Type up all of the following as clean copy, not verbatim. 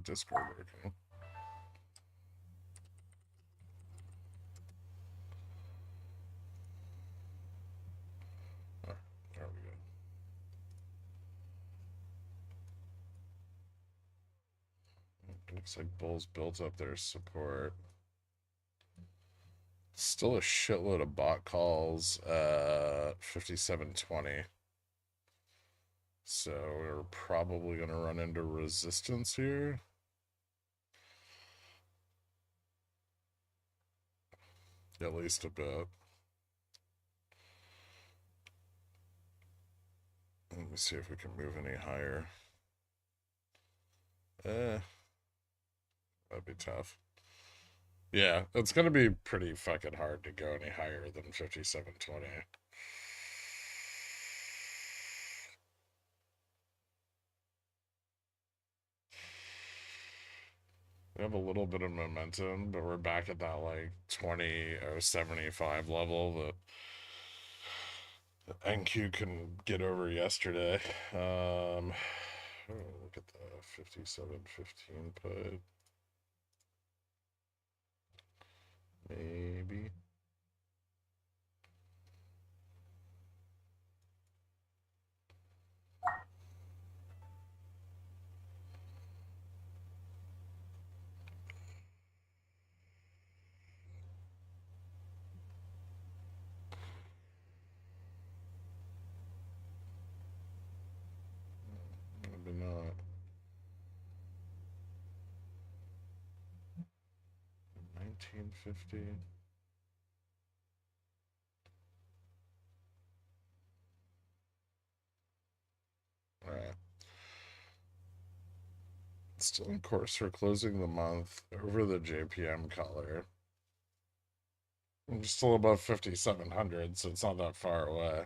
Discord working? Oh, there we go. Looks like Bull's built up their support. Still a shitload of bot calls. 57.20. So we're probably going to run into resistance here. At least a bit. Let me see if we can move any higher. That'd be tough. Yeah, it's going to be pretty fucking hard to go any higher than 57.20. We have a little bit of momentum, but we're back at that like 20.075 level that NQ can get over yesterday. Look at the 57.15 put. Maybe. Maybe not. 1950. All right. Still in course for closing the month over the JPM color. I'm still above 5,700, so it's not that far away.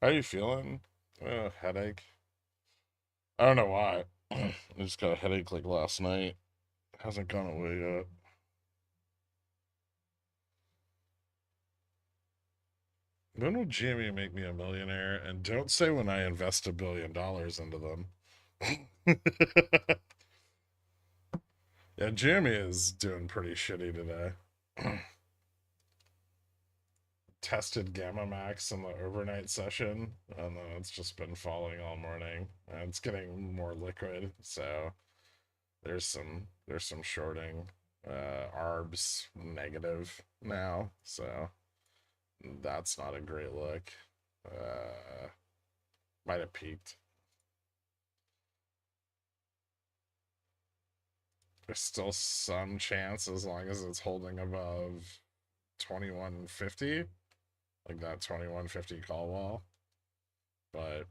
How are you feeling? Headache. I don't know why. I just got a headache like last night. Hasn't gone away yet. When will Jamie make me a millionaire? And don't say when I invest $1 billion into them. Yeah, Jamie is doing pretty shitty today. Tested Gamma Max in the overnight session, and then it's just been falling all morning. And it's getting more liquid, so there's some shorting. ARB's negative now, so that's not a great look. Might have peaked. There's still some chance as long as it's holding above 2150, like that 2150 call wall. But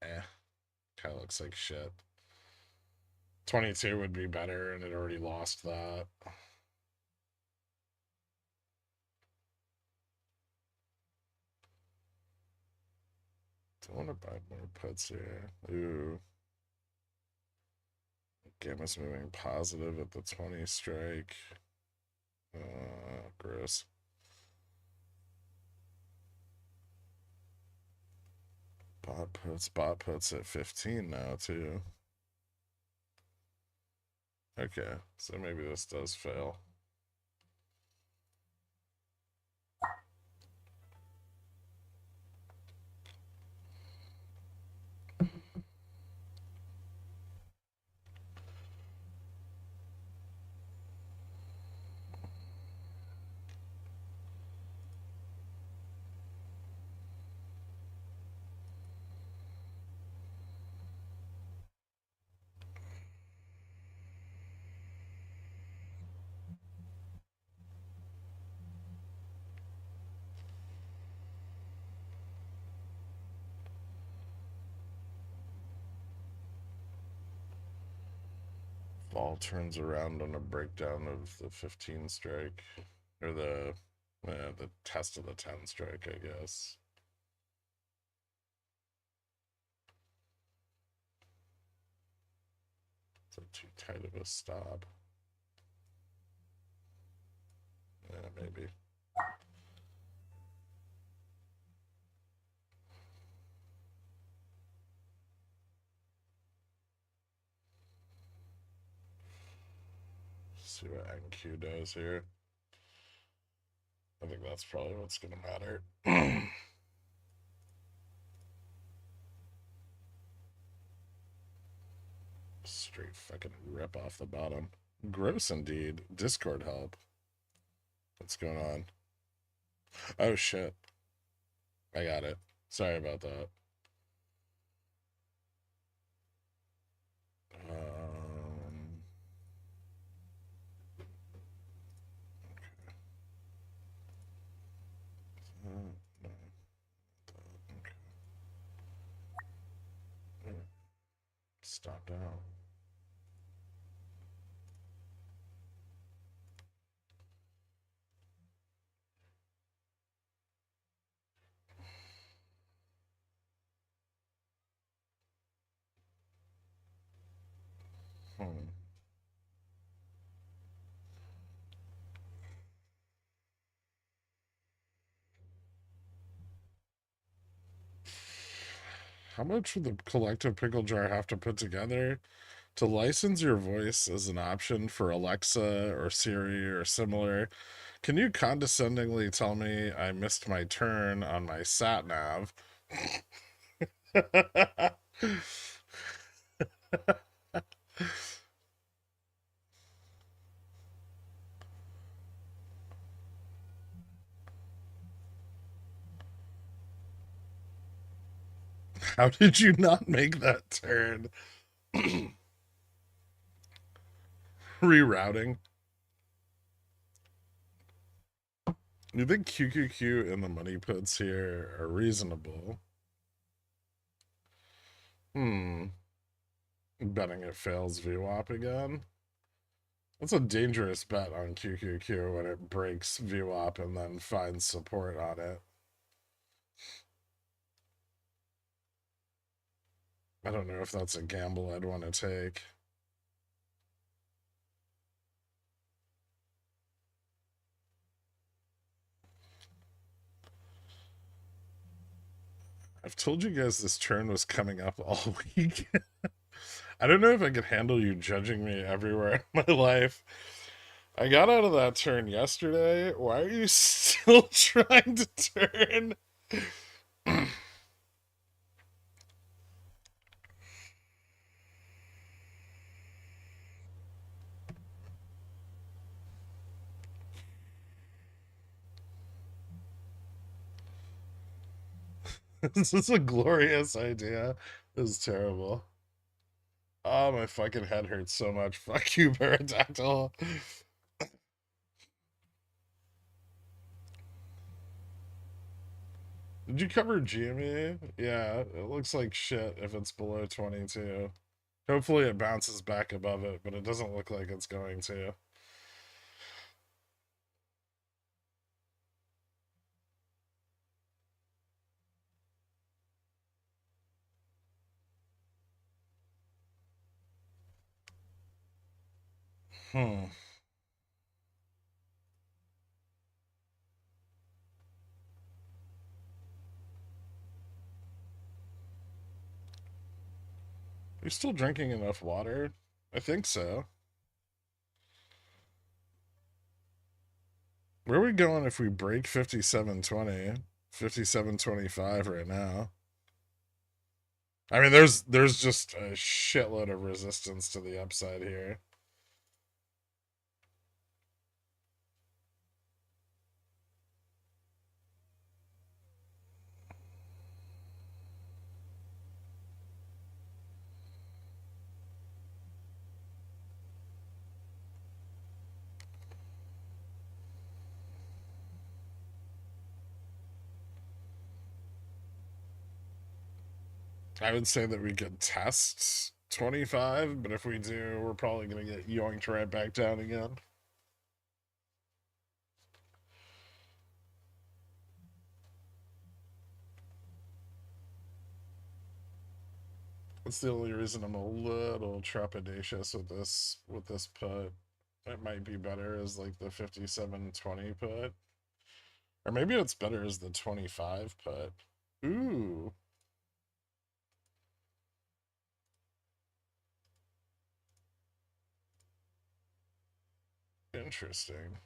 kind of looks like shit. 22 would be better, and it already lost that. Don't want to buy more puts here. Ooh. Gamma's moving positive at the 20 strike. Gross. Bot puts at 15 now, too. Okay, so maybe this does fail. Vol turns around on a breakdown of the 15 strike, or the test of the 10 strike, I guess. It's too tight of a stop. Yeah, maybe. see what NQ does here. I think that's probably what's going to matter. Straight fucking rip off the bottom. Gross indeed. Discord help. What's going on? Oh shit. I got it. Sorry about that. Stop down. How much would the collective pickle jar have to put together to license your voice as an option for Alexa or Siri or similar? Can you condescendingly tell me I missed my turn on my sat nav? How did you not make that turn? Rerouting. You think QQQ and the money puts here are reasonable? Betting it fails VWAP again? That's a dangerous bet on QQQ when it breaks VWAP and then finds support on it. I don't know if that's a gamble I'd want to take. I've told you guys this turn was coming up all week. I don't know if I could handle you judging me everywhere in my life. I got out of that turn yesterday. Why are you still trying to turn? This is a glorious idea. This is terrible. Oh, my fucking head hurts so much. Fuck you, Pterodactyl. Did you cover GME? Yeah, it looks like shit if it's below 22. Hopefully it bounces back above it, but it doesn't look like it's going to. Hmm. You're still drinking enough water? I think so. Where are we going if we break 57.20? 57.25 right now. I mean, there's just a shitload of resistance to the upside here. I would say that we could test 25, but if we do, we're probably going to get yoinked right back down again. That's the only reason I'm a little trepidatious with this put. It might be better as like the 57.20 put. Or maybe it's better as the 25 put. Ooh. Interesting.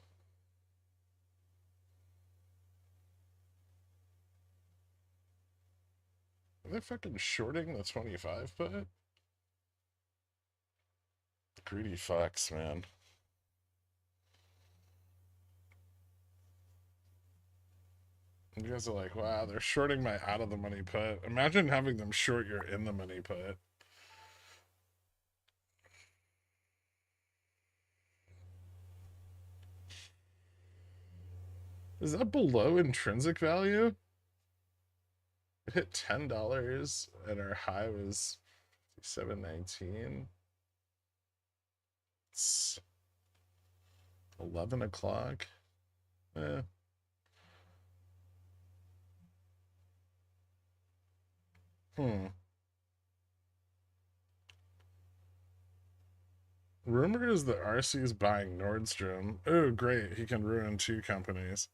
Are they fucking shorting the 25 put? Greedy fucks, man. You guys are like, wow, they're shorting my out of the money put. Imagine having them short your in the money put. Is that below intrinsic value? It hit $10 and our high was $7.19. It's 11 o'clock. Eh. Hmm. Rumor is that RC is buying Nordstrom. Oh, great. He can ruin two companies.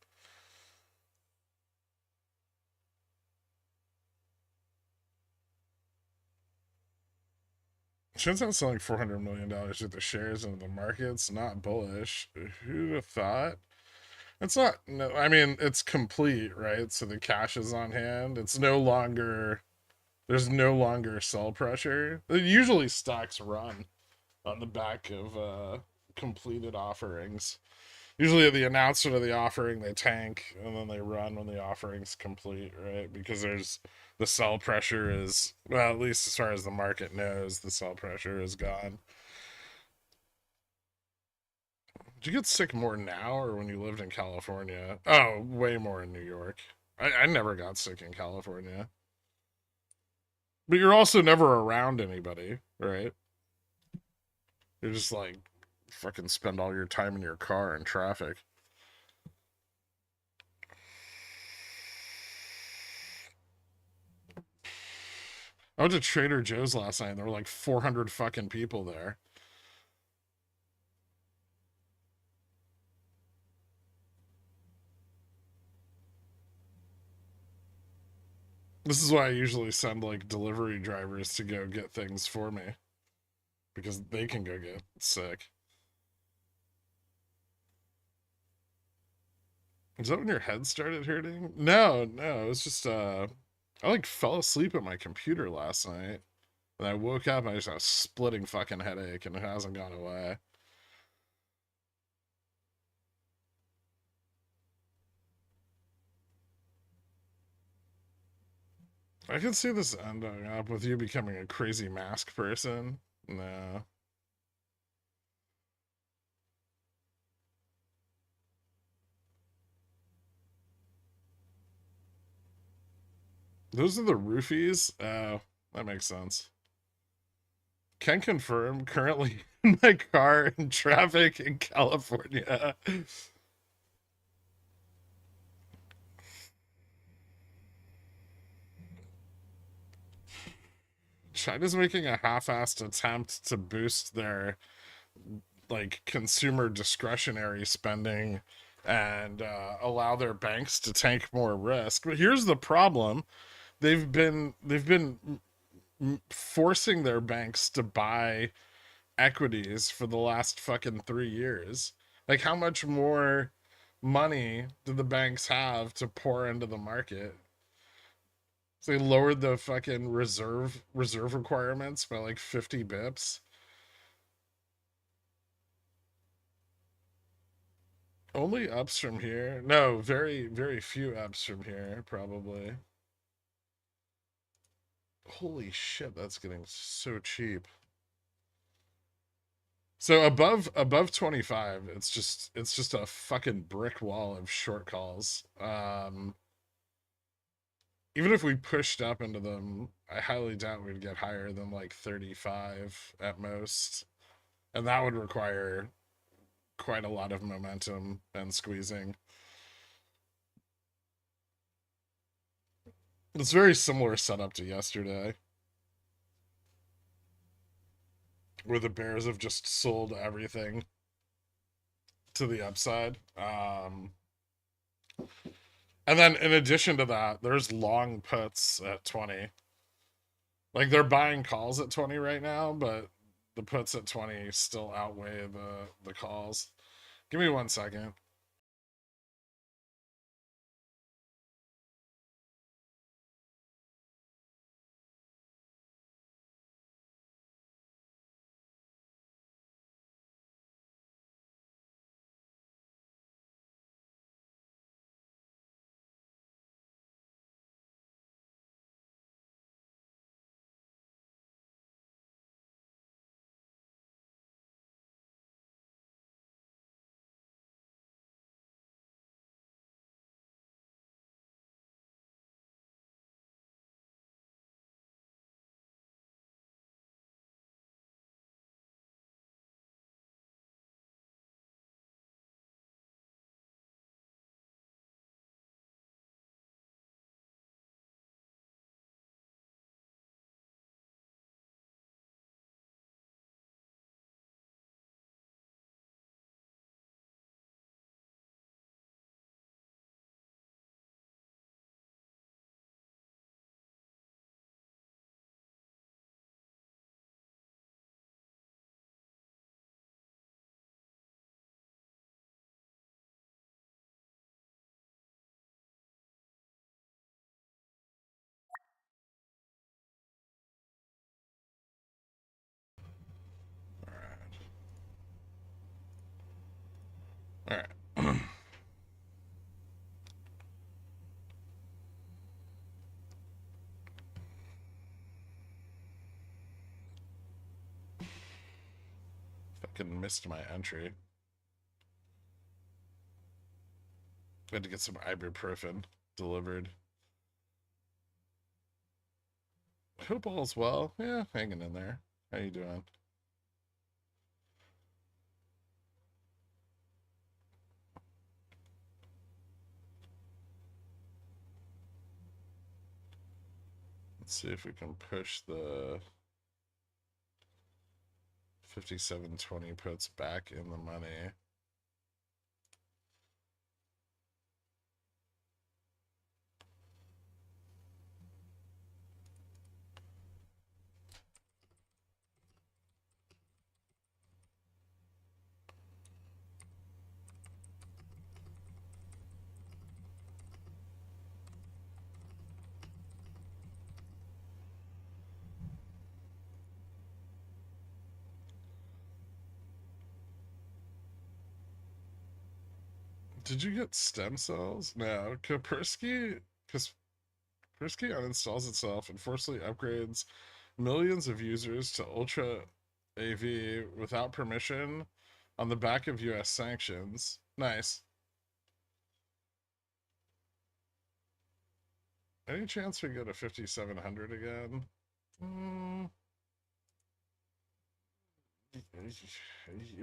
Turns out selling $400 million worth of shares into the market's not bullish. Who'd have thought? It's not, no, I mean, it's complete, right? So the cash is on hand. It's no longer, there's no longer sell pressure. Usually stocks run on the back of completed offerings. Usually at the announcement of the offering, they tank and then they run when the offering's complete, right? Because there's the sell pressure is, well, at least as far as the market knows, the sell pressure is gone. Did you get sick more now or when you lived in California? Oh, way more in New York. I never got sick in California. But you're also never around anybody, right? You're just like fucking spend all your time in your car in traffic. I went to Trader Joe's last night and there were like 400 fucking people there. This is why I usually send like delivery drivers to go get things for me because they can go get sick. Is that when your head started hurting? No, no, it was just I like fell asleep at my computer last night and I woke up and I just had a splitting fucking headache and it hasn't gone away. I can see this ending up with you becoming a crazy mask person. No. Those are the roofies? Oh, that makes sense. Can confirm currently in my car in traffic in California. China's making a half-assed attempt to boost their like consumer discretionary spending and allow their banks to take more risk. But here's the problem: they've been forcing their banks to buy equities for the last fucking 3 years. Like, how much more money do the banks have to pour into the market? So they lowered the fucking reserve requirements by like 50 bips. Only ups from here. No, very, very few ups from here, probably. Holy shit, that's getting so cheap. So above 25, it's just a fucking brick wall of short calls. Even if we pushed up into them, I highly doubt we'd get higher than like 35 at most. And that would require quite a lot of momentum and squeezing. It's very similar setup to yesterday, where the Bears have just sold everything to the upside. And then in addition to that, there's long puts at 20. Like they're buying calls at 20 right now, but the puts at 20 still outweigh the calls. Give me 1 second. All right. Fucking missed my entry. I had to get some ibuprofen delivered. Hope all's well. Yeah, hanging in there. How you doing? Let's see if we can push the 5720 puts back in the money. Did you get stem cells? No. Kaspersky uninstalls itself and forcibly upgrades millions of users to Ultra AV without permission on the back of US sanctions. Nice. Any chance we go to 5700 again?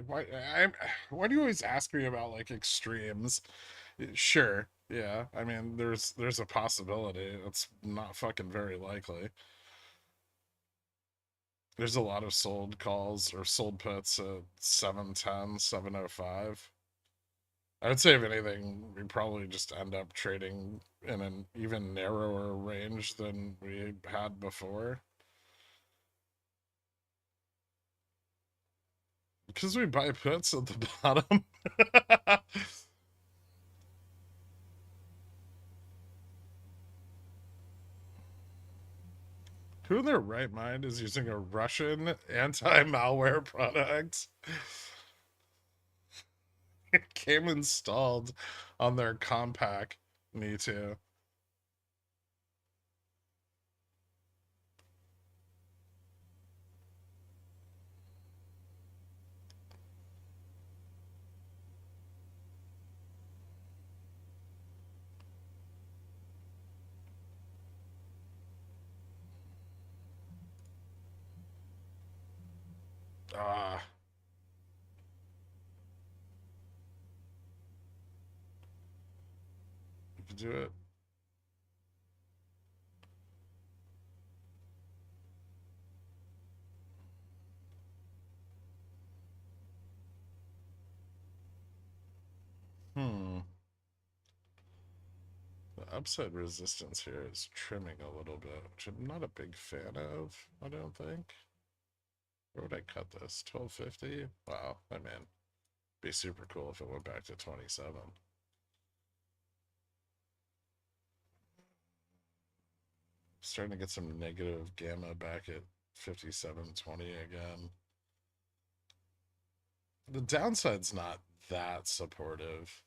Why why do you always ask me about like extremes? Sure. Yeah. I mean, there's a possibility. It's not fucking very likely. There's a lot of sold calls or sold puts at 710, 705. I would say if anything, we probably just end up trading in an even narrower range than we had before. Because we buy puts at the bottom. Who in their right mind is using a Russian anti-malware product? It came installed on their compact. Me too. Ah. You can do it. Hmm. The upside resistance here is trimming a little bit, which I'm not a big fan of, I don't think. Where would I cut this? 1250? Wow, I'm in. Be super cool if it went back to 27. Starting to get some negative gamma back at 57.20 again. The downside's not that supportive.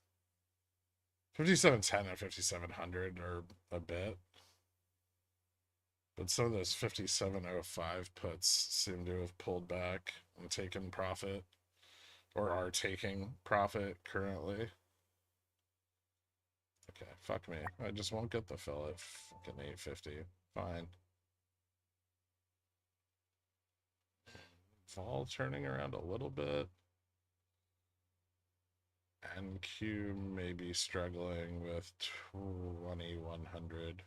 57.10 and 5700 are a bit. But some of those 57.05 puts seem to have pulled back and taken profit, or are taking profit currently. Okay, fuck me. I just won't get the fill at fucking 850. Fine. Vol turning around a little bit. NQ may be struggling with 2100.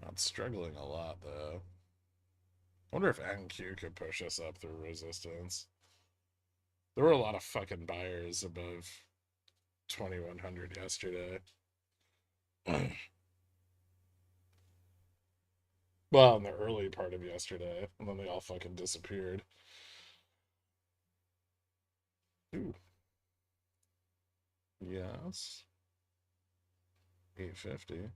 Not struggling a lot though. I wonder if NQ could push us up through resistance. There were a lot of fucking buyers above 2100 yesterday. Well, in the early part of yesterday, and then they all fucking disappeared. Ooh. Yes. 850.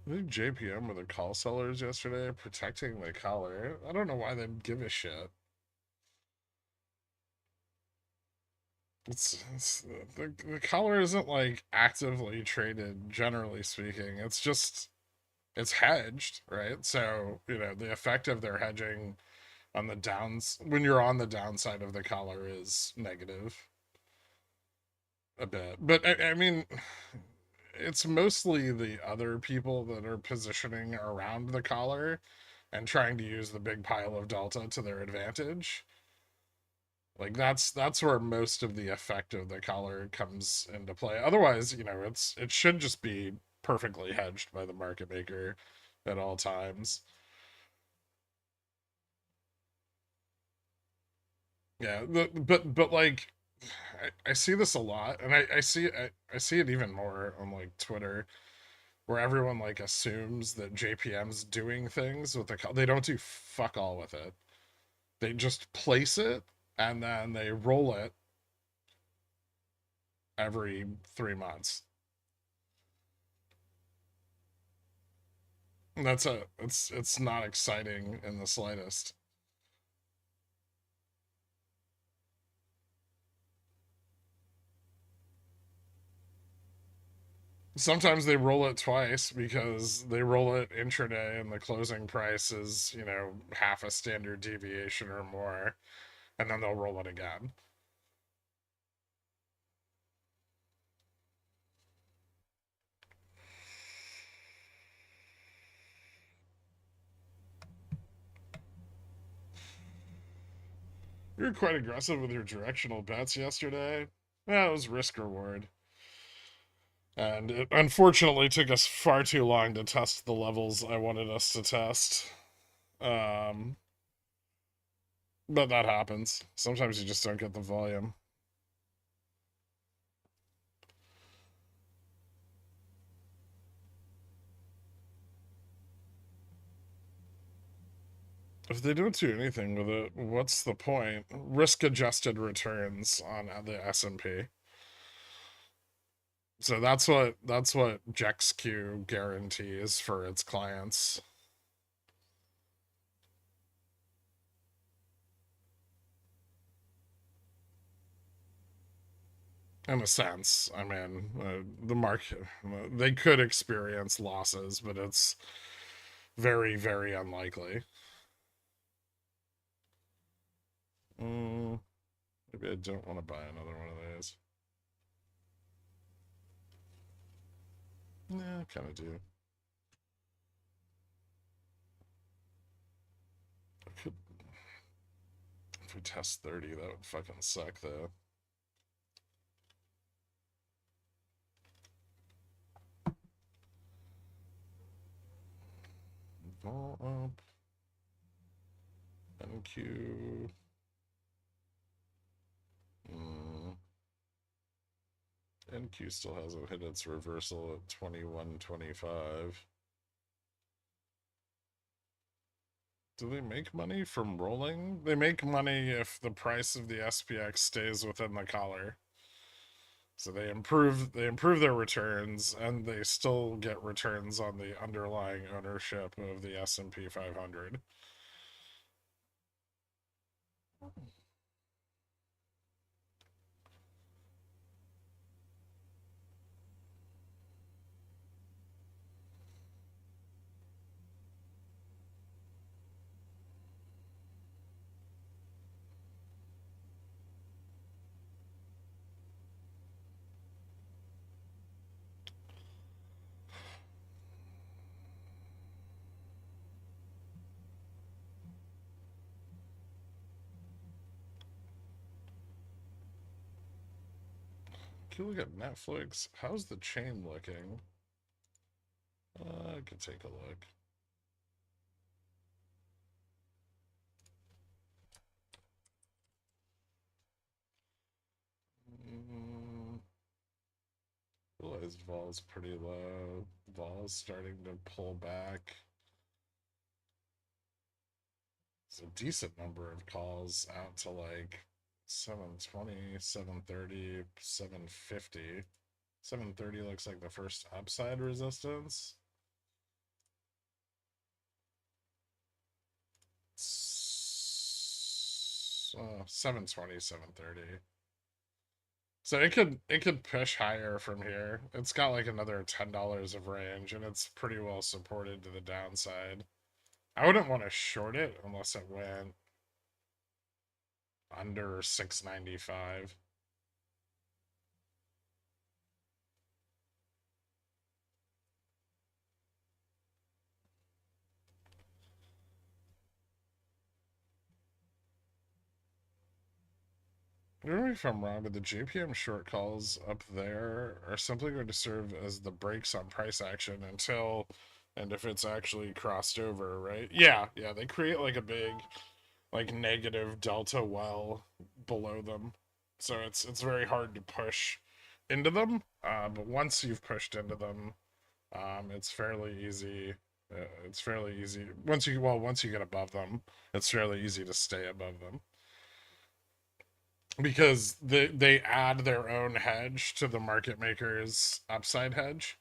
I think JPM were the call sellers yesterday, protecting the collar. I don't know why they give a shit. It's the collar isn't like actively traded, generally speaking. It's just it's hedged, right? So the effect of their hedging on the downs when you're on the downside of the collar is negative a bit. But I mean, it's mostly the other people that are positioning around the collar and trying to use the big pile of delta to their advantage. Like that's where most of the effect of the collar comes into play. Otherwise, it should just be perfectly hedged by the market maker at all times. Yeah, but like I see this a lot, and I see it even more on like Twitter, where everyone like assumes that JPM's doing things with they don't do fuck all with it. They just place it and then they roll it every 3 months. And it's not exciting in the slightest. Sometimes they roll it twice because they roll it intraday and the closing price is, half a standard deviation or more, and then they'll roll it again. You were quite aggressive with your directional bets yesterday. Yeah, it was risk reward. And it unfortunately took us far too long to test the levels I wanted us to test. Um, but that happens. Sometimes you just don't get the volume. If they don't do anything with it, what's the point? Risk-adjusted returns on the S&P. So that's what JexQ guarantees for its clients. In a sense, I mean, the market, they could experience losses, but it's very, very unlikely. Maybe I don't want to buy another one of these. Yeah, I kind of do. I could, if we test 30, that would fucking suck, though. Vol up. NQ. NQ still hasn't hit its reversal at 21.25. Do they make money from rolling? They make money if the price of the SPX stays within the collar. So they improve their returns, and they still get returns on the underlying ownership of the S&P 500. Can you look at Netflix? How's the chain looking? I could take a look. Realized vol's pretty low. Vol's starting to pull back. It's a decent number of calls out to like 720, 730, 750. 730 looks like the first upside resistance. 720, 730. So it could push higher from here. It's got like another $10 of range, and it's pretty well supported to the downside. I wouldn't want to short it unless it went under 695. Correct me if I'm wrong, but the JPM short calls up there are simply going to serve as the brakes on price action until and if it's actually crossed over, right? Yeah, they create like a big like negative delta well below them. So it's very hard to push into them. But once you've pushed into them, it's fairly easy. It's fairly easy once you get above them, it's fairly easy to stay above them because they add their own hedge to the market maker's upside hedge.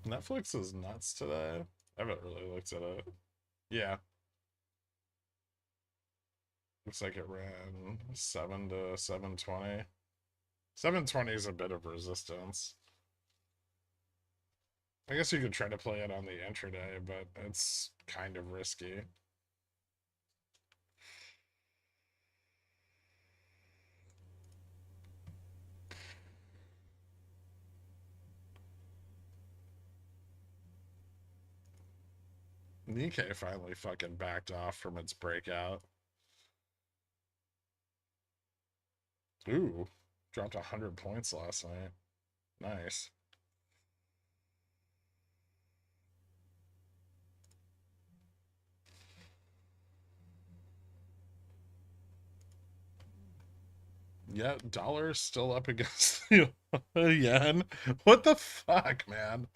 Netflix is nuts today. I haven't really looked at it. Yeah, looks like it ran 7 to 720. 720 is a bit of resistance. I guess you could try to play it on the intraday, but it's kind of risky. Nikkei finally fucking backed off from its breakout. Ooh, dropped 100 points last night. Nice. Yeah, dollar's still up against the yen. What the fuck, man?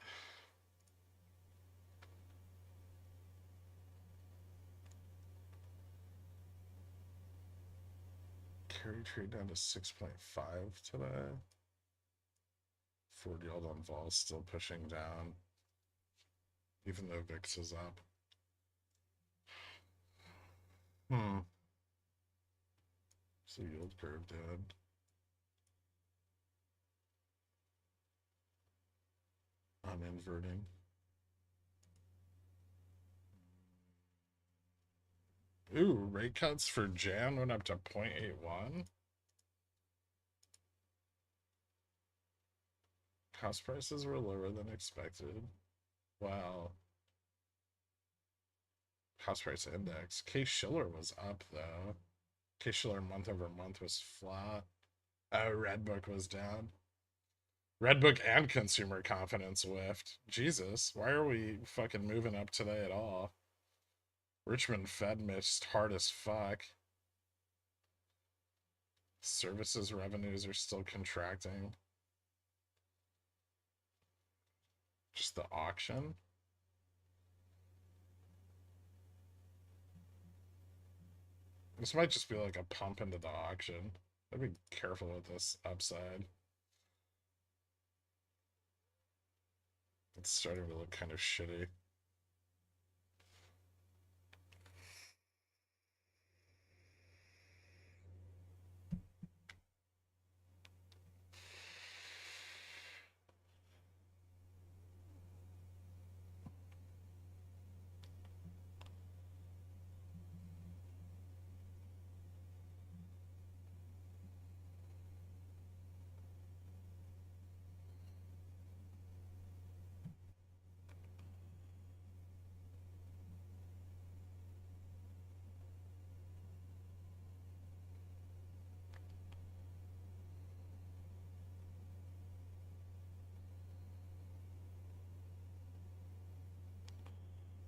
Carry trade down to 6.5 today. Forward yield on vol still pushing down, even though VIX is up. Hmm. So yield curve dead. I'm inverting. Ooh, rate cuts for Jan went up to 0.81. House prices were lower than expected. Wow. House price index. Case-Shiller was up though. Case-Shiller month over month was flat. Oh, Redbook was down. Redbook and consumer confidence whiffed. Jesus, why are we fucking moving up today at all? Richmond Fed missed hard as fuck. Services revenues are still contracting. Just the auction. This might just be like a pump into the auction. I'd be careful with this upside. It's starting to look kind of shitty.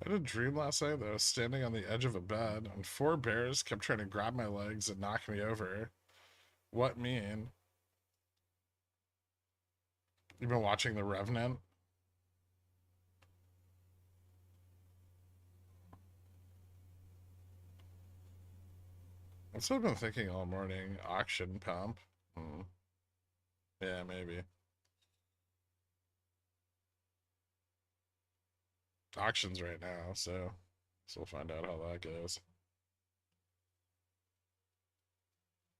I had a dream last night that I was standing on the edge of a bed and four bears kept trying to grab my legs and knock me over. What mean? You've been watching The Revenant? That's what I've been thinking all morning. Auction pump. Hmm. Yeah, maybe. Auctions right now, so we'll find out how that goes.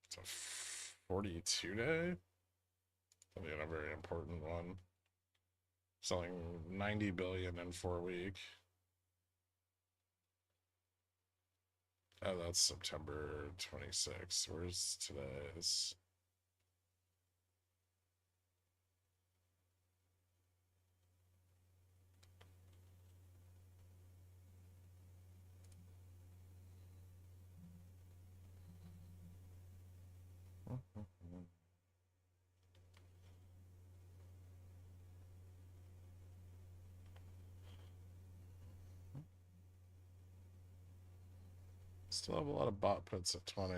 It's a 42 day? That'll be a very important one. Selling 90 billion in 4 weeks. Oh, that's September 26th. Where's today's? Still have a lot of bot puts at 20.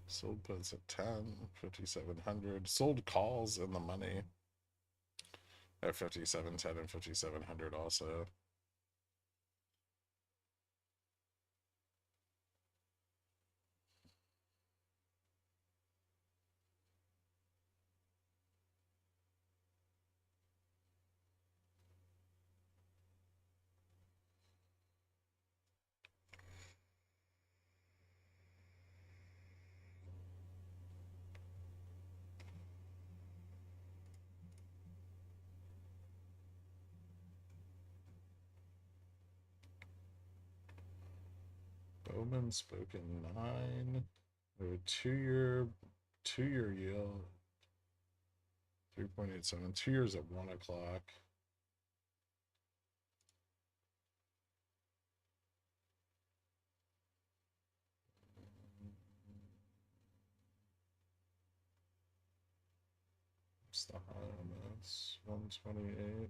Sold puts at 10, 5,700. Sold calls in the money at 57.10 and 5,700 also. Bowman spoken 9. A two-year yield 3.87. 2 years at 1 o'clock. What's the high on this? 128.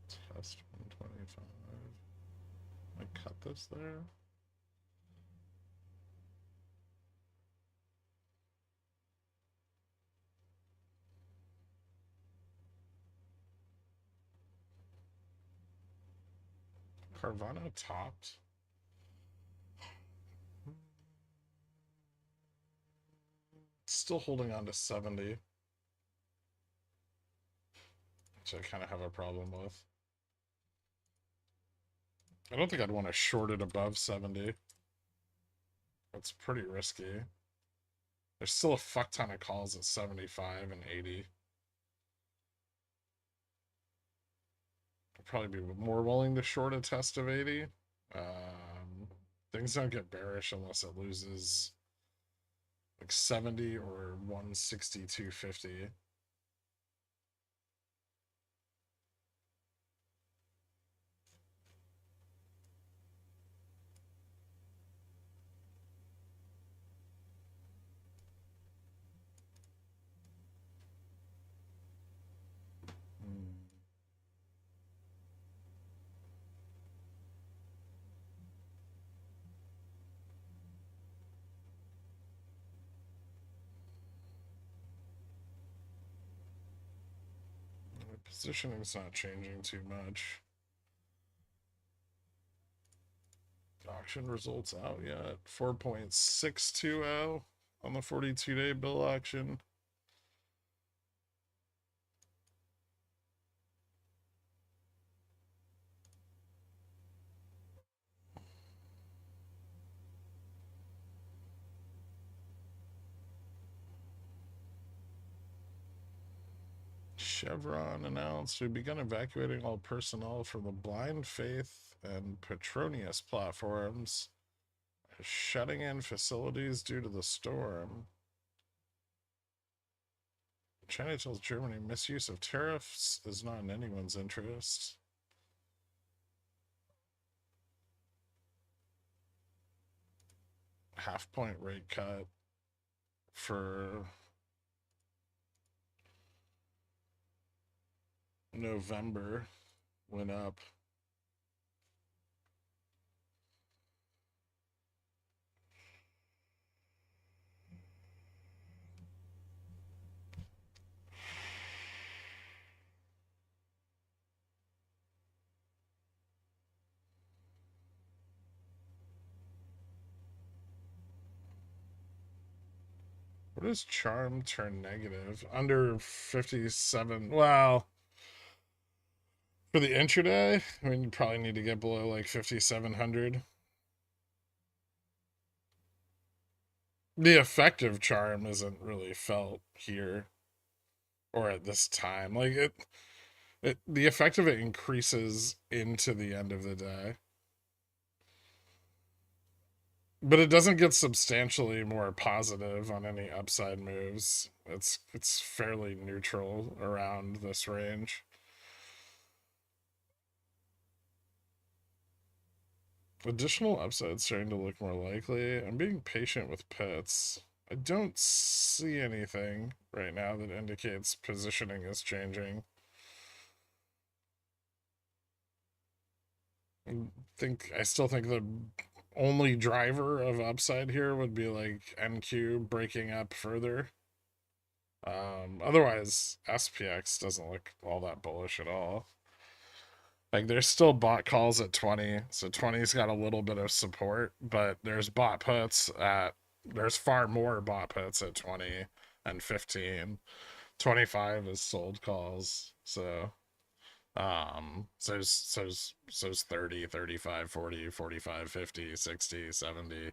Test 128. 25. I cut this there. Carvana topped. Still holding on to 70. Which I kind of have a problem with. I don't think I'd want to short it above 70. That's pretty risky. There's still a fuck ton of calls at 75 and 80. I'd probably be more willing to short a test of 80. Things don't get bearish unless it loses like 70 or 162.50. Positioning's not changing too much. Auction results out yet. 4.620 on the 42-day bill auction. Chevron announced we've begun evacuating all personnel from the Blind Faith and Petronius platforms, shutting in facilities due to the storm. China tells Germany misuse of tariffs is not in anyone's interest. Half-point rate cut for November went up. What does charm turn negative? Under 57. Well, for the intraday, I mean, you probably need to get below like 5,700. The effective charm isn't really felt here or at this time. Like the effect of it increases into the end of the day, but it doesn't get substantially more positive on any upside moves. It's fairly neutral around this range. Additional upside starting to look more likely. I'm being patient with pits. I don't see anything right now that indicates positioning is changing. I still think the only driver of upside here would be like NQ breaking up further. Otherwise, SPX doesn't look all that bullish at all. Like, there's still bot calls at 20, so 20's got a little bit of support, but there's bot puts at, there's far more bot puts at 20 and 15. 25 is sold calls, so, so's 30, 35, 40, 45, 50, 60, 70,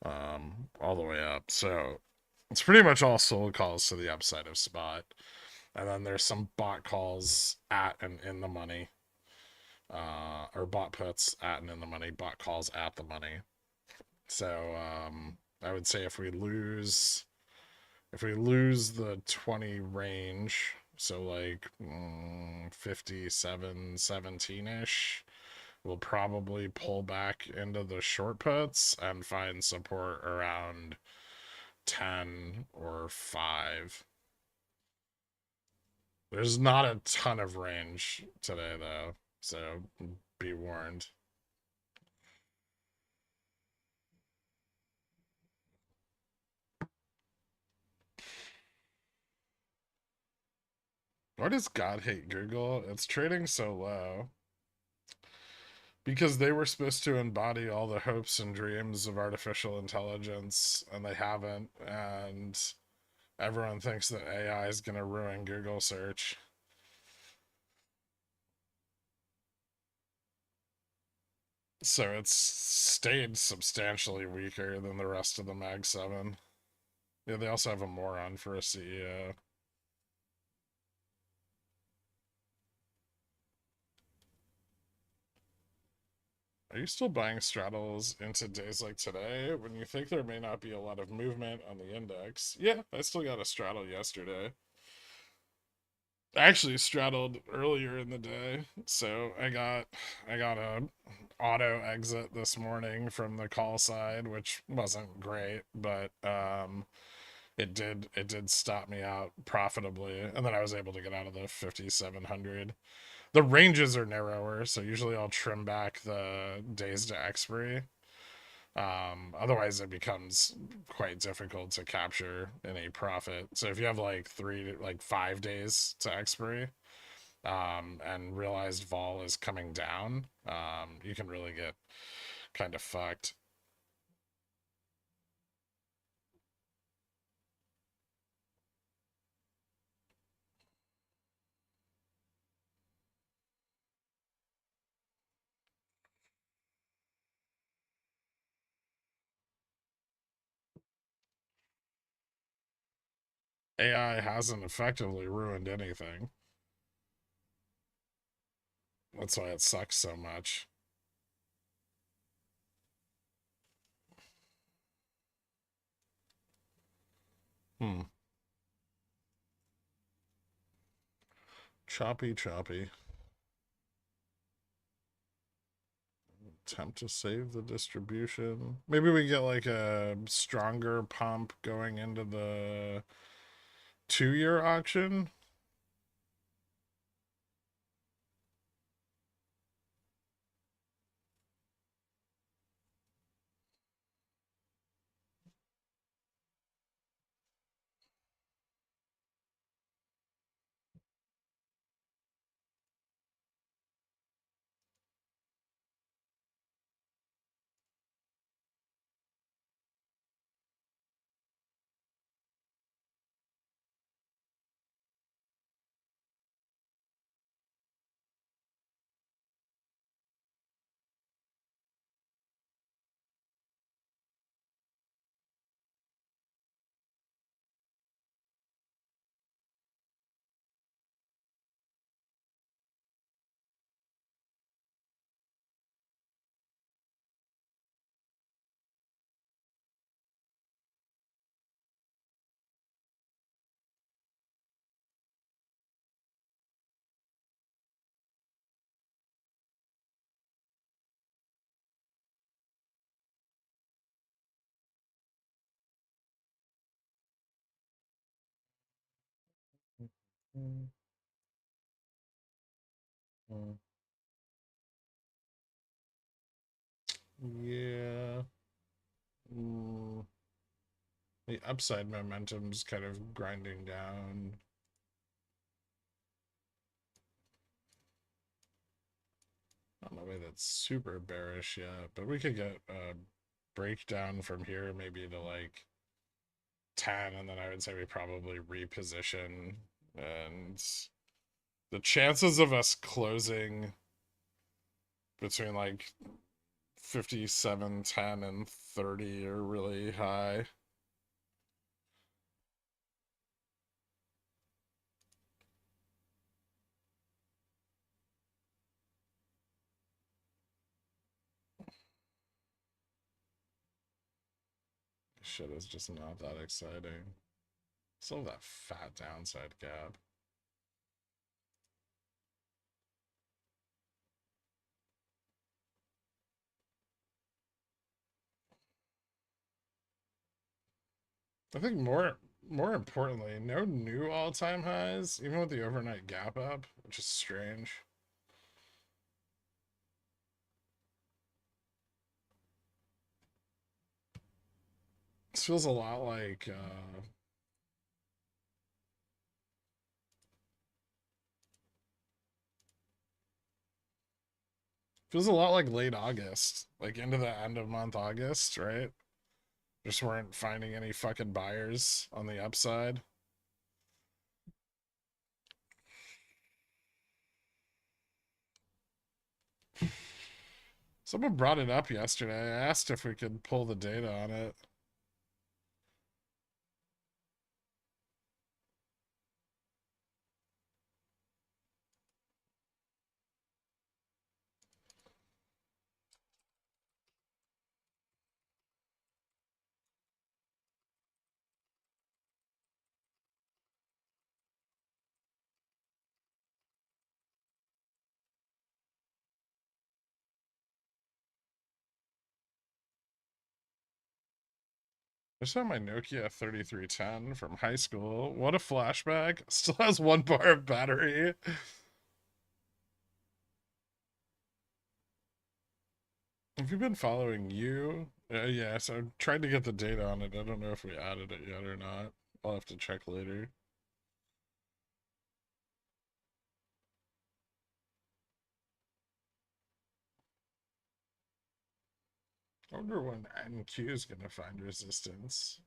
all the way up. So, it's pretty much all sold calls to the upside of spot. And then there's some bot calls at and in the money. Or bot puts at and in the money, bot calls at the money. So I would say if we lose the 20 range, so like 57, 17-ish, we'll probably pull back into the short puts and find support around 10 or 5. There's not a ton of range today though, so be warned. Why does God hate Google? It's trading so low. Because they were supposed to embody all the hopes and dreams of artificial intelligence, and they haven't. And everyone thinks that AI is going to ruin Google search. So it's stayed substantially weaker than the rest of the Mag 7. Yeah, they also have a moron for a CEO. Are you still buying straddles into days like today when you think there may not be a lot of movement on the index? Yeah, I still got a straddle yesterday. I actually straddled earlier in the day, so I got a auto exit this morning from the call side, which wasn't great, but it did stop me out profitably, and then I was able to get out of the 5700. The ranges are narrower, so usually I'll trim back the days to expiry. Otherwise, it becomes quite difficult to capture any profit. So if you have like 5 days to expiry, and realized vol is coming down, you can really get kind of fucked. AI hasn't effectively ruined anything. That's why it sucks so much. Hmm. Choppy, choppy. Attempt to save the distribution. Maybe we get like a stronger pump going into the 2-year auction. Yeah. Mm. The upside momentum's kind of grinding down. Not in a way that's super bearish yet, but we could get a breakdown from here, maybe to like 10, and then I would say we probably reposition. And the chances of us closing between like 57, 10, and 30 are really high. Shit is just not that exciting. Still that fat downside gap. I think more importantly, no new all-time highs, even with the overnight gap up, which is strange. This feels a lot like feels a lot like late August, like into the end of month August, right? Just weren't finding any fucking buyers on the upside. Someone brought it up yesterday. I asked if we could pull the data on it. I just have my Nokia 3310 from high school. What a flashback. Still has 1 bar of battery. Have you been following you? Yeah, so I'm trying to get the data on it. I don't know if we added it yet or not. I'll have to check later. I wonder when NQ is going to find resistance.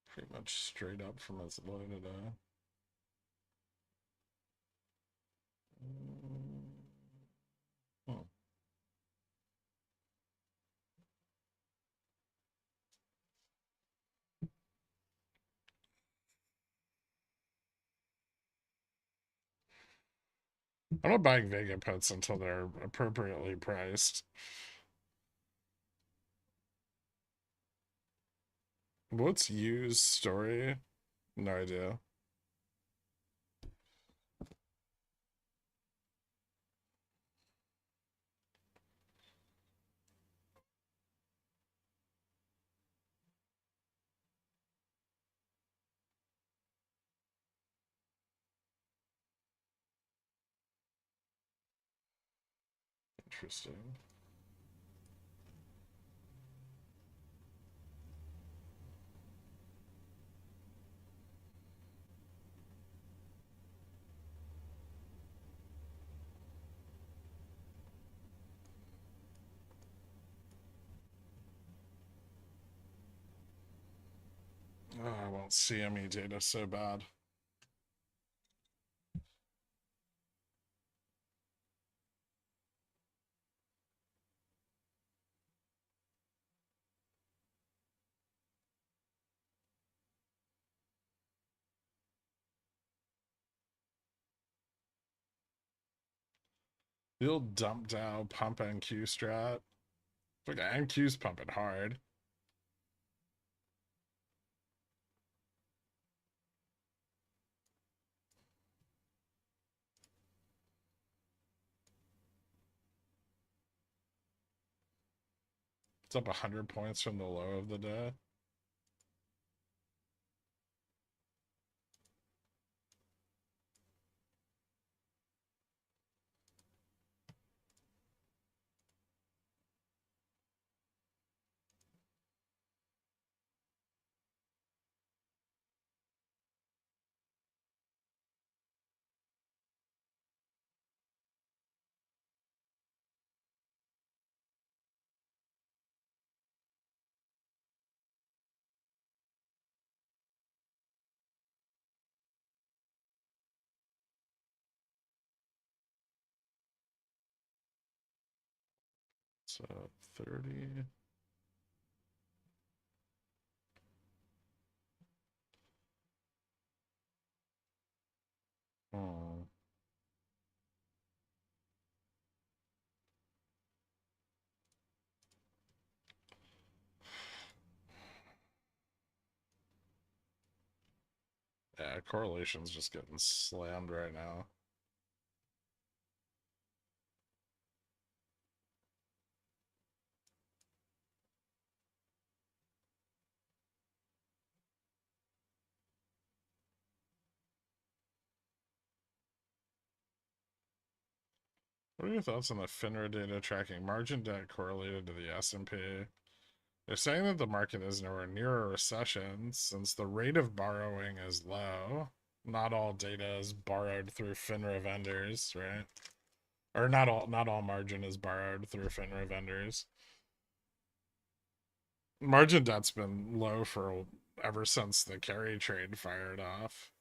Pretty much straight up from its low today. Hmm. I'm not buying Vega puts until they're appropriately priced. What's U's story? No idea. Interesting. Oh, I want CME data so bad. The old dump down pump NQ strat. Look, NQ's pumping hard. It's up 100 points from the low of the day. So 30. Hmm. Yeah, correlation's just getting slammed right now. What are your thoughts on the FINRA data tracking margin debt correlated to the S&P? They're saying that the market is nowhere near a recession since the rate of borrowing is low. Not all data is borrowed through FINRA vendors, right? Or not all margin is borrowed through FINRA vendors. Margin debt's been low for ever since the carry trade fired off.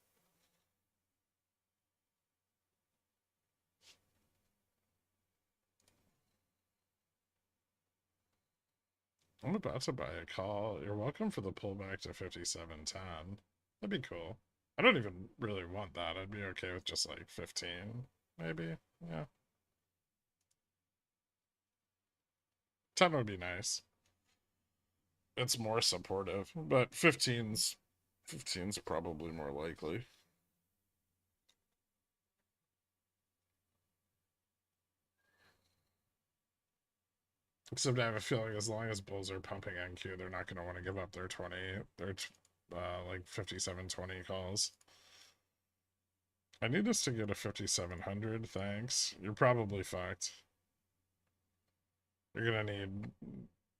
I'm about to buy a call. You're welcome for the pullback to 57.10. That'd be cool. I don't even really want that. I'd be okay with just like 15, maybe. Yeah. 10 would be nice. It's more supportive, but 15's probably more likely. Except I have a feeling as long as bulls are pumping NQ, they're not going to want to give up their 20, their like 57.20 calls. I need us to get a 5700, thanks. You're probably fucked. You're going to need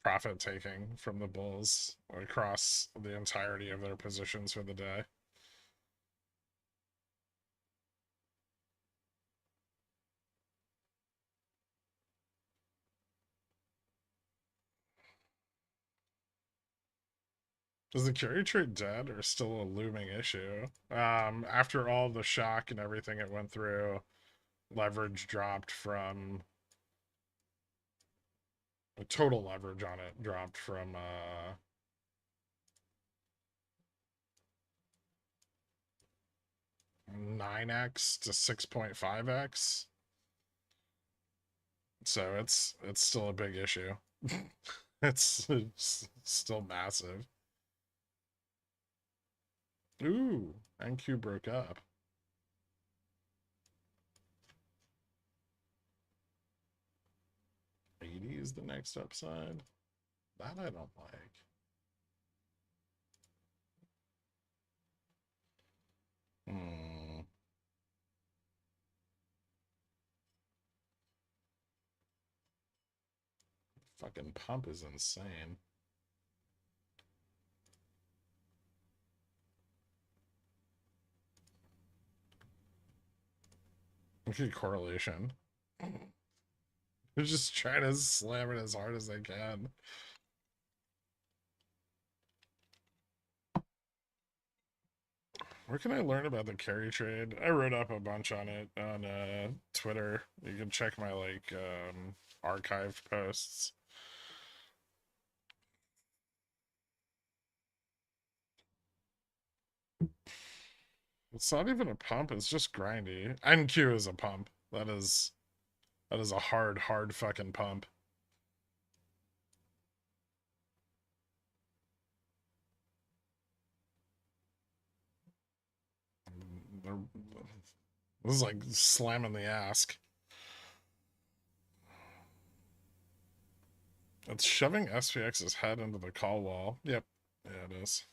profit taking from the bulls across the entirety of their positions for the day. Is the carry trade dead or still a looming issue? After all the shock and everything it went through, leverage dropped from the total leverage on it dropped from 9x to 6.5x. So it's still a big issue. it's still massive. Ooh, NQ broke up. 80 is the next upside. That I don't like. Fucking pump is insane. Look at correlation. They're just trying to slam it as hard as they can. Where can I learn about the carry trade? I wrote up a bunch on it on Twitter. You can check my like archived posts. It's not even a pump, it's just grindy. NQ is a pump. That is a hard fucking pump. This is like slamming the ask. It's shoving SPX's head into the call wall. Yep. Yeah, it is.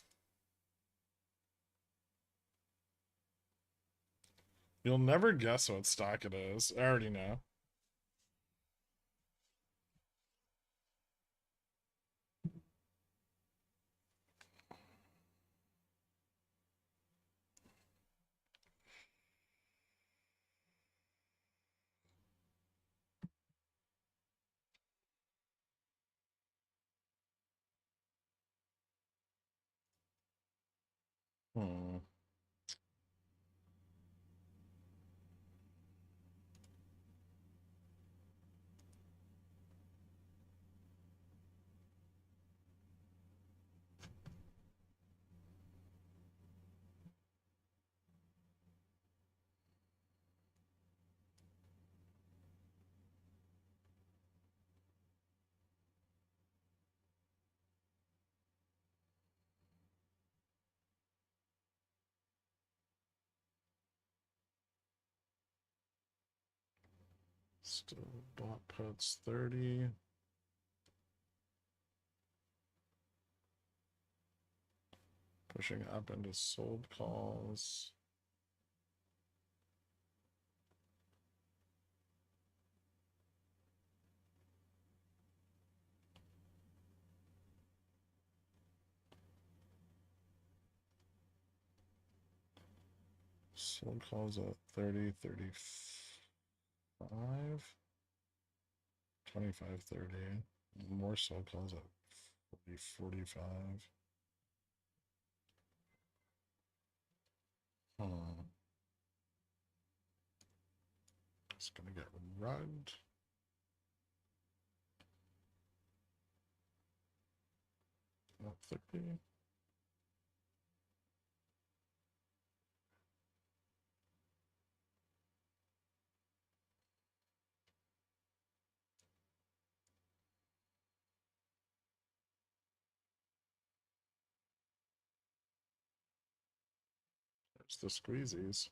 You'll never guess what stock it is. I already know. Hmm. Still bought puts 30. Pushing up into sold calls. Sold calls at 30, 35, 25, 30. More sold calls at 40, 45. It's gonna get rugged. Not 30. There's the squeezies.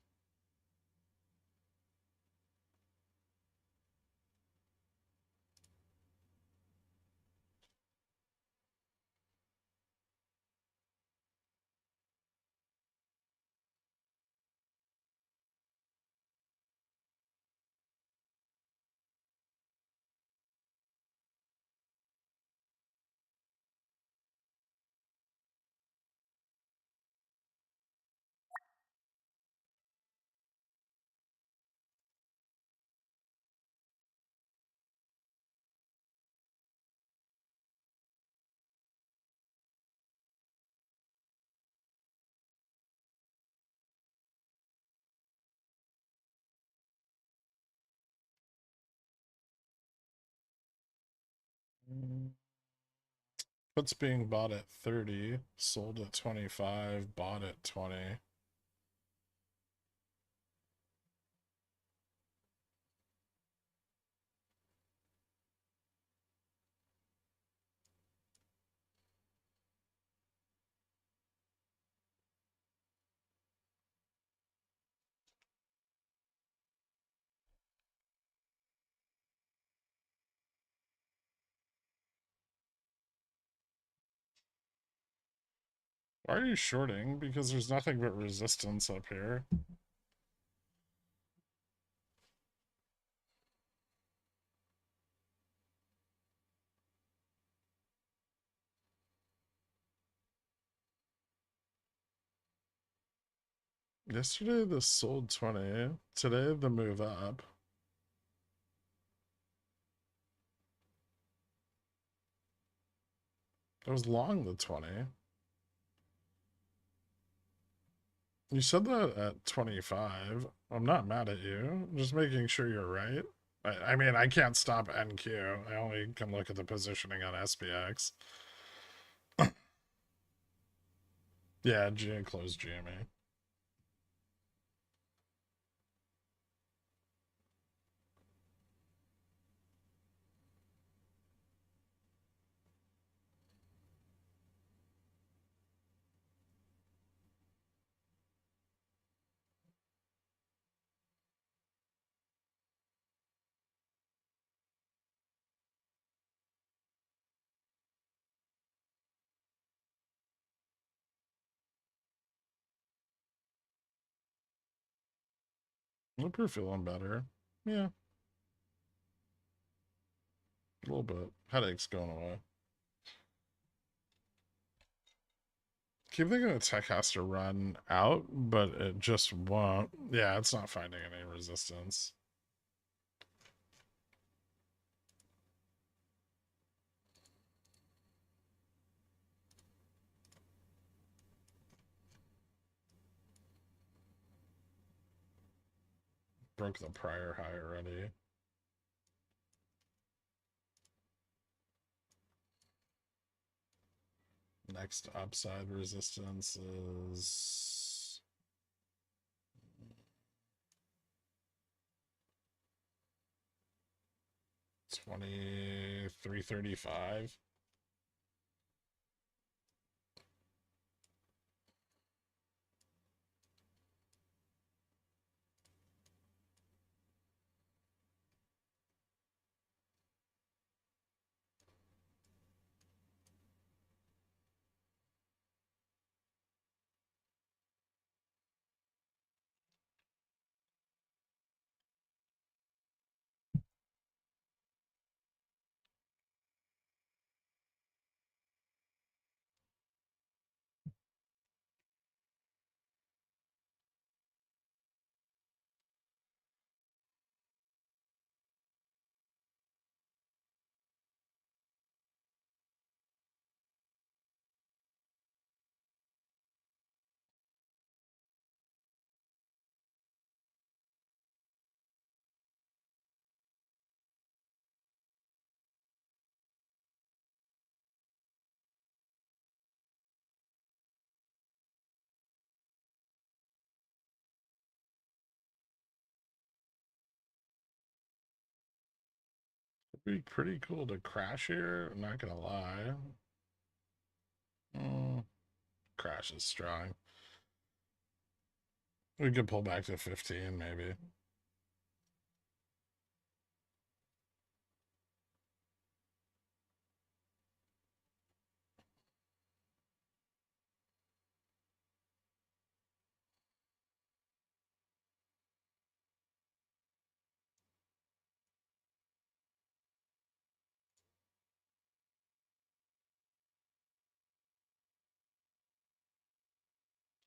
Puts being bought at 30, sold at 25, bought at 20. Why are you shorting? Because there's nothing but resistance up here. Yesterday this sold 20. Today the move up. It was long the 20. You said that at 25. I'm not mad at you. I'm just making sure you're right. I mean, I can't stop NQ. I only can look at the positioning on SPX. Yeah, closed GME. Hope you're feeling better. Yeah, a little bit. Headache's going away. Keep thinking the tech has to run out, but it just won't. Yeah, it's not finding any resistance. Broke the prior high already. Next upside resistance is 2335. Be pretty cool to crash here. I'm not gonna lie. Crash is strong. We could pull back to 15, maybe.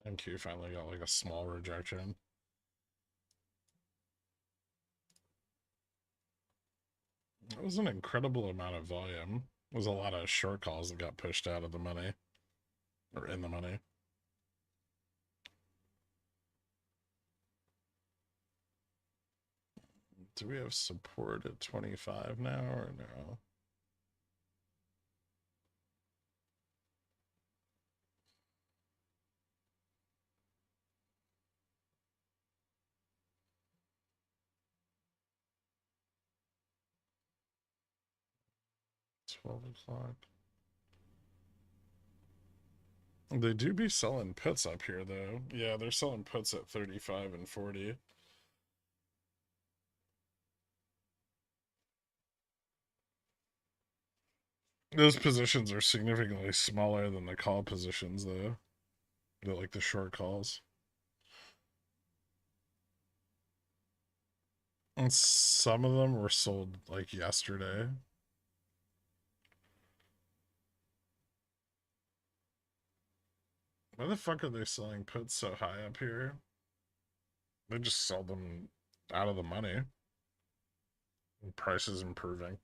MQ finally got like a small rejection. It was an incredible amount of volume. It was a lot of short calls that got pushed out of the money. Or in the money. Do we have support at 25 now or no? $12. They do be selling puts up here though. Yeah, they're selling puts at 35 and 40. Those positions are significantly smaller than the call positions though. They're like the short calls. And some of them were sold like yesterday. Why the fuck are they selling puts so high up here? They just sell them out of the money. Prices improving.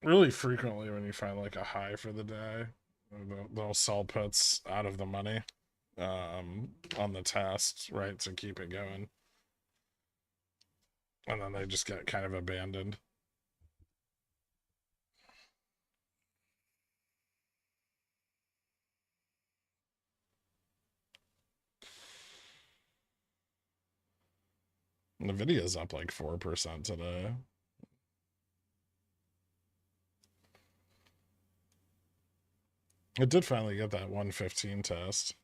Really frequently when you find like a high for the day, they'll sell puts out of the money on the test, right, to keep it going. And then they just get kind of abandoned. Nvidia's up like 4% today. It did finally get that 115 test.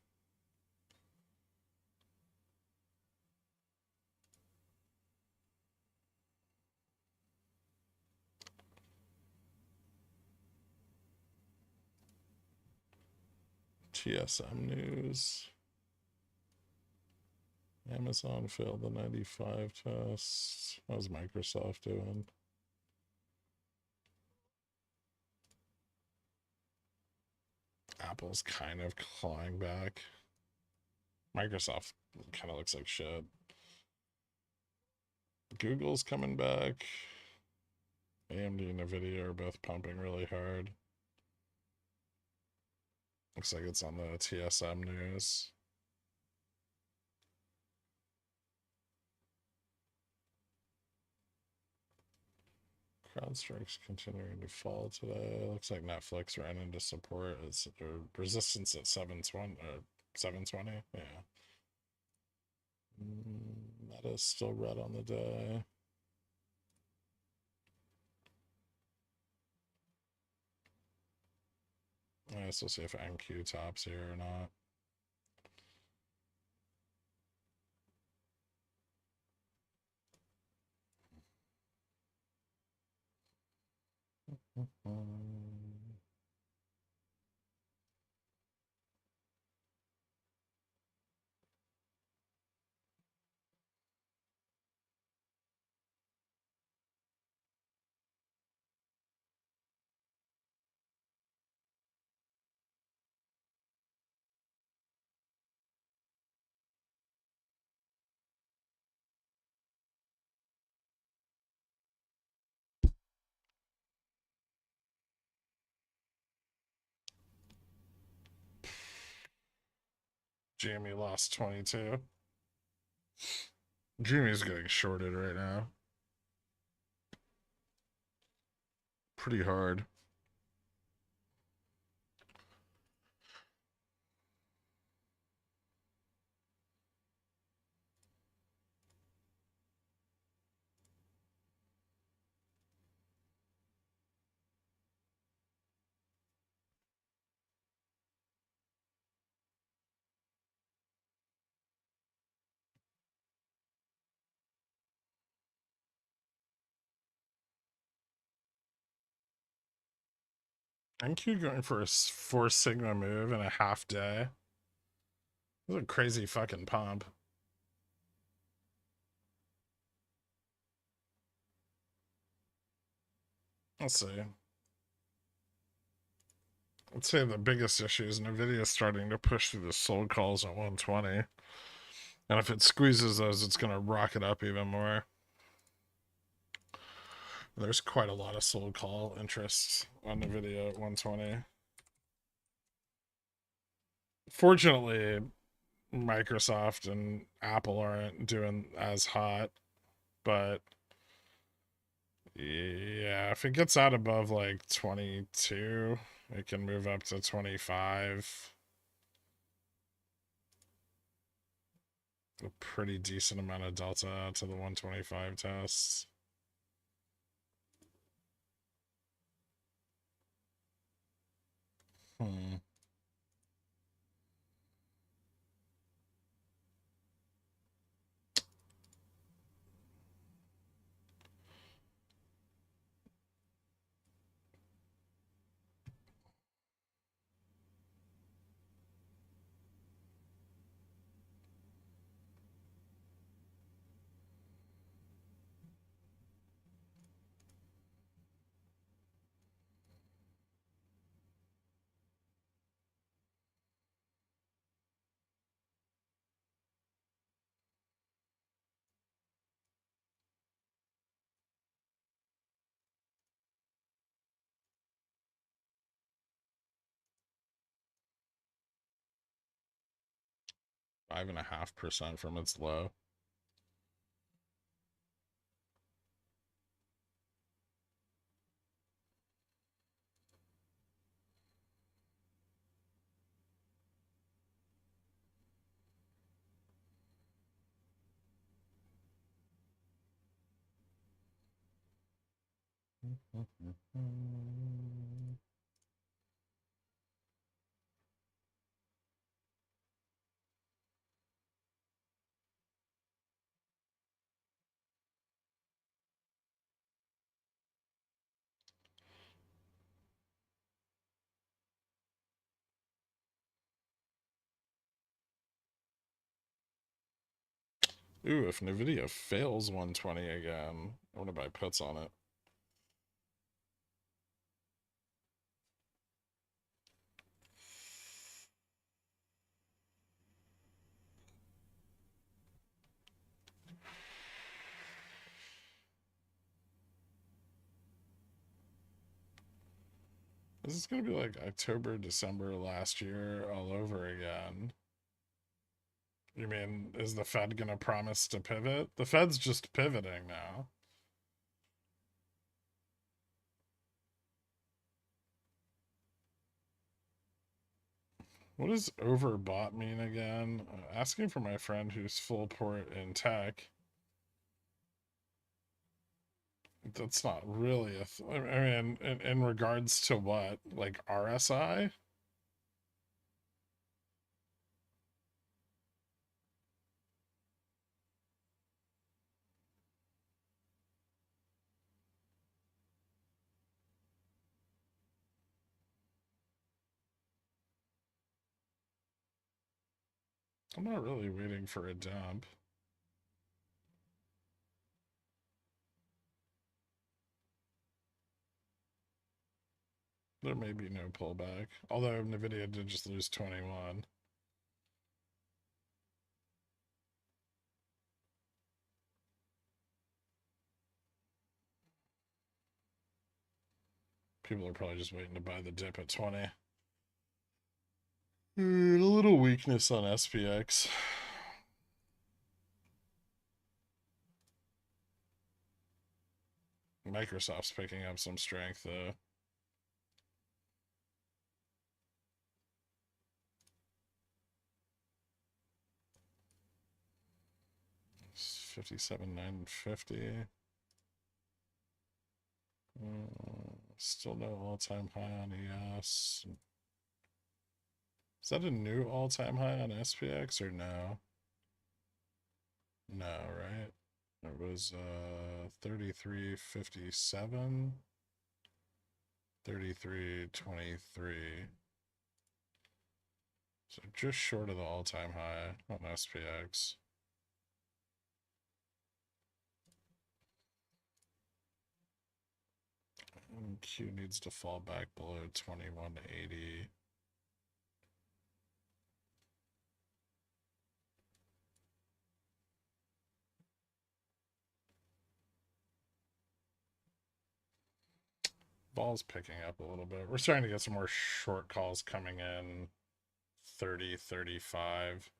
TSM news. Amazon failed the 95 test. How's Microsoft doing? Apple's kind of clawing back. Microsoft kind of looks like shit. Google's coming back. AMD and Nvidia are both pumping really hard. Looks like it's on the TSM news. CrowdStrike's continuing to fall today. Looks like Netflix ran into support. It's resistance at 720 or 720. Yeah. That is still red on the day. I still see if NQ tops here or not. Jamie lost 22. Jamie's getting shorted right now. Pretty hard. NQ going for a 4 sigma move in a half day. This is a crazy fucking pump. Let's see. I'd say the biggest issue is NVIDIA starting to push through the sold calls at 120. And if it squeezes those, it's going to rocket up even more. There's quite a lot of sold call interest on NVIDIA at 120. Fortunately, Microsoft and Apple aren't doing as hot, but yeah, if it gets out above like 22, it can move up to 25. A pretty decent amount of delta to the 125 tests. Hmm. Five and a half percent from its low. Ooh, if NVIDIA fails 120 again, I want to buy puts on it. This is going to be like October, December last year all over again. You mean, is the Fed going to promise to pivot? The Fed's just pivoting now. What does overbought mean again? Asking for my friend who's full port in tech. That's not really I mean, in regards to what? Like RSI? I'm not really waiting for a dump. There may be no pullback. Although NVIDIA did just lose 21. People are probably just waiting to buy the dip at 20. A little weakness on SPX. Microsoft's picking up some strength though. It's 57,950. Still no all-time high on ES. Is that a new all-time high on SPX or no? No, right? It was 33.57. 33.23. So just short of the all-time high on SPX. And Q needs to fall back below 2180. Vol's picking up a little bit. We're starting to get some more short calls coming in. 30, 35.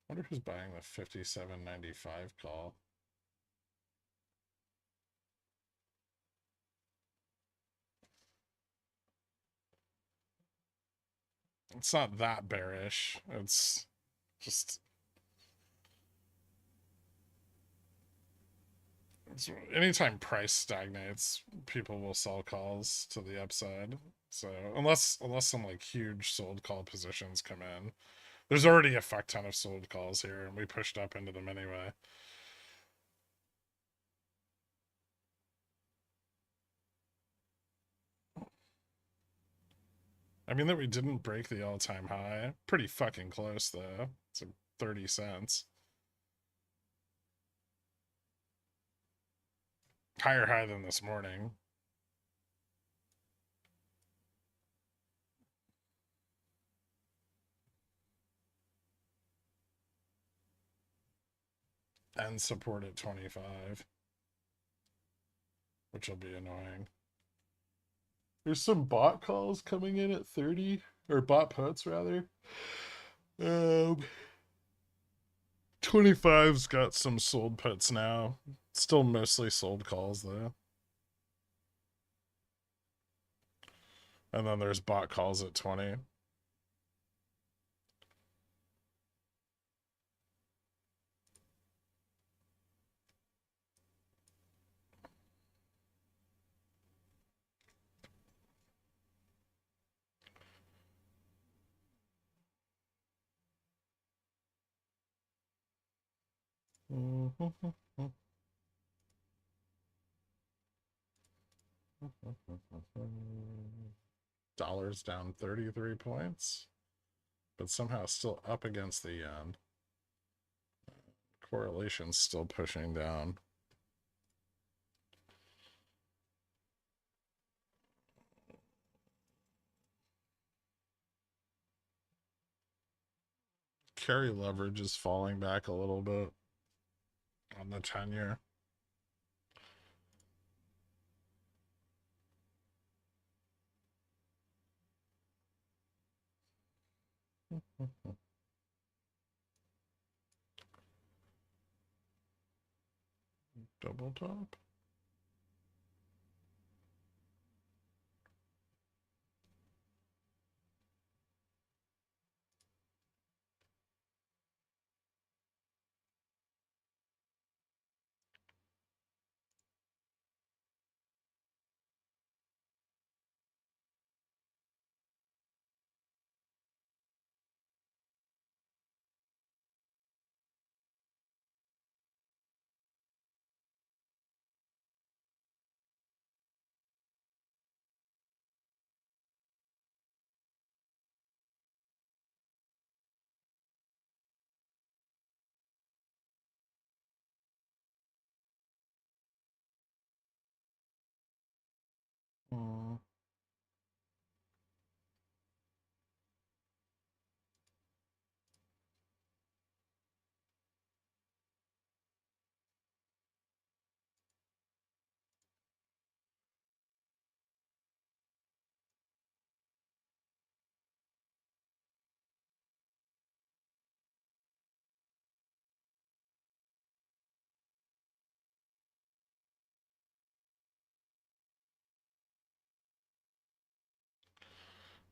Wonder who's buying the 57.95 call. It's not that bearish. It's just anytime price stagnates, people will sell calls to the upside. So unless some like huge sold call positions come in, there's already a fuck ton of sold calls here, and we pushed up into them anyway. I mean that we didn't break the all-time high. Pretty fucking close though. It's like 30 cents. Higher high than this morning. And support at 25. Which will be annoying. There's some bot calls coming in at 30. Or bot puts rather. 25's got some sold puts now. Still mostly sold calls though. And then there's bot calls at 20. Dollar's down 33 points, but somehow still up against the yen. Correlation's still pushing down. Carry leverage is falling back a little bit on the 10-year. Double top.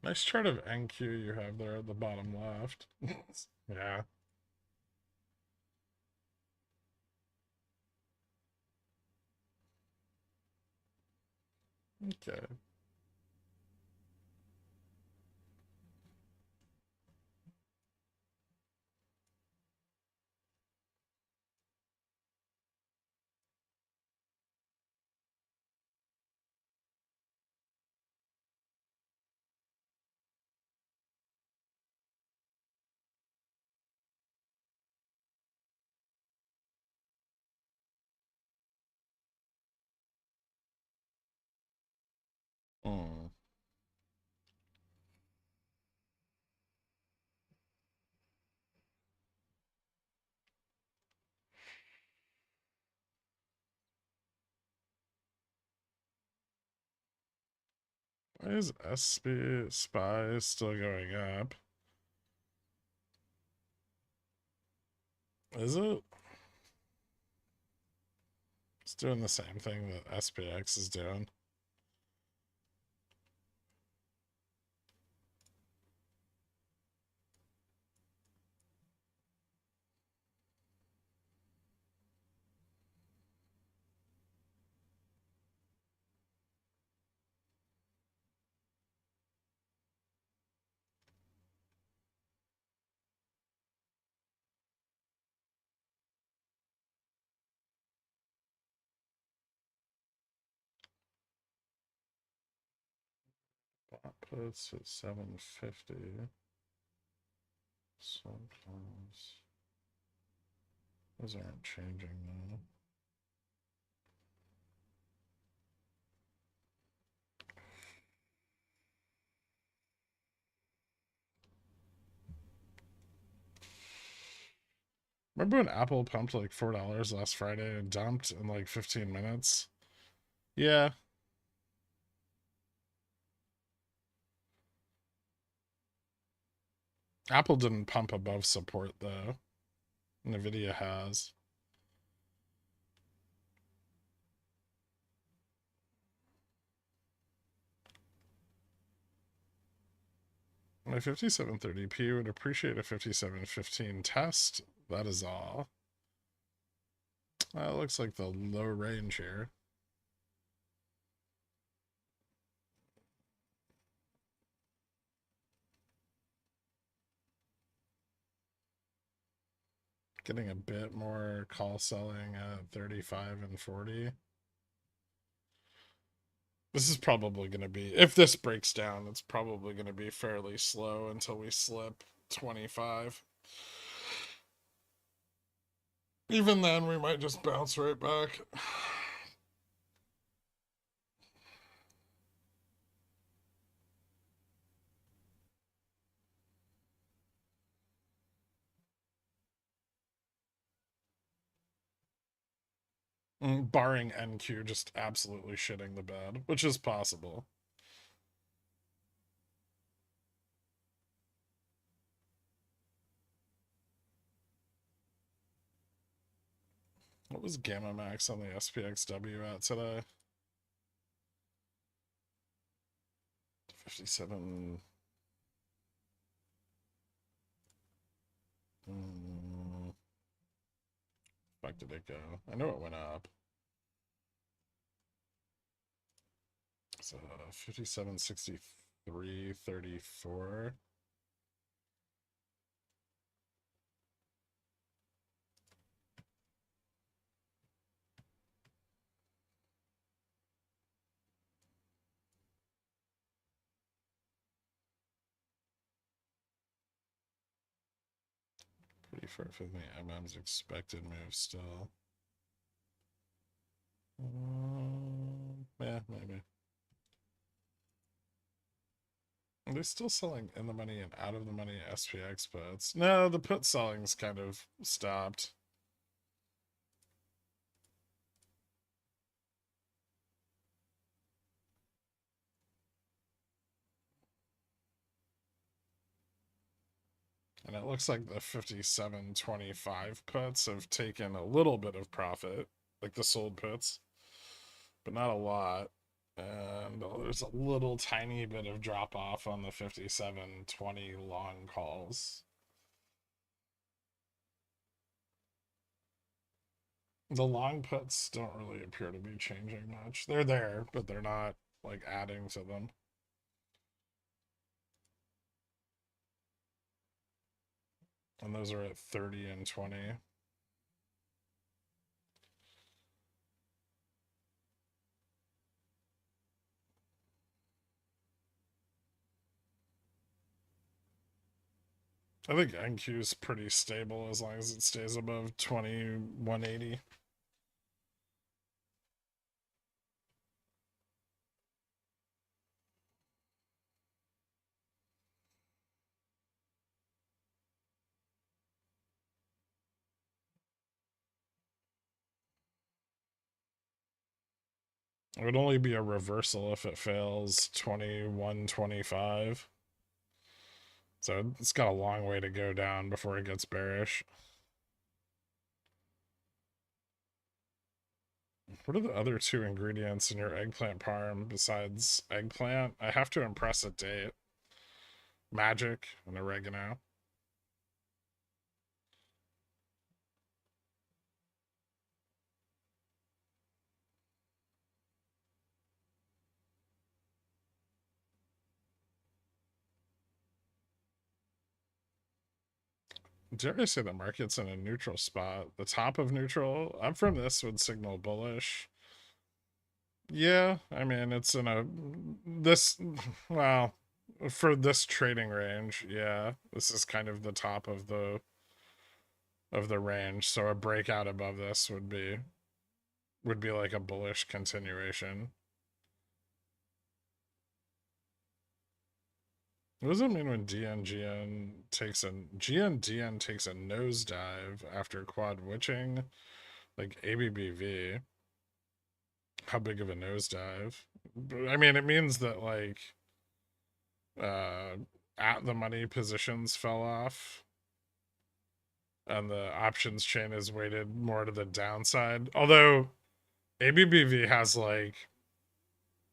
Nice chart of NQ you have there at the bottom left. Yeah. Okay. Hmm. Why is SB SPY still going up? Is it? It's doing the same thing that SPX is doing. Bot puts at 750. Sometimes those aren't changing though. Remember when Apple pumped like $4 last Friday and dumped in like 15 minutes? Yeah. Apple didn't pump above support though. Nvidia has. My 5730p would appreciate a 5715 test. That is all. It looks like the low range here. Getting a bit more call selling at 35 and 40. This is probably going to be, if this breaks down, it's probably going to be fairly slow until we slip 25. Even then, we might just bounce right back. Barring NQ just absolutely shitting the bed, which is possible. What was Gamma Max on the SPXW at today? 57. Fuck did it go? I know it went up. So 57.63.34. Pretty far from the MM's expected move still. Yeah, maybe. Are they still selling in the money and out of the money SPX puts? No, the put selling's kind of stopped. And it looks like the 57.25 puts have taken a little bit of profit, like the sold puts, but not a lot. And there's a little tiny bit of drop off on the 57.20 long calls. The long puts don't really appear to be changing much. They're there, but they're not like adding to them. And those are at 30 and 20. I think NQ is pretty stable as long as it stays above 2180. It would only be a reversal if it fails 21.25. So it's got a long way to go down before it gets bearish. What are the other two ingredients in your eggplant parm besides eggplant? I have to impress a date. Magic and oregano. Dare I say the market's in a neutral spot? The top of neutral. I'm from this would signal bullish. Yeah, I mean it's in a this well for this trading range. Yeah, this is kind of the top of the range. So a breakout above this would be like a bullish continuation. What does it mean when DNGN takes a GNDN takes a nosedive after quad witching? Like ABBV. How big of a nosedive? I mean, it means that like uh at the money positions fell off and the options chain is weighted more to the downside. Although ABBV has like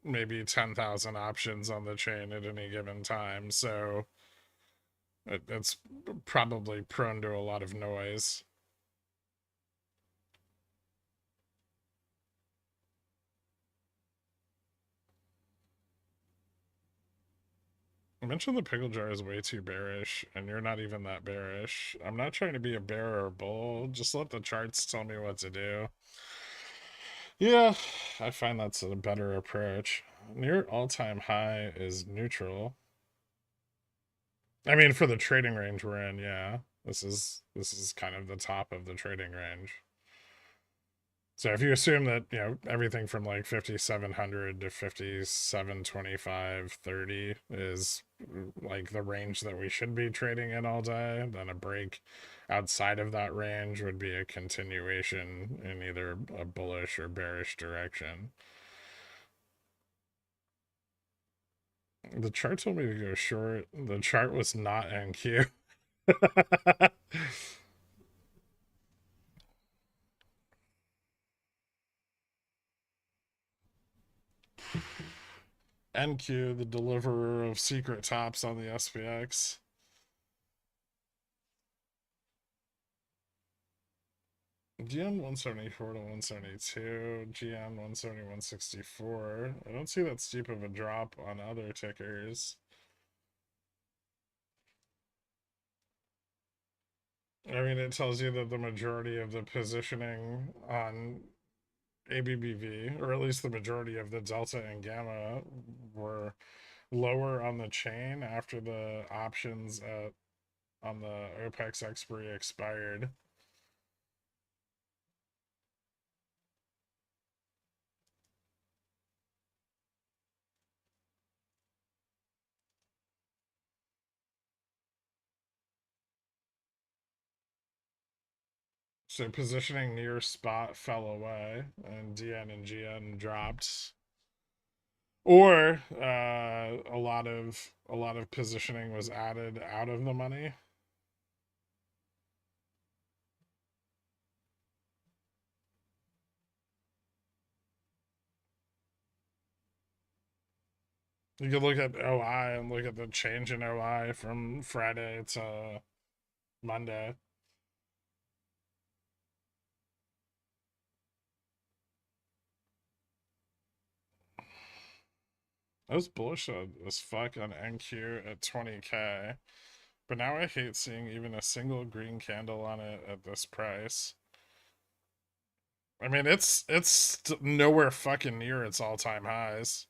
maybe 10,000 options on the chain at any given time, so it's probably prone to a lot of noise. I mentioned the pickle jar is way too bearish, and you're not even that bearish. I'm not trying to be a bear or a bull. Just let the charts tell me what to do. Yeah, I find that's a better approach. Near all-time high is neutral. I mean, for the trading range we're in, yeah. This is kind of the top of the trading range. So if you assume that, you know, everything from like 5700 to 5725 30 is like the range that we should be trading in all day, then a break outside of that range would be a continuation in either a bullish or bearish direction. The chart told me to go short. The chart was not NQ. NQ, the deliverer of secret tops on the SPX. GN 174 to 172, GN 170 164. I don't see that steep of a drop on other tickers. I mean, it tells you that the majority of the positioning on ABBV, or at least the majority of the delta and gamma, were lower on the chain after the options on the OPEX expiry expired. So positioning near spot fell away, and DN and GN dropped, or a lot of positioning was added out of the money. You could look at OI and look at the change in OI from Friday to Monday. I was bullish as fuck on NQ at 20K, but now I hate seeing even a single green candle on it at this price. I mean, it's nowhere fucking near its all-time highs.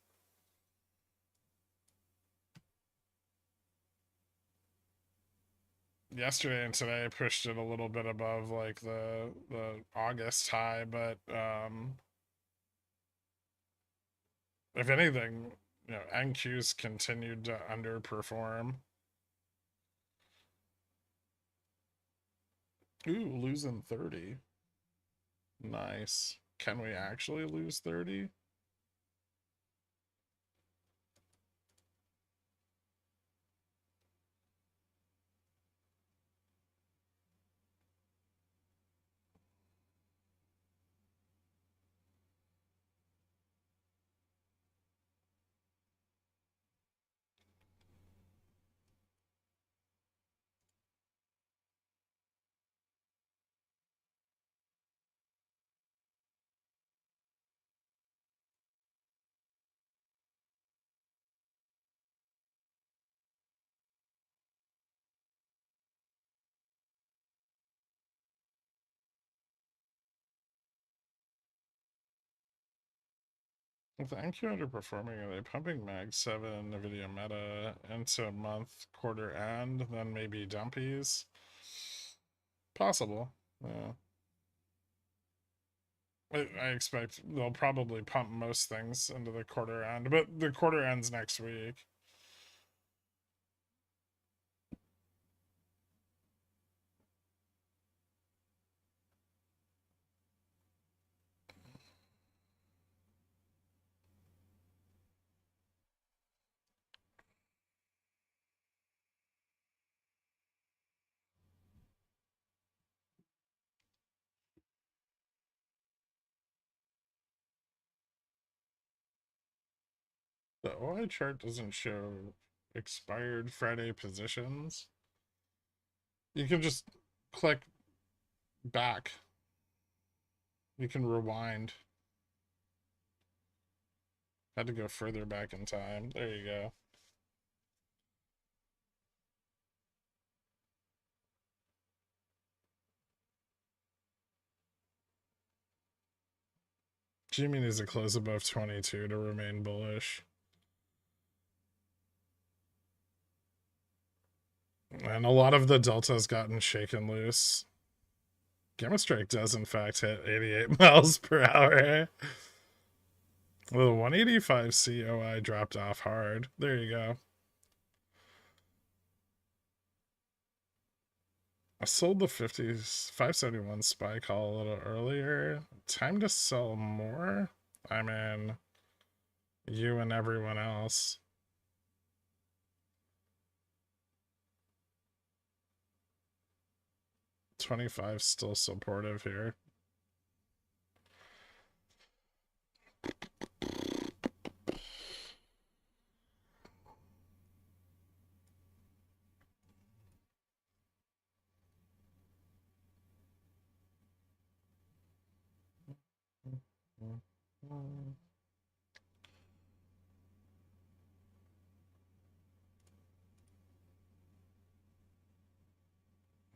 Yesterday and today pushed it a little bit above like the August high, but if anything, you know, NQ's continued to underperform. Ooh, losing 30. Nice. Can we actually lose 30? With the NQ underperforming, are they pumping Mag 7, NVIDIA Meta into month, quarter end, then maybe dumpies? Possible. Yeah. I expect they'll probably pump most things into the quarter end, but the quarter ends next week. The OI chart doesn't show expired Friday positions. You can just click back. You can rewind. Had to go further back in time. There you go. Jimmy needs to close above 22 to remain bullish. And a lot of the delta's gotten shaken loose. Gamma Strike does, in fact, hit 88 miles per hour. Well, the 185 COI dropped off hard. There you go. I sold the 571 SPY call a little earlier. Time to sell more? I mean, you and everyone else. 25 still supportive here.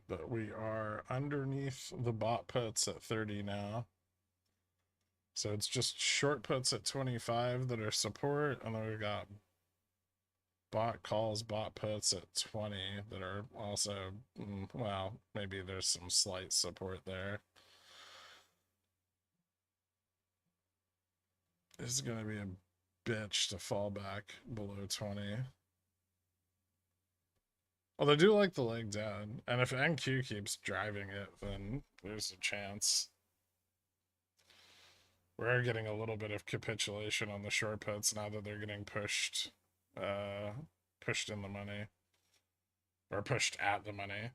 But we are underneath the bot puts at 30 now. So it's just short puts at 25 that are support, and then we've got bot calls, bot puts at 20 that are also, well, maybe there's some slight support there. This is going to be a bitch to fall back below 20. Well, I do like the leg down, and if NQ keeps driving it, then there's a chance. We're getting a little bit of capitulation on the short puts now that they're getting pushed in the money, or pushed at the money.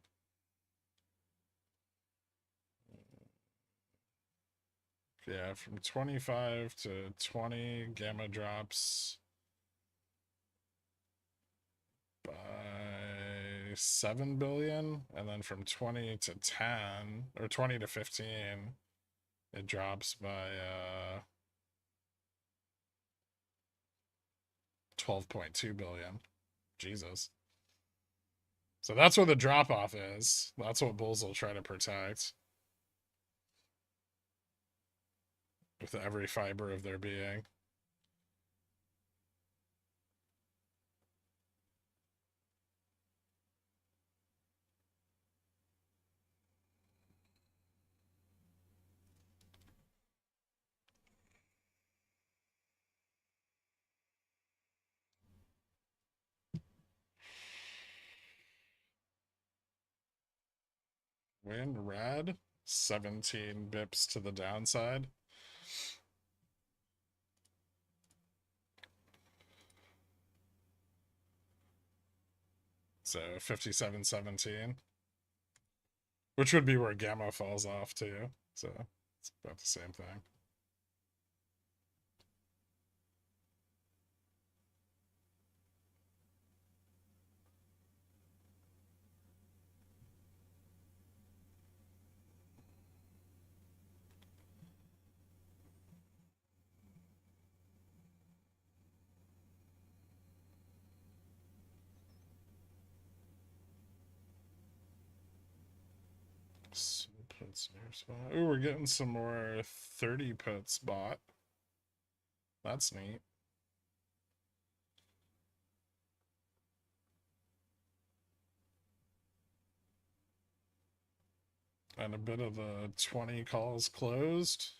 Yeah, from 25 to 20, gamma drops by 7 billion, and then from 20 to 10, or 20 to 15, it drops by 12.2 billion. Jesus. So that's where the drop off is. That's what bulls will try to protect with every fiber of their being. Win red, 17 bips to the downside. So 57.17, which would be where gamma falls off too. So it's about the same thing. Puts near spot. Ooh, we're getting some more 30 puts bought. That's neat. And a bit of the 20 calls closed.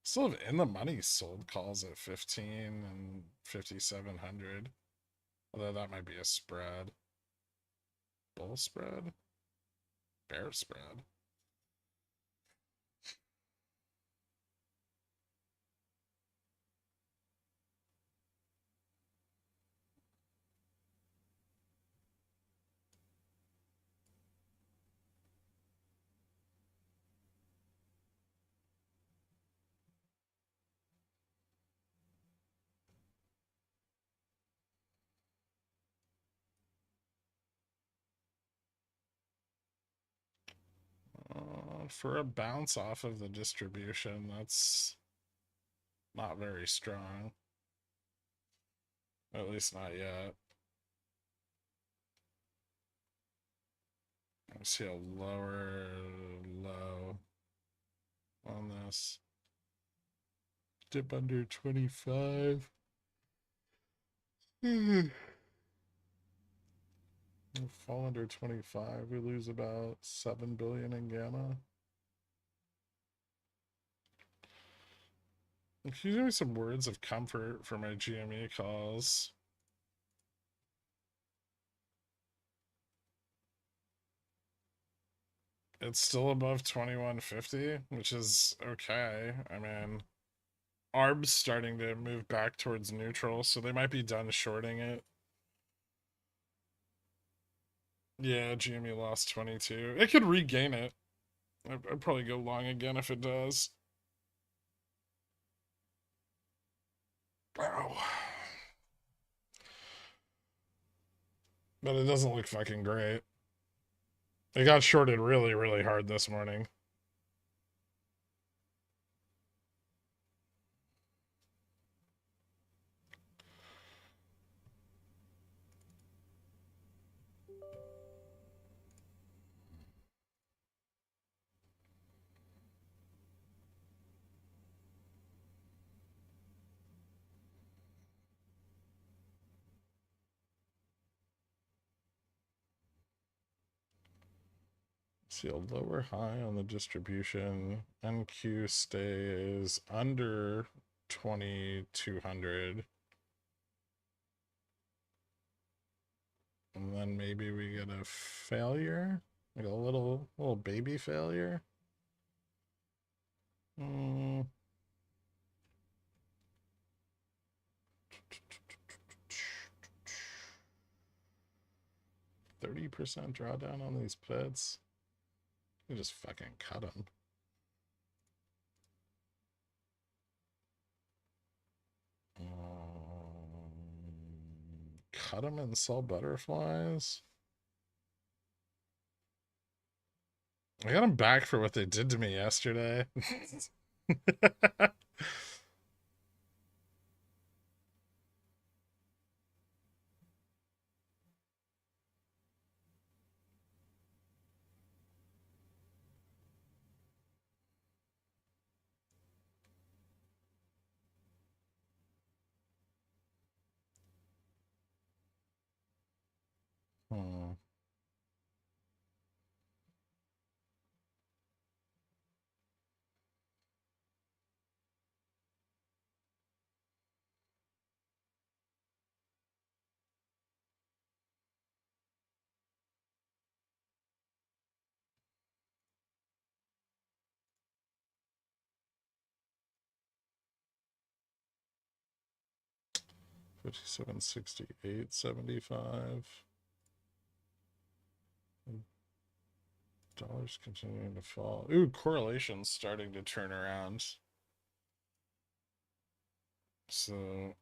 Still have in the money sold calls at 15 and 5,700. Although that might be a spread. Bull spread? Bear spread. For a bounce off of the distribution, that's not very strong. At least not yet. I see a lower low on this. Dip under 25. Fall under 25, we lose about 7 billion in gamma. Can you give me some words of comfort for my GME calls? It's still above 2150, which is okay. I mean, ARB's starting to move back towards neutral, so they might be done shorting it. Yeah, GME lost 22. It could regain it. I'd probably go long again if it does. Wow. But it doesn't look fucking great. It got shorted really, really hard this morning. See a lower high on the distribution. NQ stays under 2200. And then maybe we get a failure. Like a little baby failure. 30% drawdown on these puts. You just fucking cut them. Cut them and sell butterflies. I got them back for what they did to me yesterday. Hmm. $57.68.75. Dollars continuing to fall. Ooh, correlation's starting to turn around. So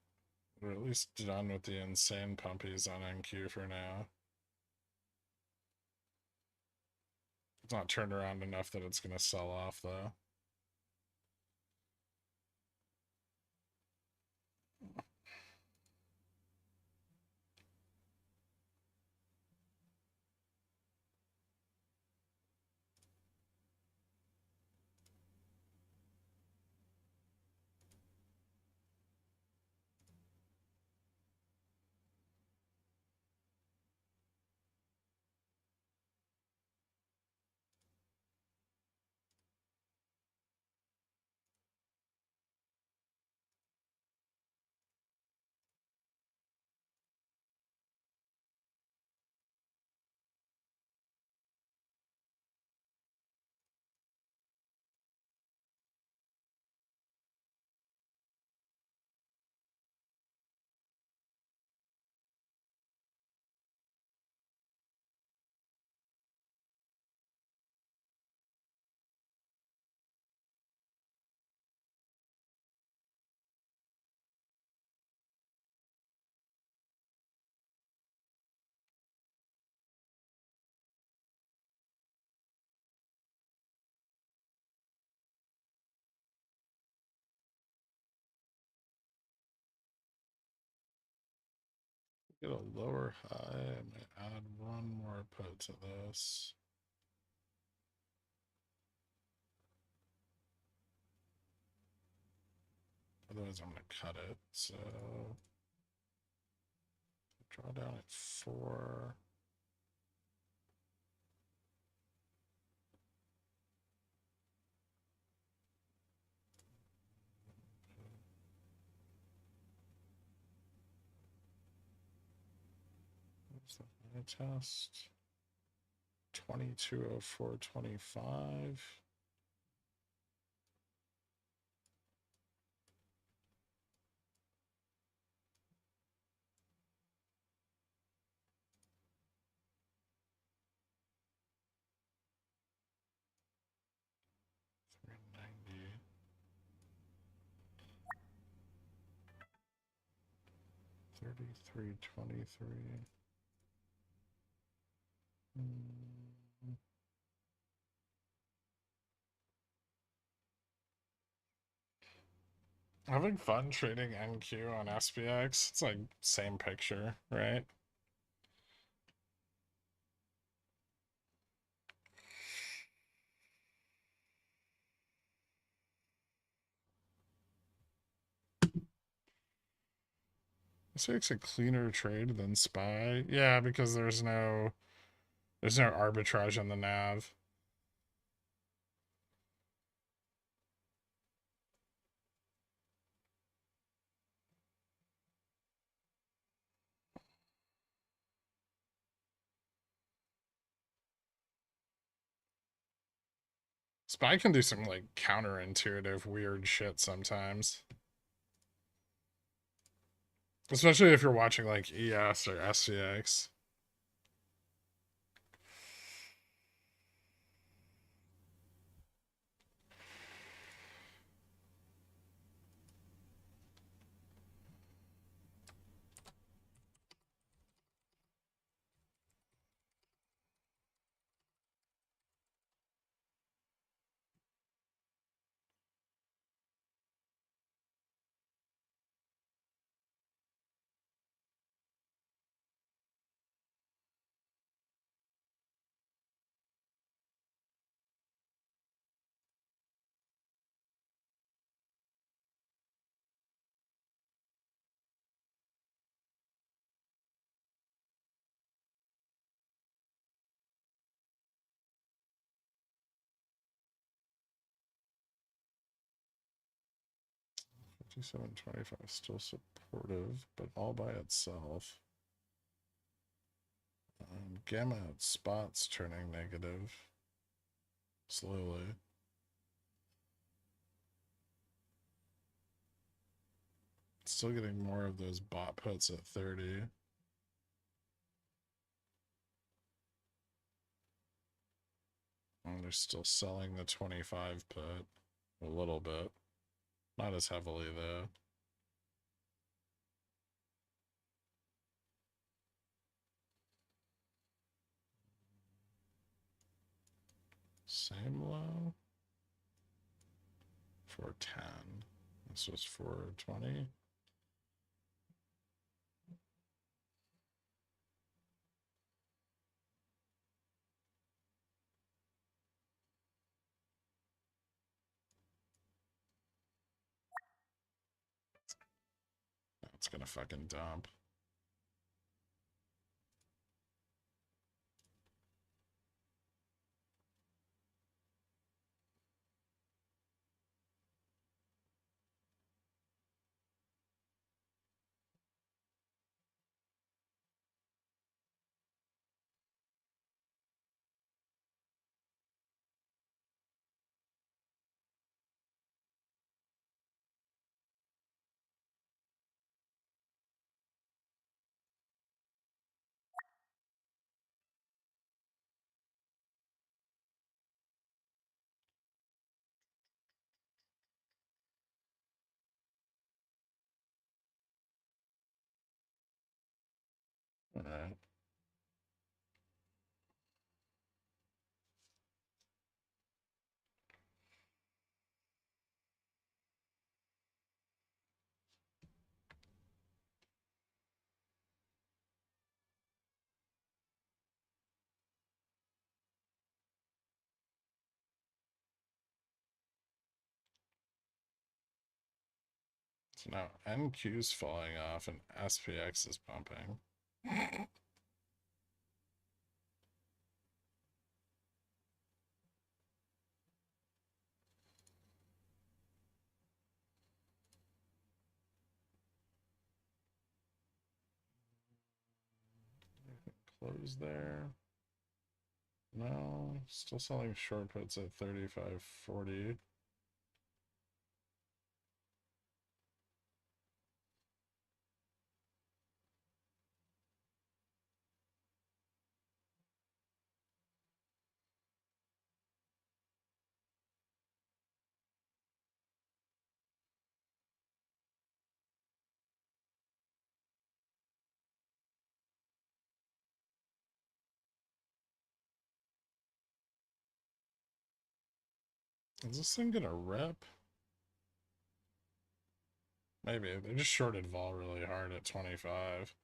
we're at least done with the insane pumpies on NQ for now. It's not turned around enough that it's going to sell off, though. Get a lower high. I might add one more put to this. Otherwise, I'm going to cut it. So draw down at 4. What's the test? 2204.25. $390. 33.23. Having fun trading NQ on SPX. It's like same picture, right? SPX a cleaner trade than SPY. Yeah, because there's no arbitrage on the nav. SPY can do some like counterintuitive weird shit sometimes. Especially if you're watching like ES or SCX. $57.25 still supportive, but all by itself. Gamma at spots turning negative slowly. Still getting more of those bot puts at 30. And they're still selling the 25 put a little bit. Not as heavily though. Same low. 410. This was 420. It's gonna fucking dump. So now NQ's falling off and SPX is pumping. Close there. No, still selling short puts at 35.40. Is this thing gonna rip? Maybe. They just shorted vol really hard at 25.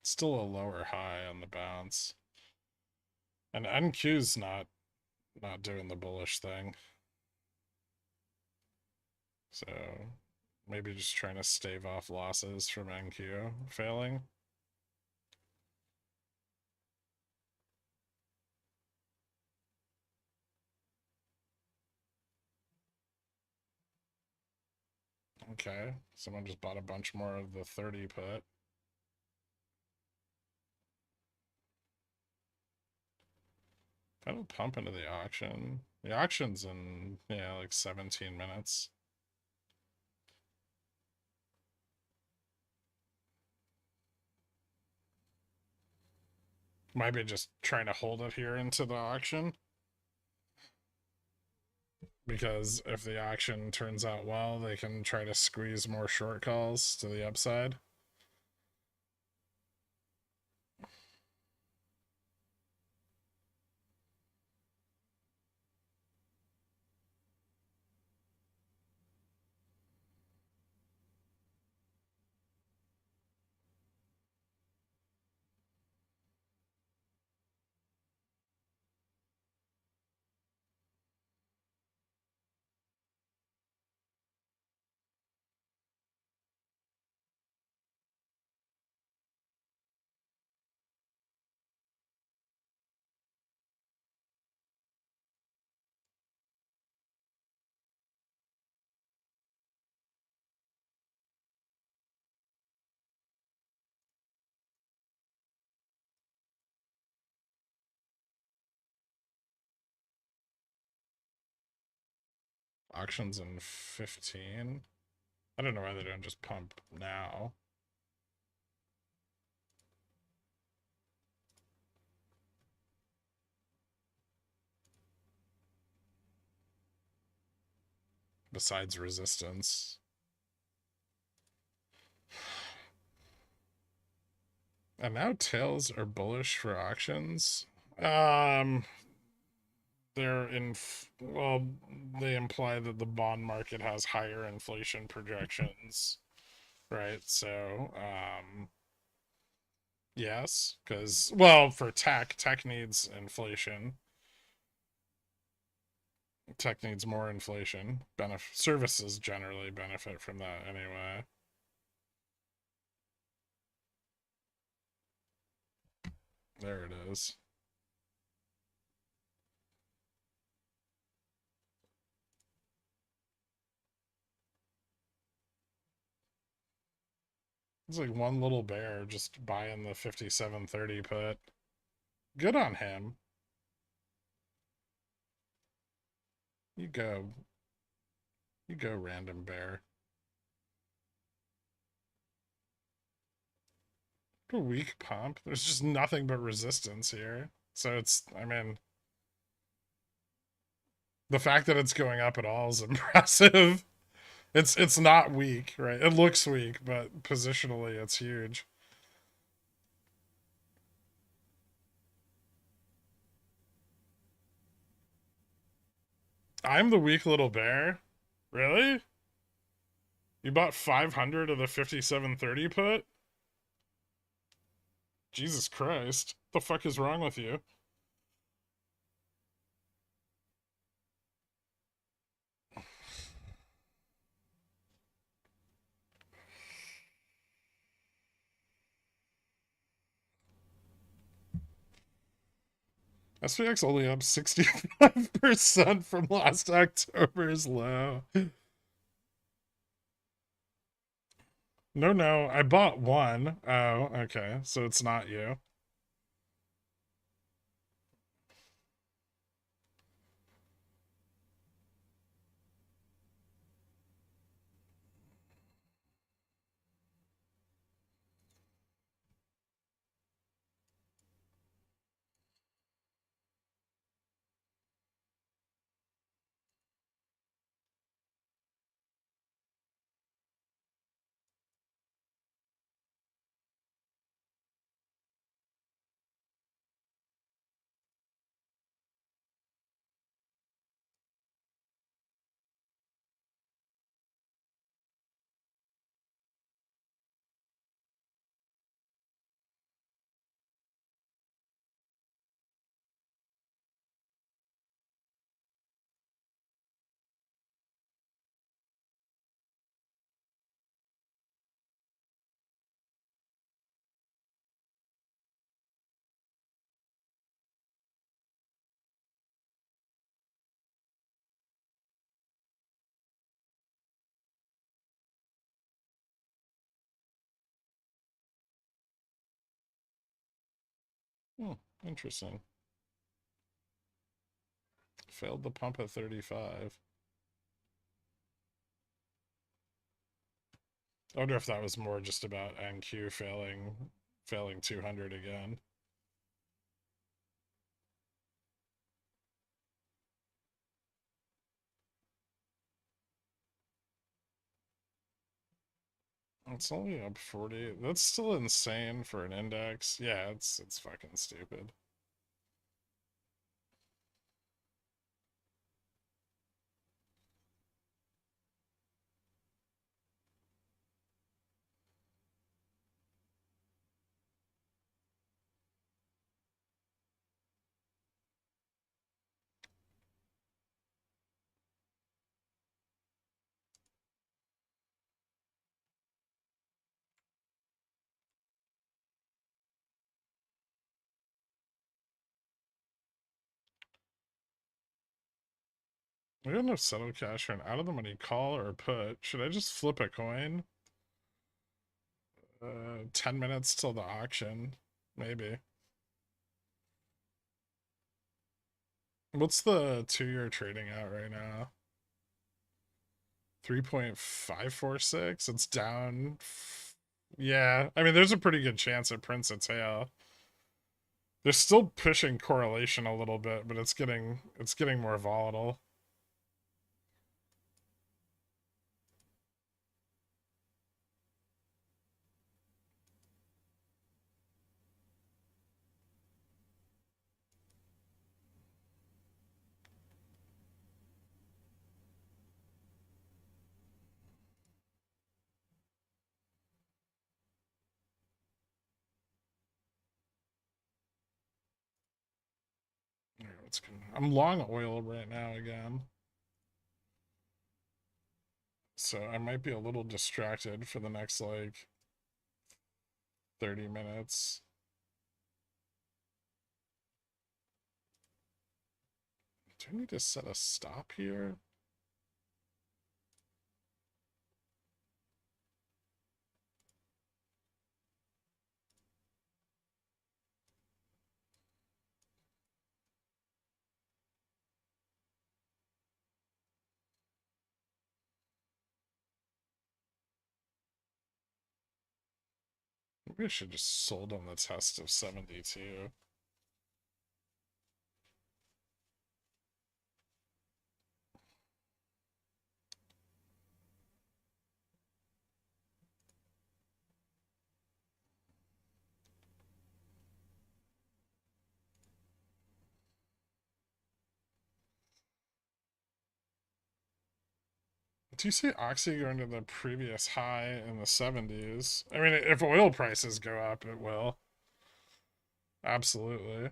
Still a lower high on the bounce. And NQ's not doing the bullish thing. So maybe just trying to stave off losses from NQ failing. Okay, someone just bought a bunch more of the 30 put. That'll pump into the auction. The auction's in, yeah, like 17 minutes. Might be just trying to hold it here into the auction. Because if the auction turns out well, they can try to squeeze more short calls to the upside. Auctions in 15. I don't know why they don't just pump now. Besides resistance. And now tails are bullish for auctions. They're in, well, they imply that the bond market has higher inflation projections, right? So, yes, because, well, for tech needs inflation. Tech needs more inflation. Services generally benefit from that anyway. There it is. It's like one little bear just buying the 57.30 put. Good on him. You go. You go, random bear. A weak pump. There's just nothing but resistance here. So it's, I mean, the fact that it's going up at all is impressive. It's not weak, right? It looks weak, but positionally it's huge. I'm the weak little bear? Really? You bought 500 of the 57.30 put? Jesus Christ. What the fuck is wrong with you? SPX only up 65% from last October's low. No, I bought one. Oh, okay. So it's not you. Hmm, interesting. Failed the pump at 35. I wonder if that was more just about NQ failing 200 again. It's only up 40. That's still insane for an index. Yeah, it's fucking stupid. We don't have settle cash or an out of the money call or put. Should I just flip a coin? 10 minutes till the auction. Maybe. What's the 2-year trading at right now? 3.546. It's down. Yeah, I mean, there's a pretty good chance it prints a tail. They're still pushing correlation a little bit, but it's getting more volatile. I'm long oil right now again. So I might be a little distracted for the next like 30 minutes. Do I need to set a stop here? Maybe I should just sold on the test of 72. Do you see Oxy going to the previous high in the 70s? I mean, if oil prices go up, it will. Absolutely.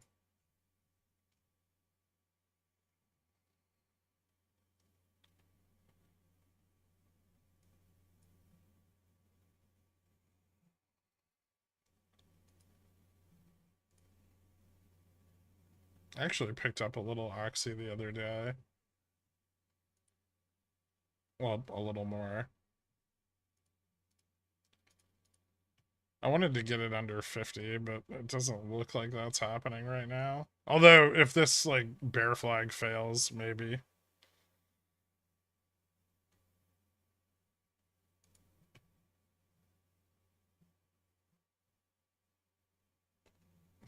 I actually picked up a little Oxy the other day. Well, a little more. I wanted to get it under 50, but it doesn't look like that's happening right now. Although, if this, like, bear flag fails, maybe.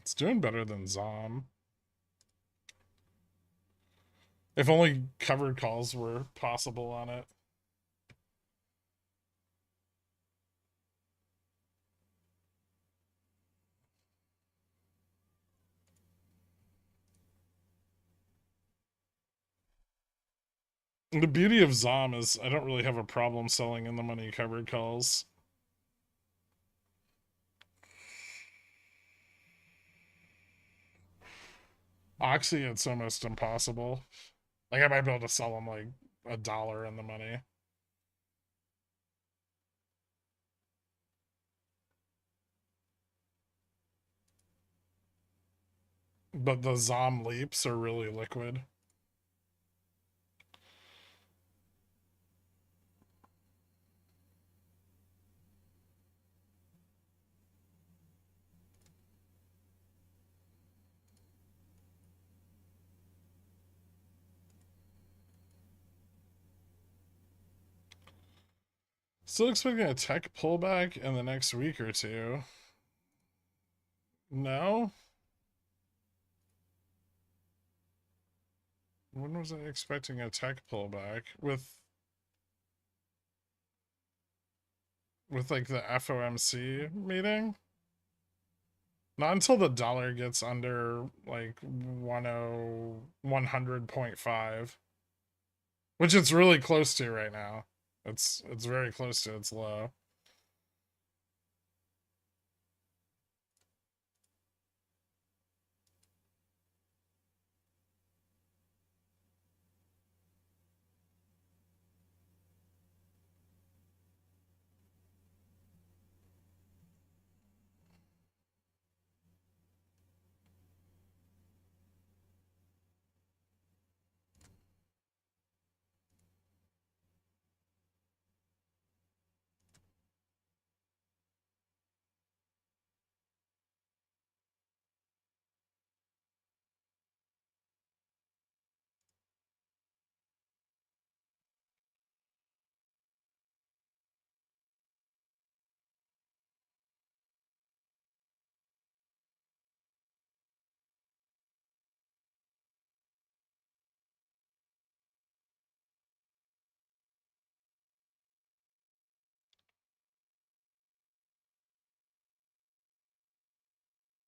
It's doing better than Zom. If only covered calls were possible on it. The beauty of Zom is I don't really have a problem selling in the money covered calls. Oxy, it's almost impossible. Like, I might be able to sell them like $1 in the money. But the Zom leaps are really liquid. Still expecting a tech pullback in the next week or two. No? When was I expecting a tech pullback? With like the FOMC meeting? Not until the dollar gets under like 100.5, which it's really close to right now. It's very close to its low.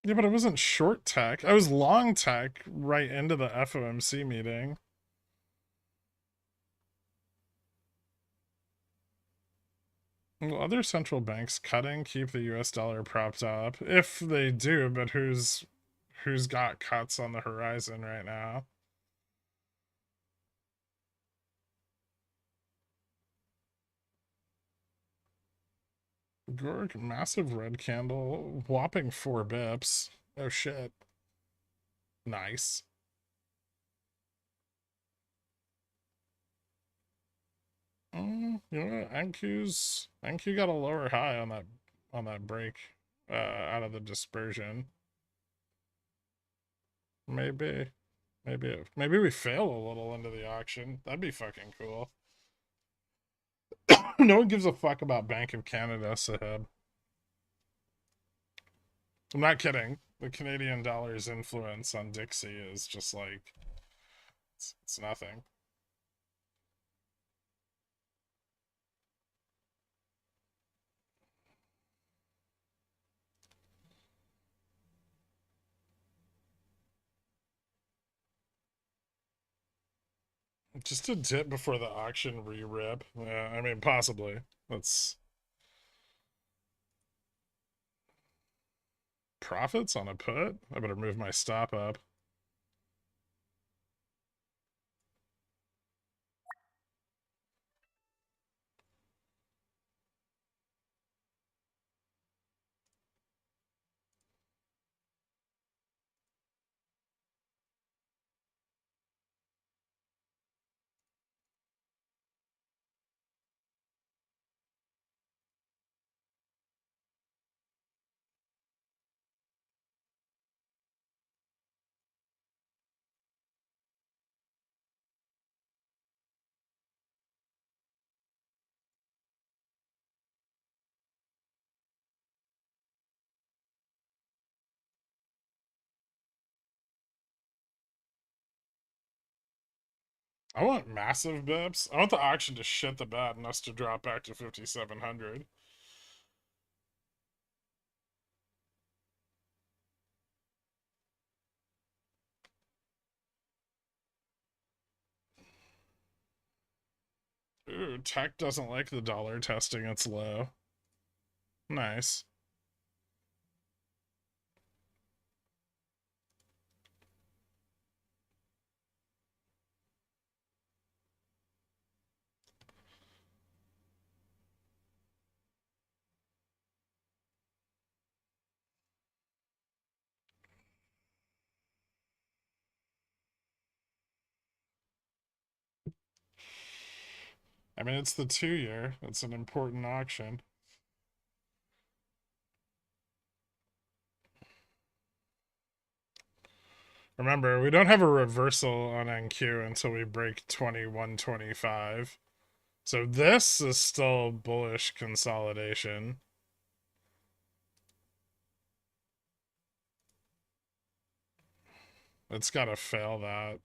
Yeah, but I wasn't short tech. I was long tech right into the FOMC meeting. Will other central banks cutting keep the US dollar propped up? If they do, but who's got cuts on the horizon right now? Gork, massive red candle, whopping 4 bips. Oh shit. Nice. You know what? NQ got a lower high on that break out of the dispersion. Maybe. Maybe we fail a little into the auction. That'd be fucking cool. No one gives a fuck about Bank of Canada, Sahib. I'm not kidding. The Canadian dollar's influence on Dixie is just like it's nothing. Just a dip before the auction re-rip. Yeah, I mean, possibly. That's profits on a put. I better move my stop up. I want massive bips. I want the auction to shit the bed and us to drop back to 5,700. Ooh, tech doesn't like the dollar testing its low. Nice. I mean, it's the 2 year. It's an important auction. Remember, we don't have a reversal on NQ until we break 2125. So this is still bullish consolidation. It's got to fail that.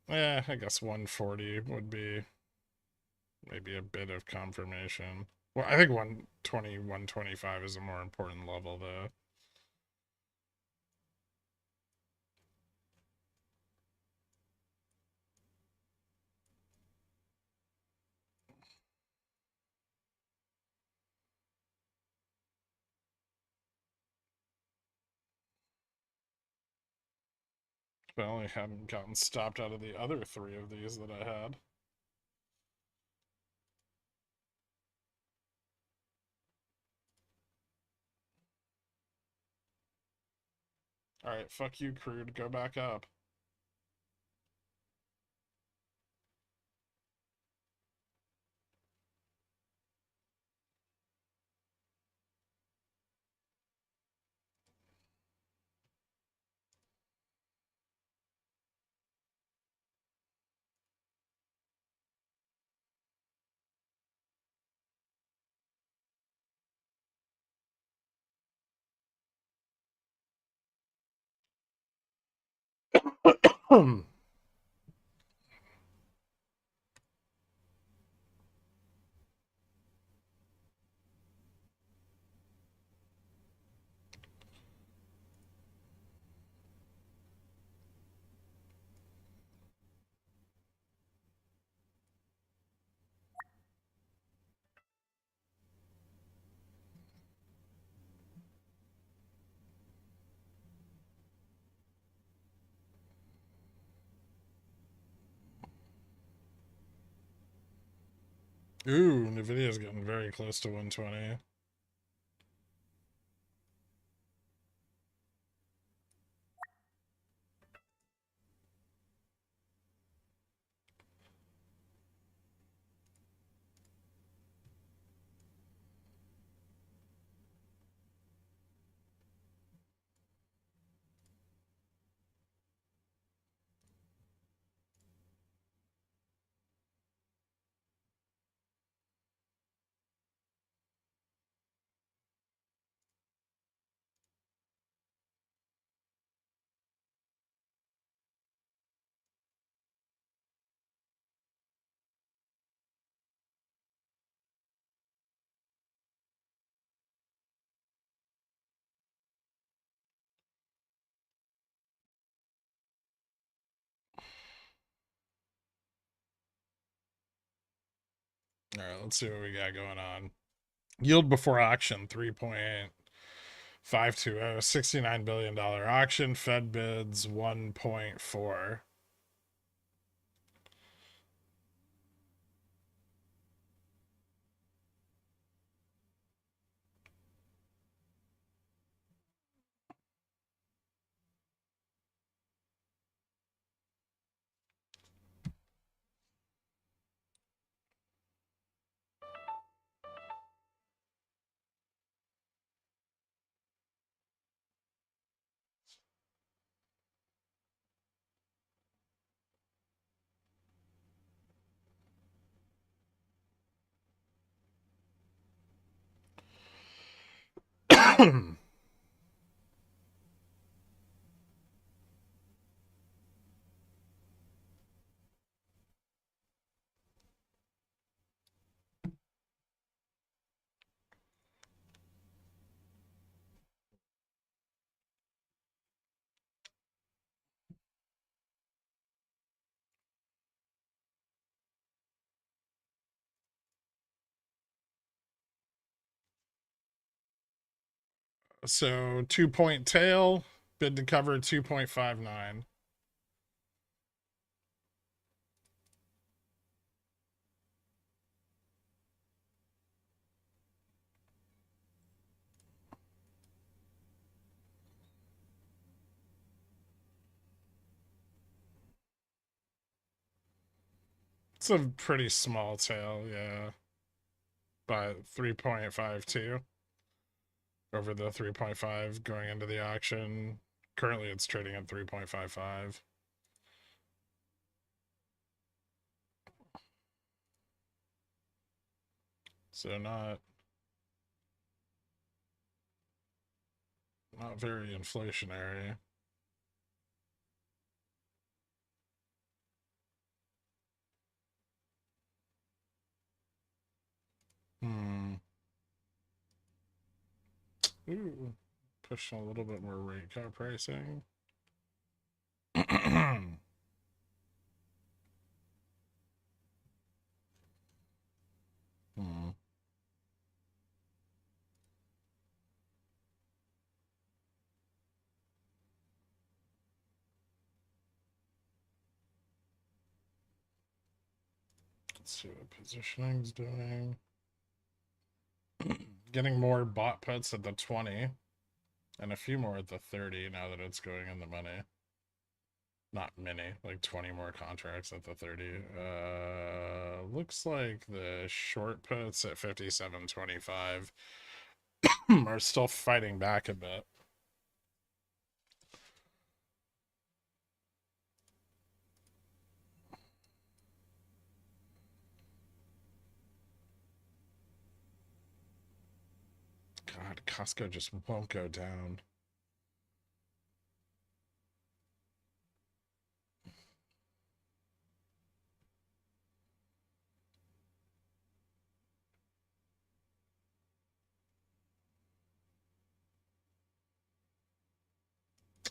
Yeah, I guess 140 would be maybe a bit of confirmation. Well, I think 120, 125 is a more important level, though. If I only hadn't gotten stopped out of the other 3 of these that I had. Alright, fuck you, crude. Go back up. Ooh, Nvidia's getting very close to 120. Alright, let's see what we got going on. Yield before auction 3.520. $69 billion auction. Fed bids 1.4. So 2 point tail, bid to cover 2.59. It's a pretty small tail, yeah. But 3.52 over the 3.5 going into the auction. Currently it's trading at 3.55. So not very inflationary. Ooh, pushing a little bit more rate cut pricing. Hmm. Let's see what positioning's doing. Getting more bot puts at the 20 and a few more at the 30 now that it's going in the money. Not many, like 20 more contracts at the 30. Looks like the short puts at 57.25 are still fighting back a bit. God, Costco just won't go down.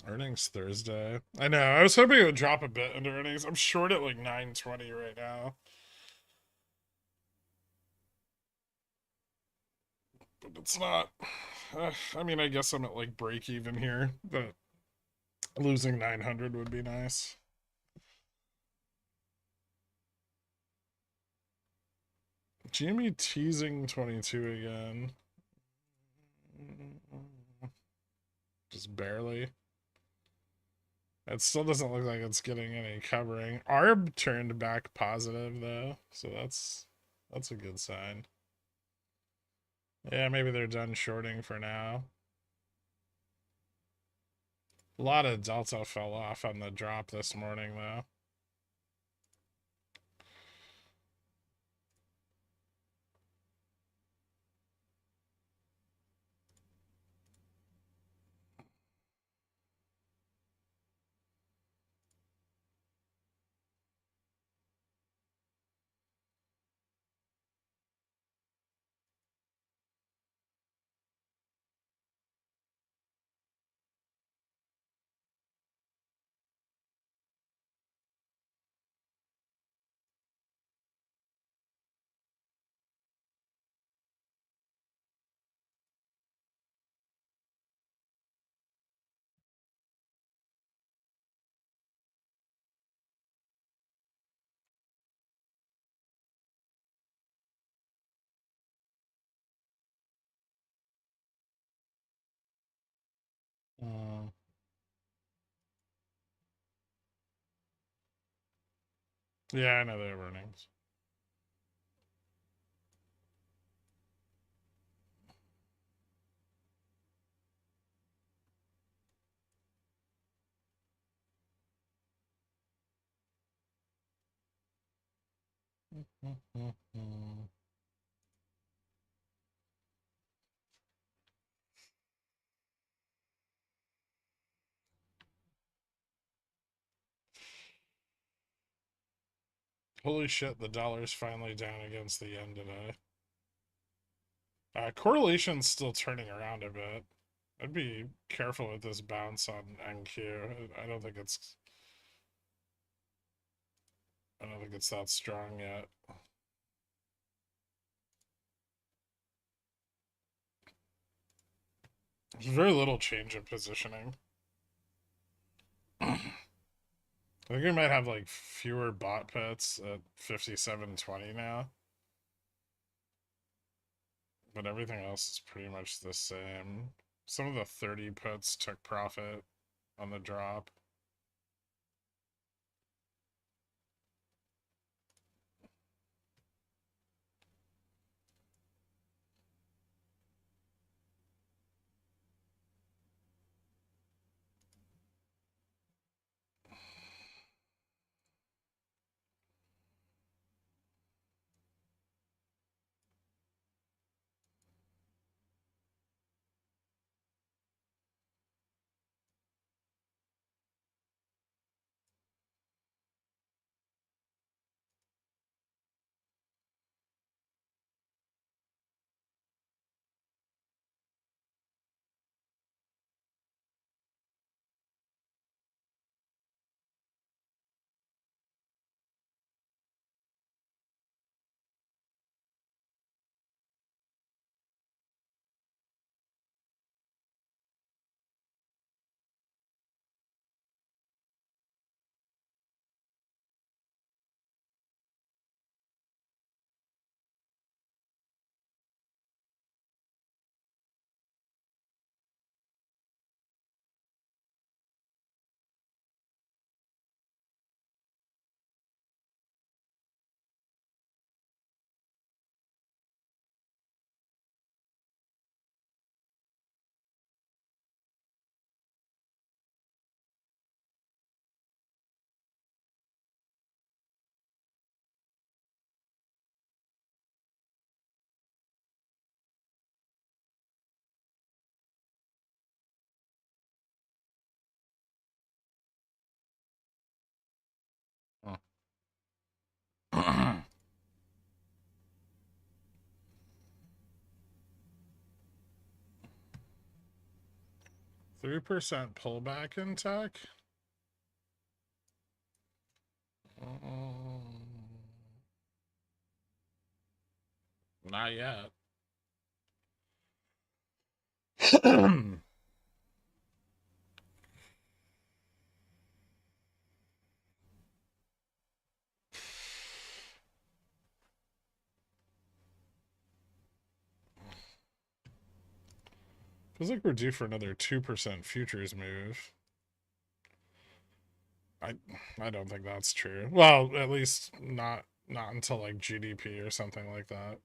Earnings Thursday. I know. I was hoping it would drop a bit into earnings. I'm short at like 920 right now. But it's not. I mean, I guess I'm at like break even here, but losing 900 would be nice. Jimmy teasing 22 again. Just barely. It still doesn't look like it's getting any covering. ARB turned back positive though, so that's a good sign. Yeah, maybe they're done shorting for now. A lot of Delta fell off on the drop this morning though. Uh, yeah, I know they have earnings. Holy shit, the dollar's finally down against the yen today. Correlation's still turning around a bit. I'd be careful with this bounce on NQ. I don't think it's that strong yet. There's very little change in positioning. I think we might have like fewer bot pits at 57.20 now, but everything else is pretty much the same. Some of the 30 puts took profit on the drop. Hmm. 3% pullback in tech? Not yet. Feels like we're due for another 2% futures move. I I don't think that's true. Well, at least not until like GDP or something like that.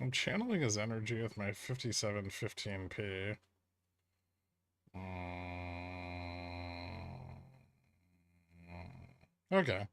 I'm channeling his energy with my 5715p. Okay.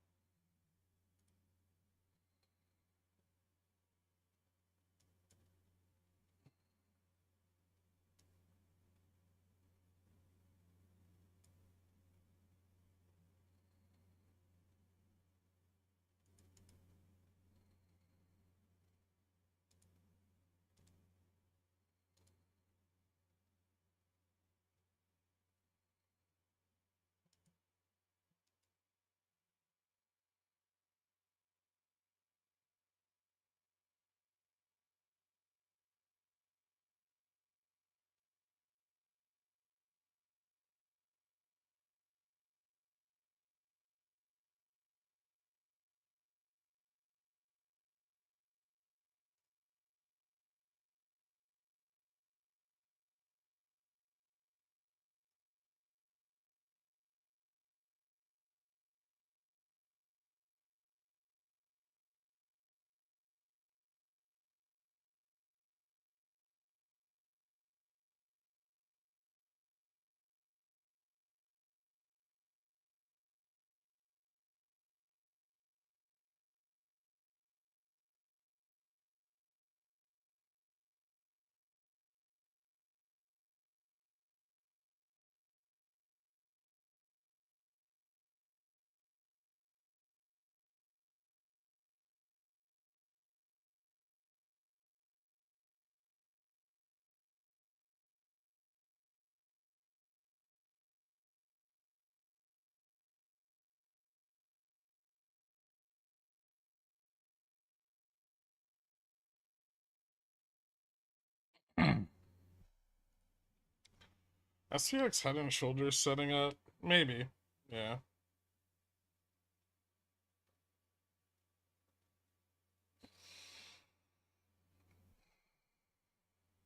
SPX head and shoulders setting up? Maybe. Yeah.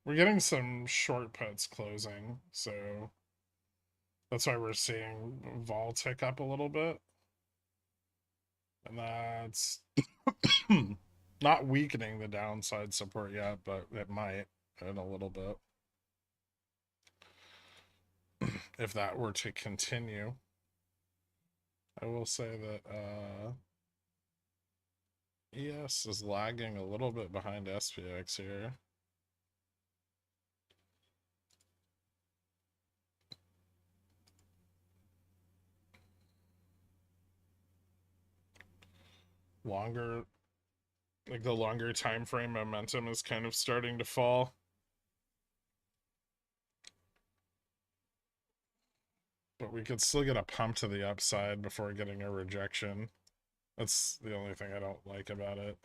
We're getting some short puts closing, so that's why we're seeing vol tick up a little bit. And that's not weakening the downside support yet, but it might in a little bit. If that were to continue. I will say that ES is lagging a little bit behind SPX here. Longer, like the longer time frame momentum is kind of starting to fall. But we could still get a pump to the upside before getting a rejection. That's the only thing I don't like about it.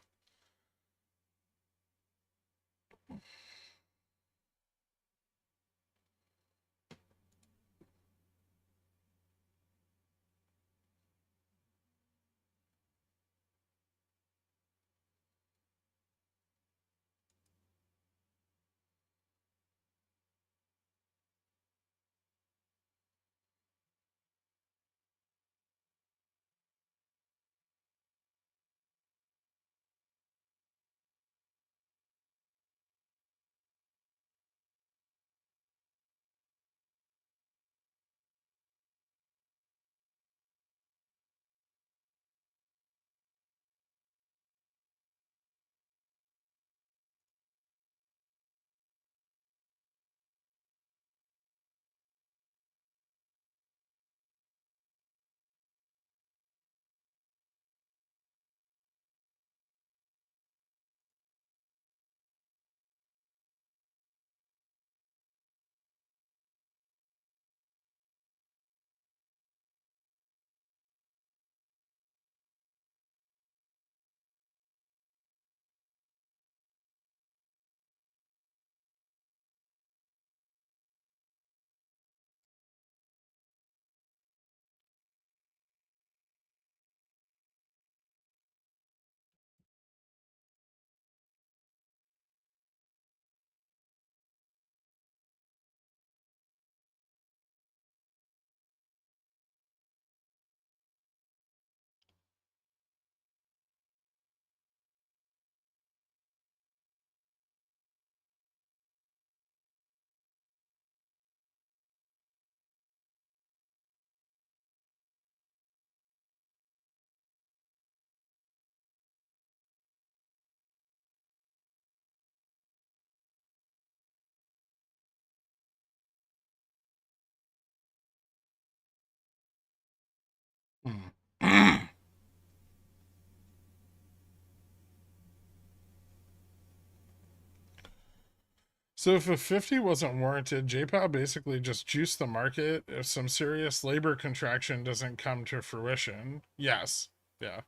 So if a 50 wasn't warranted, JPOW basically just juiced the market if some serious labor contraction doesn't come to fruition. Yes. Yeah.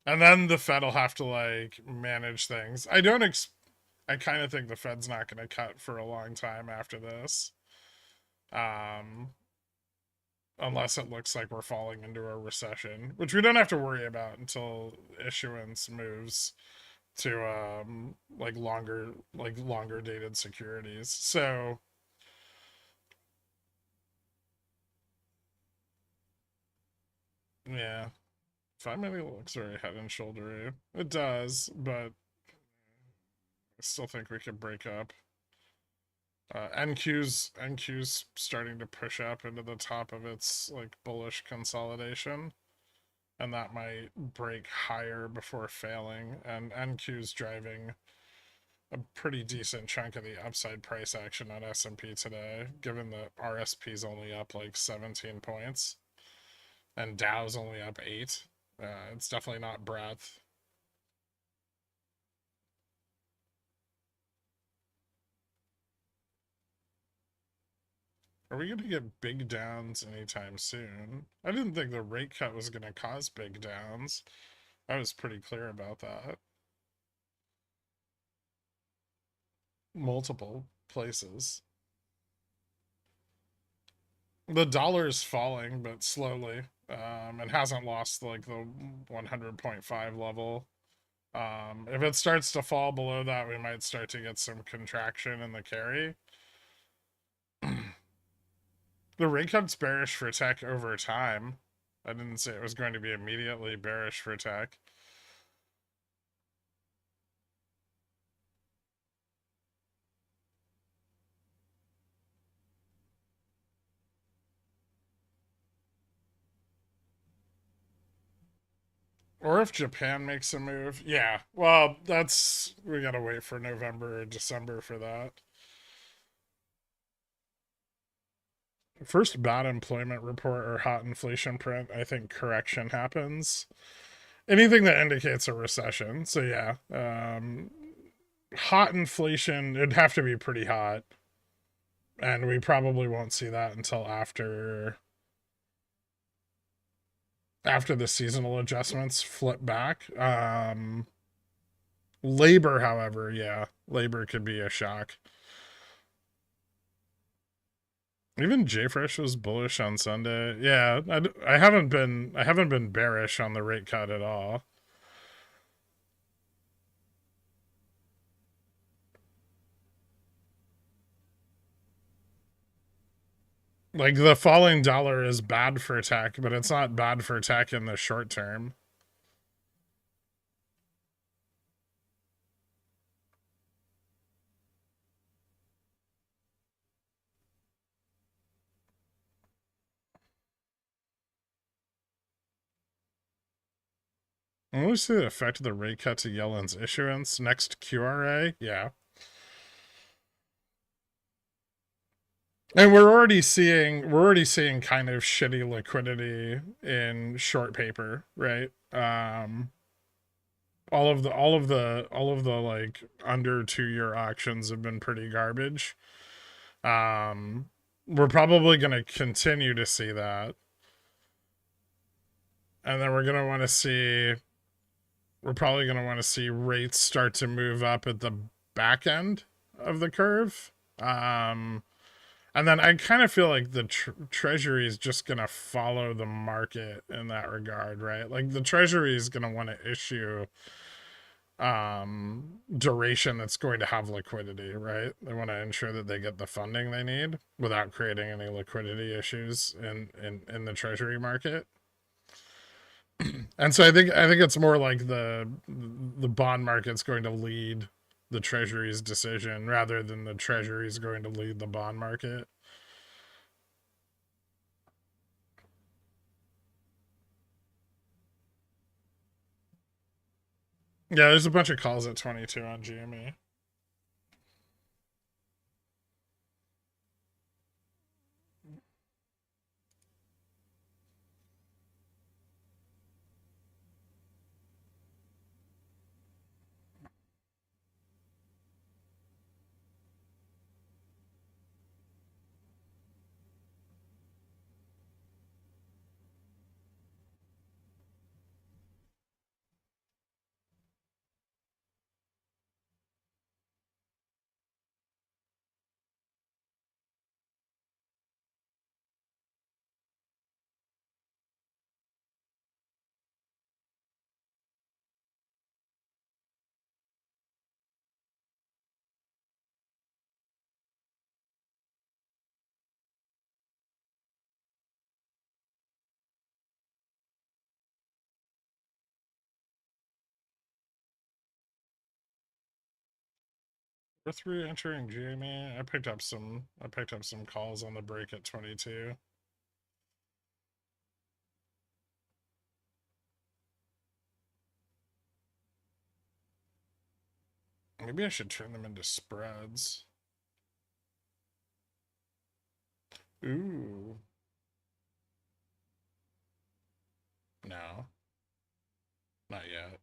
And then the Fed will have to like manage things. I kind of think the Fed's not going to cut for a long time after this. Um unless it looks like we're falling into a recession, which we don't have to worry about until issuance moves to longer dated securities. So yeah, 5 minute looks very head and shouldery. It does, but I still think we could break up. NQ's starting to push up into the top of its like bullish consolidation, and that might break higher before failing. And NQ's driving a pretty decent chunk of the upside price action on S&P today, given that RSP's only up like 17 points and Dow's only up 8. It's definitely not breadth. Are we going to get big downs anytime soon? I didn't think the rate cut was going to cause big downs. I was pretty clear about that. Multiple places. The dollar is falling, but slowly. It hasn't lost like the 100.5 level. If it starts to fall below that, we might start to get some contraction in the carry. The rate cut's bearish for tech over time. I didn't say it was going to be immediately bearish for tech. Or if Japan makes a move. Yeah, well, we gotta wait for November or December for that. First bad employment report or hot inflation print, I think correction happens. Anything that indicates a recession. So yeah, hot inflation, it'd have to be pretty hot. And we probably won't see that until after the seasonal adjustments flip back. Labor, however, yeah, labor could be a shock. Even JFresh was bullish on Sunday. Yeah, I haven't been bearish on the rate cut at all. Like the falling dollar is bad for tech, but it's not bad for tech in the short term. And we see the effect of the rate cut to Yellen's issuance next QRA. Yeah, and we're already seeing kind of shitty liquidity in short paper, right? All of the like under 2 year auctions have been pretty garbage. Um, we're probably going to continue to see that, and then we're probably going to want to see rates start to move up at the back end of the curve. Um, and then I kind of feel like the treasury is just going to follow the market in that regard, right? Like the treasury is going to want to issue duration that's going to have liquidity, right? They want to ensure that they get the funding they need without creating any liquidity issues in the treasury market. And so I think it's more like the bond market's going to lead the treasury's decision rather than the treasury's going to lead the bond market. Yeah, there's a bunch of calls at 22 on GME. We're entering GME. I picked up some calls on the break at 22. Maybe I should turn them into spreads. Ooh. No, not yet.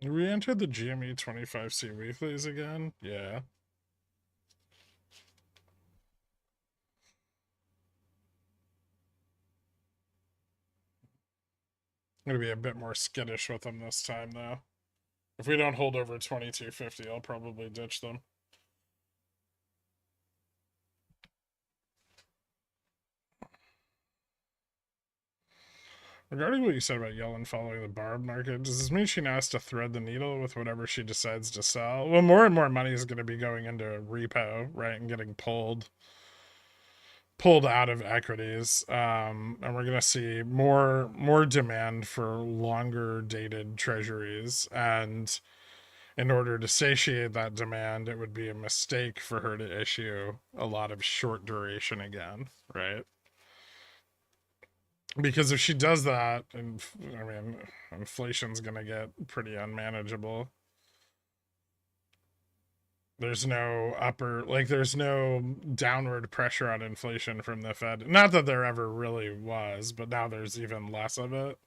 We entered the GME 25C weeklies again? Yeah. I'm gonna be a bit more skittish with them this time, though. If we don't hold over 2250, I'll probably ditch them. Regarding what you said about Yellen following the barb market, does this mean she now has to thread the needle with whatever she decides to sell? Well, more and more money is going to be going into repo, right, and getting pulled out of equities, and we're going to see more demand for longer dated treasuries. And in order to satiate that demand, it would be a mistake for her to issue a lot of short duration again, right? Because if she does that, and I mean, inflation's gonna get pretty unmanageable. There's no there's no downward pressure on inflation from the Fed. Not that there ever really was, but now there's even less of it.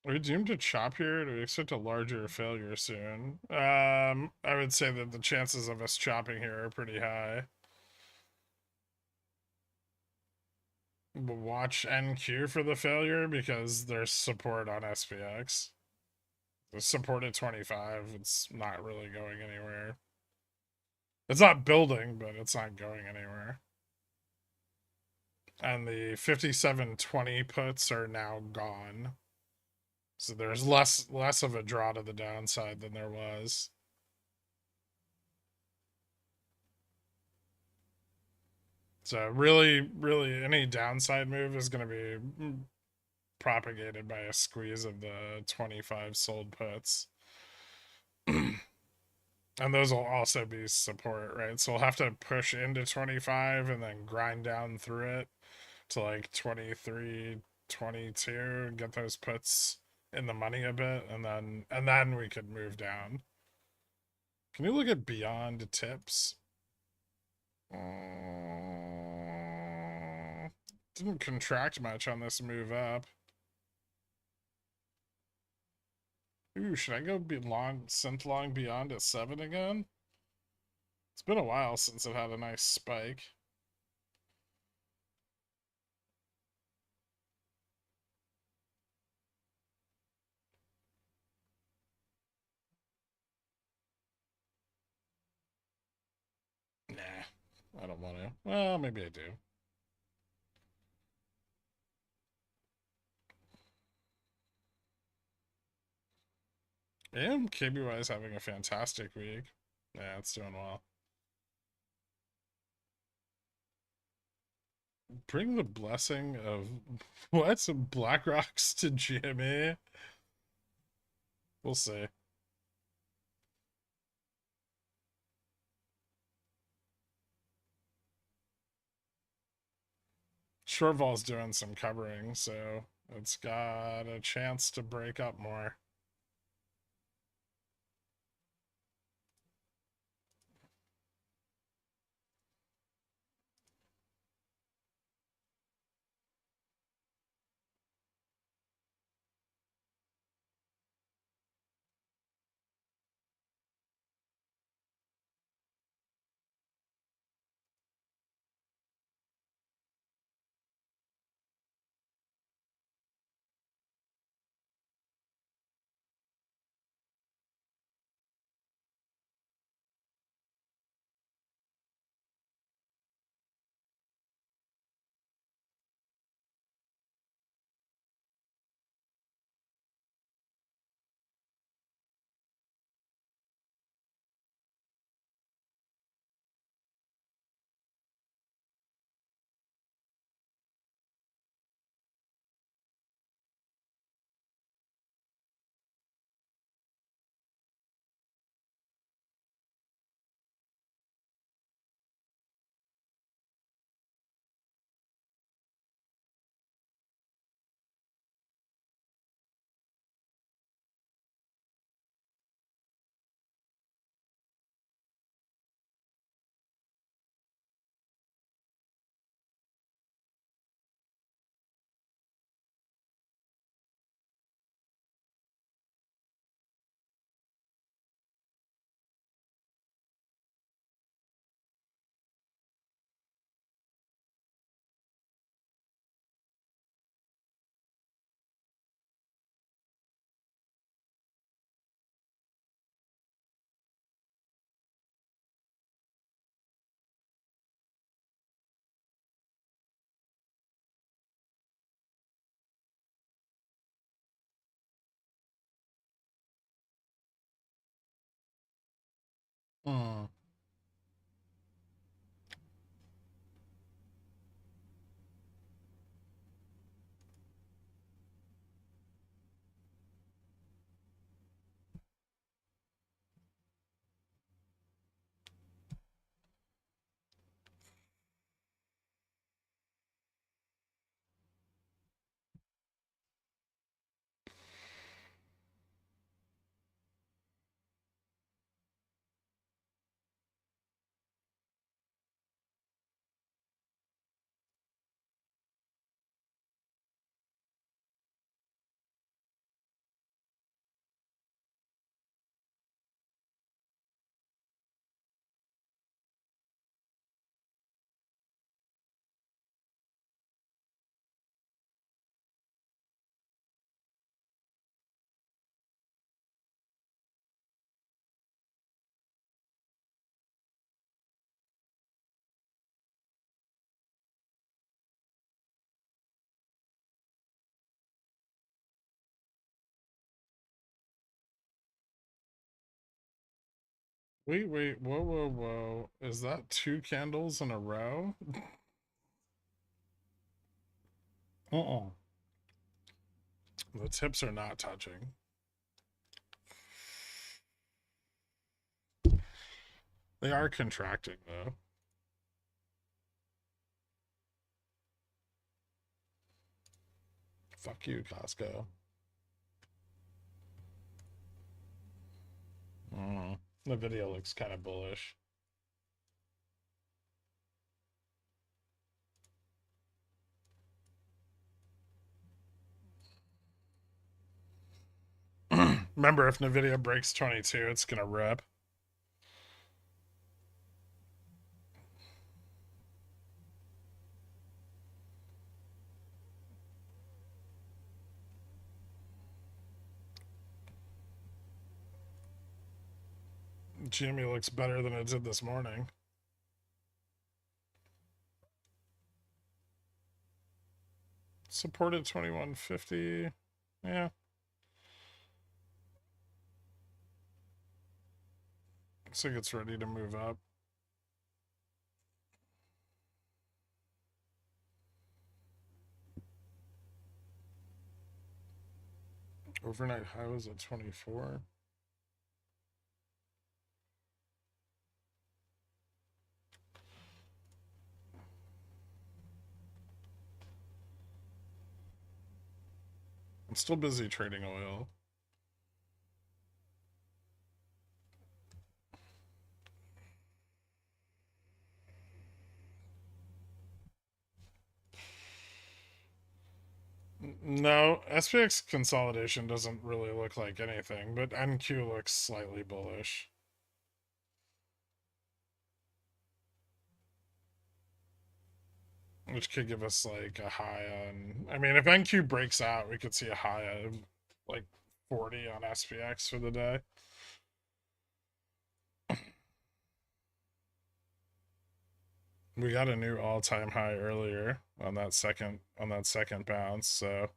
Are we doomed to chop here? Do we expect a larger failure soon? I would say that the chances of us chopping here are pretty high. But watch NQ for the failure because there's support on SPX. The support at 25, it's not really going anywhere. It's not building, but it's not going anywhere. And the 5720 puts are now gone. So there's less of a draw to the downside than there was. So really any downside move is going to be propagated by a squeeze of the 25 sold puts. And those will also be support, right? So we'll have to push into 25 and then grind down through it to like 23, 22 and get those puts in the money a bit, and then we could move down. Can you look at beyond tips? Didn't contract much on this move up. Ooh, should I go be long synth long beyond at 7 again? It's been a while since it had a nice spike. Nah, I don't want to. Well, maybe I do. And KBY is having a fantastic week. Yeah, it's doing well. Bring the blessing of what? Some Black Rocks to GME? We'll see. Shortfall's doing some covering, so it's got a chance to break up more. Mm. Wait, whoa. Is that two candles in a row? Uh-uh. The tips are not touching. They are contracting, though. Fuck you, Costco. The video looks kind of bullish. Remember, if NVIDIA breaks 22, it's going to rip. GME looks better than it did this morning. Supported 2150. Yeah. Looks like it's ready to move up. Overnight high was at 24. I'm still busy trading oil. No, SPX consolidation doesn't really look like anything, but NQ looks slightly bullish. Which could give us like a high on. I mean, if NQ breaks out, we could see a high of like 40 on SPX for the day. We got a new all-time high earlier on that second bounce, so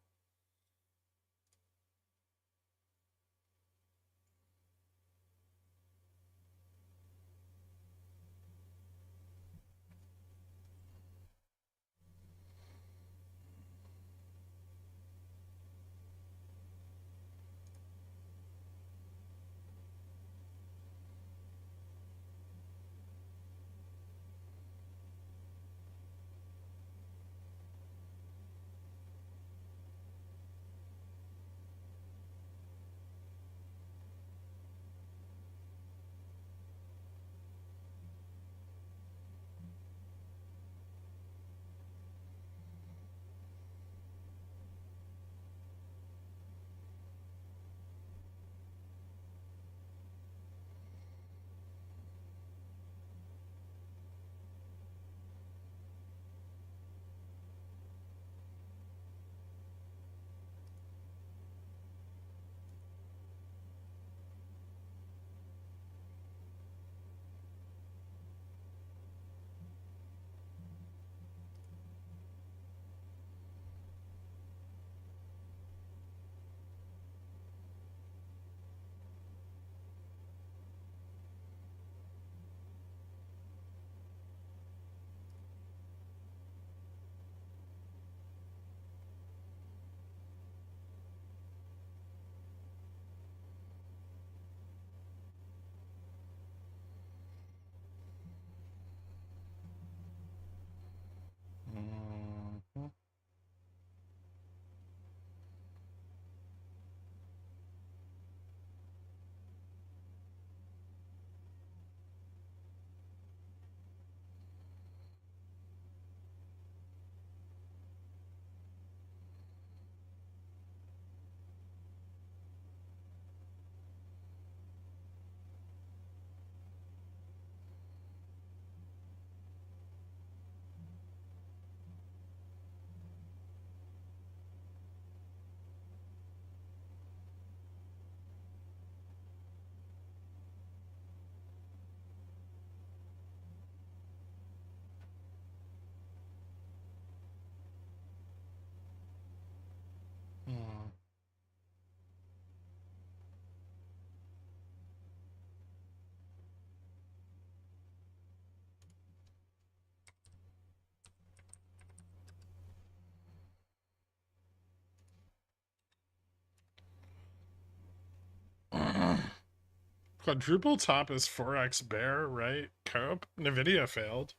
Quadruple top is 4x bear, right? Cope. Nvidia failed.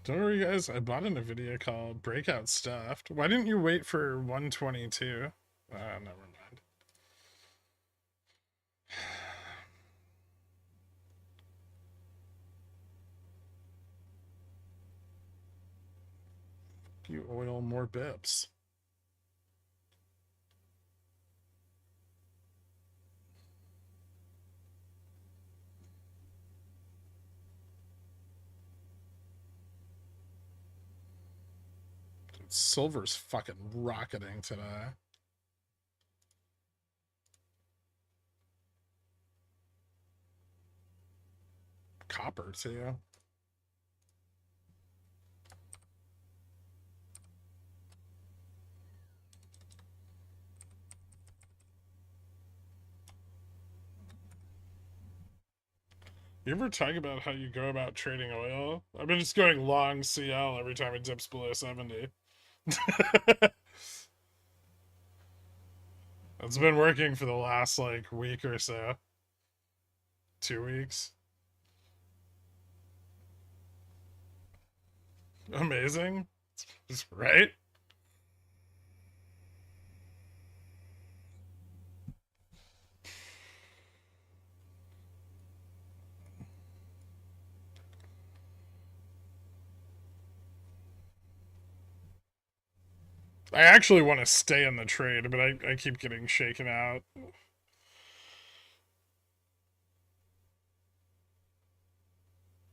Don't worry, guys. I bought a Nvidia called Breakout Stuffed. Why didn't you wait for 122? Never mind. You oil more bips. Silver's fucking rocketing today. Copper, too. You ever talk about how you go about trading oil? I've been just going long CL every time it dips below 70. It's been working for the last, like, week or so. 2 weeks. Amazing. Right? I actually want to stay in the trade, but I keep getting shaken out.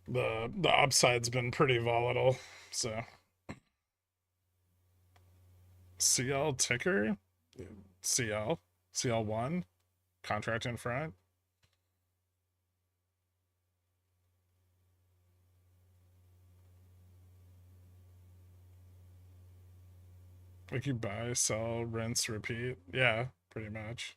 The upside's been pretty volatile, so CL ticker, CL1 contract in front. Like you buy, sell, rinse, repeat. Yeah, pretty much.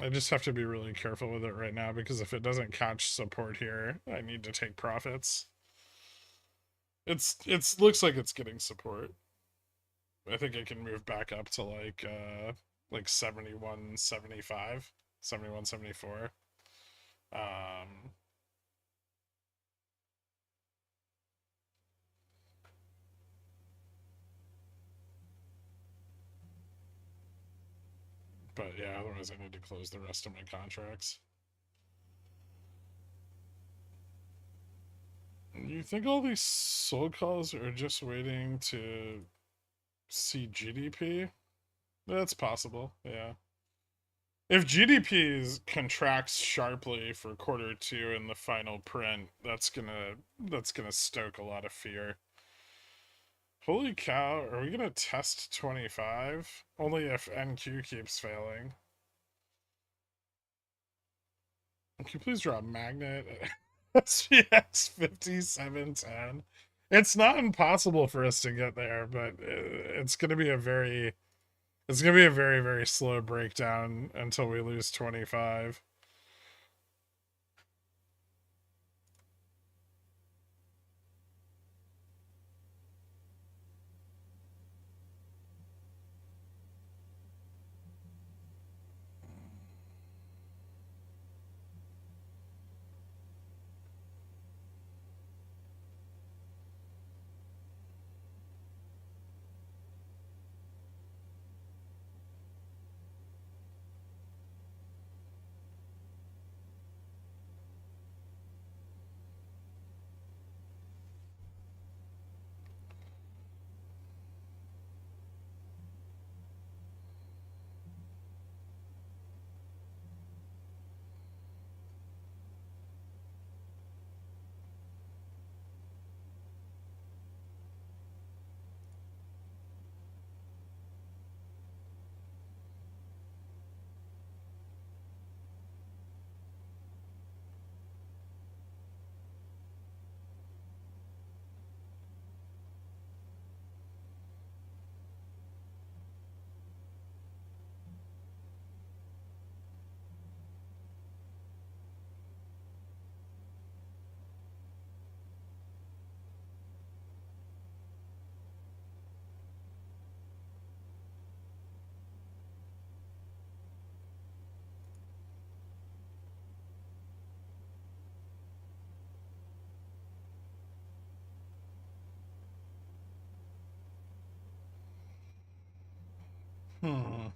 I just have to be really careful with it right now because if it doesn't catch support here, I need to take profits. It's looks like it's getting support. I think it can move back up to like 71, 75, 71, 74. Um but yeah, otherwise I need to close the rest of my contracts. You think all these sold calls are just waiting to see GDP? That's possible, yeah. If GDP contracts sharply for quarter two in the final print, that's gonna stoke a lot of fear. Holy cow, are we gonna test 25? Only if NQ keeps failing. Can you please draw a magnet? SPX 5710. It's not impossible for us to get there, but it's gonna be a very, very slow breakdown until we lose 25. Hmm.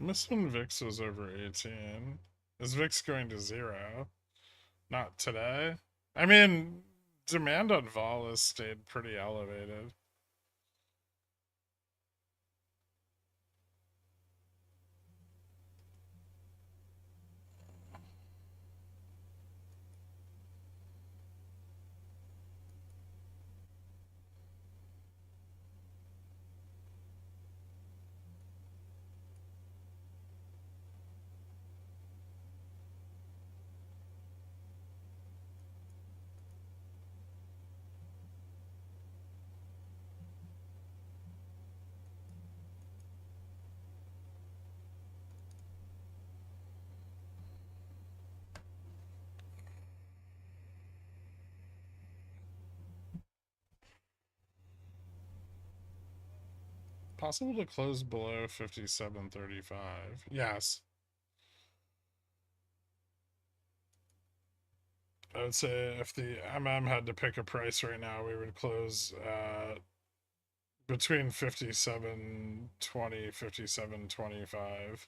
I miss when VIX was over 18. Is VIX going to 0? Not today. I mean, demand on vol has stayed pretty elevated. Possible to close below 57.35. Yes. I would say if the had to pick a price right now, we would close between 57.20, 57.25.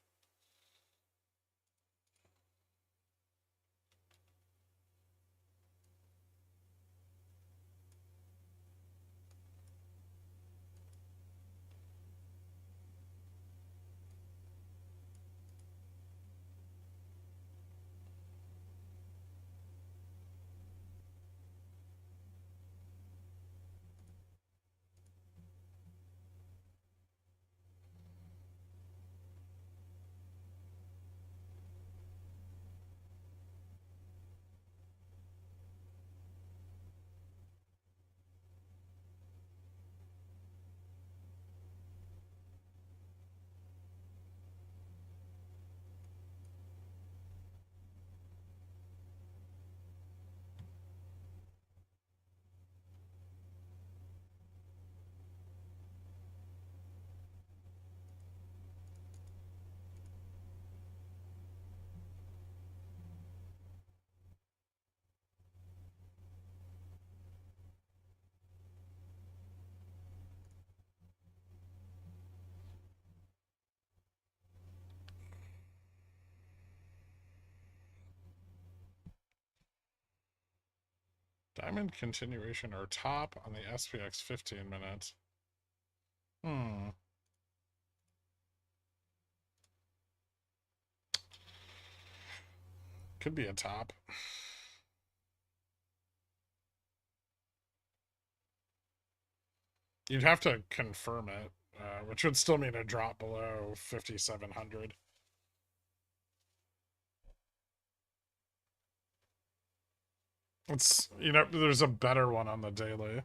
Diamond continuation or top on the SPX 15 minutes. Could be a top. You'd have to confirm it, which would still mean a drop below 5,700. It's, there's a better one on the daily.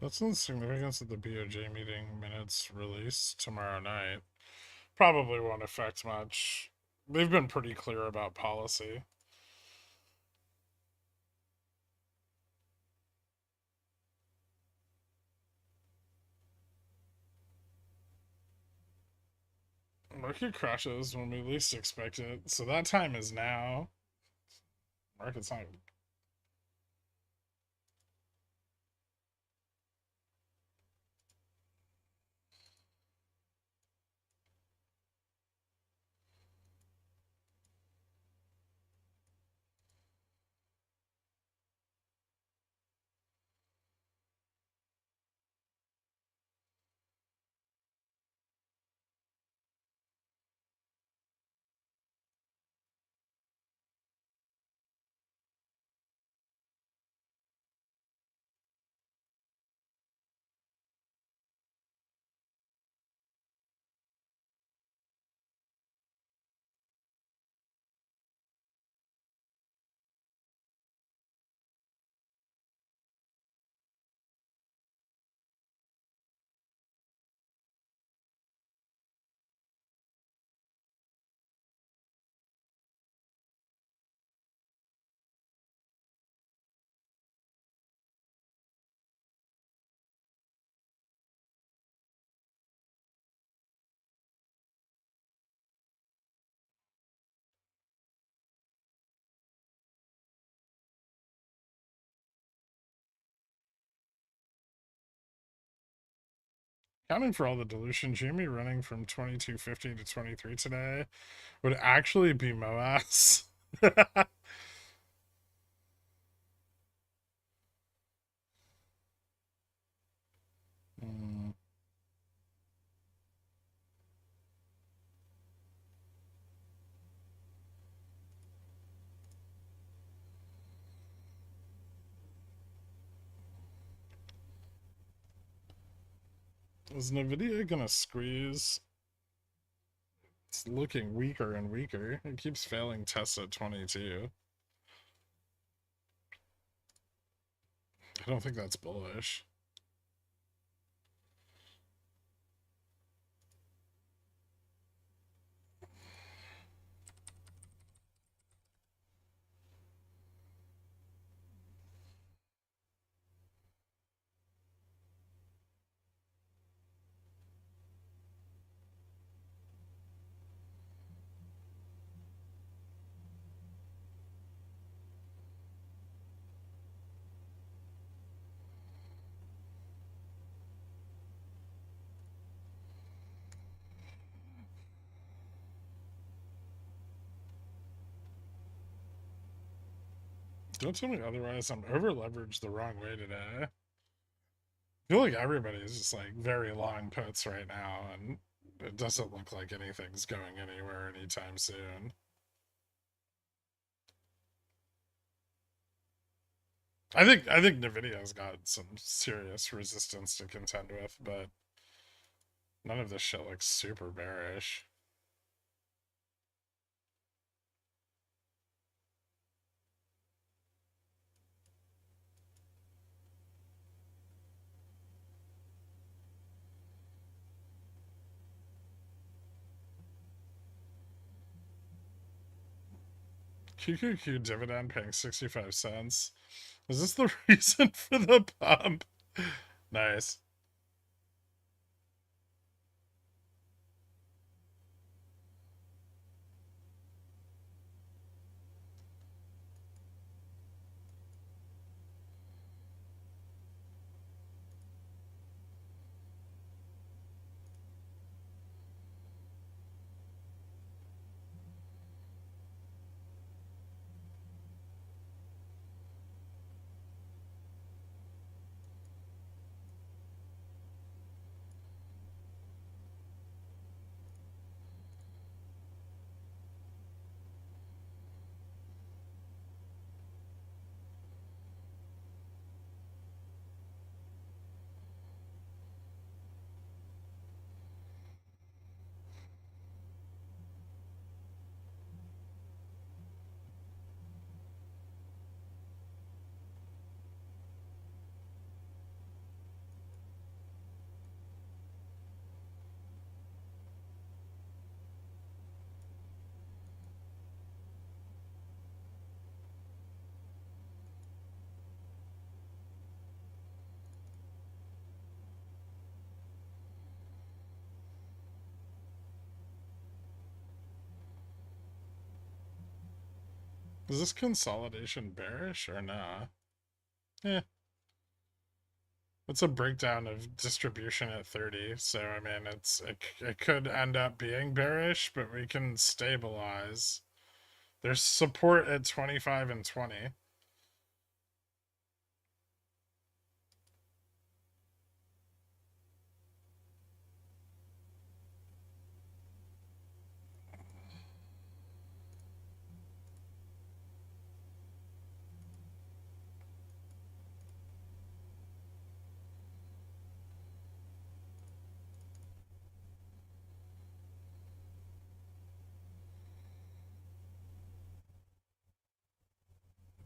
That's the significance of the BOJ meeting minutes released tomorrow night. Probably won't affect much. They've been pretty clear about policy. Market crashes when we least expect it, so that time is now. Market's not. Counting for all the dilution, Jamie running from 2250 to 23 today would actually be MOASS. mm. Is NVIDIA gonna squeeze? It's looking weaker and weaker. It keeps failing tests at 22. I don't think that's bullish. Don't tell me otherwise. I'm over leveraged the wrong way today. I feel like everybody is just like very long puts right now, and it doesn't look like anything's going anywhere anytime soon. I think Nvidia's got some serious resistance to contend with, but none of this shit looks super bearish. QQQ dividend paying 65 cents. Is this the reason for the pump? Nice. Is this consolidation bearish or nah? Eh. It's a breakdown of distribution at 30, so I mean it could end up being bearish, but we can stabilize. There's support at 25 and 20.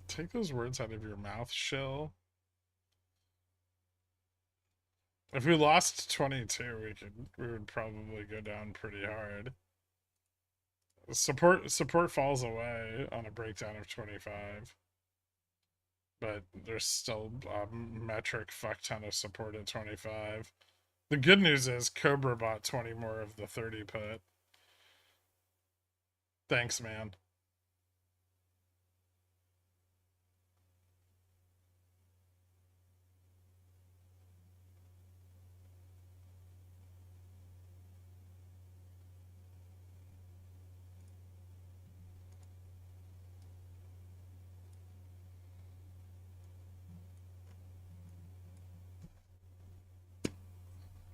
Take those words out of your mouth, shill. If we lost 22, we would probably go down pretty hard. Support falls away on a breakdown of 25. But there's still a metric fuck ton of support at 25. The good news is Cobra bought 20 more of the 30 put. Thanks, man.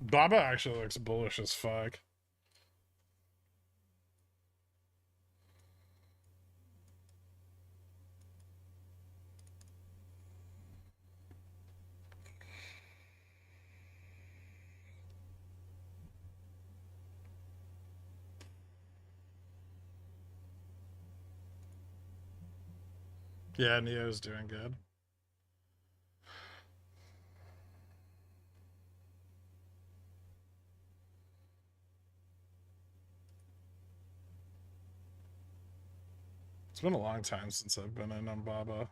Baba actually looks bullish as fuck. Yeah, Neo's doing good. It's been a long time since I've been in on Baba.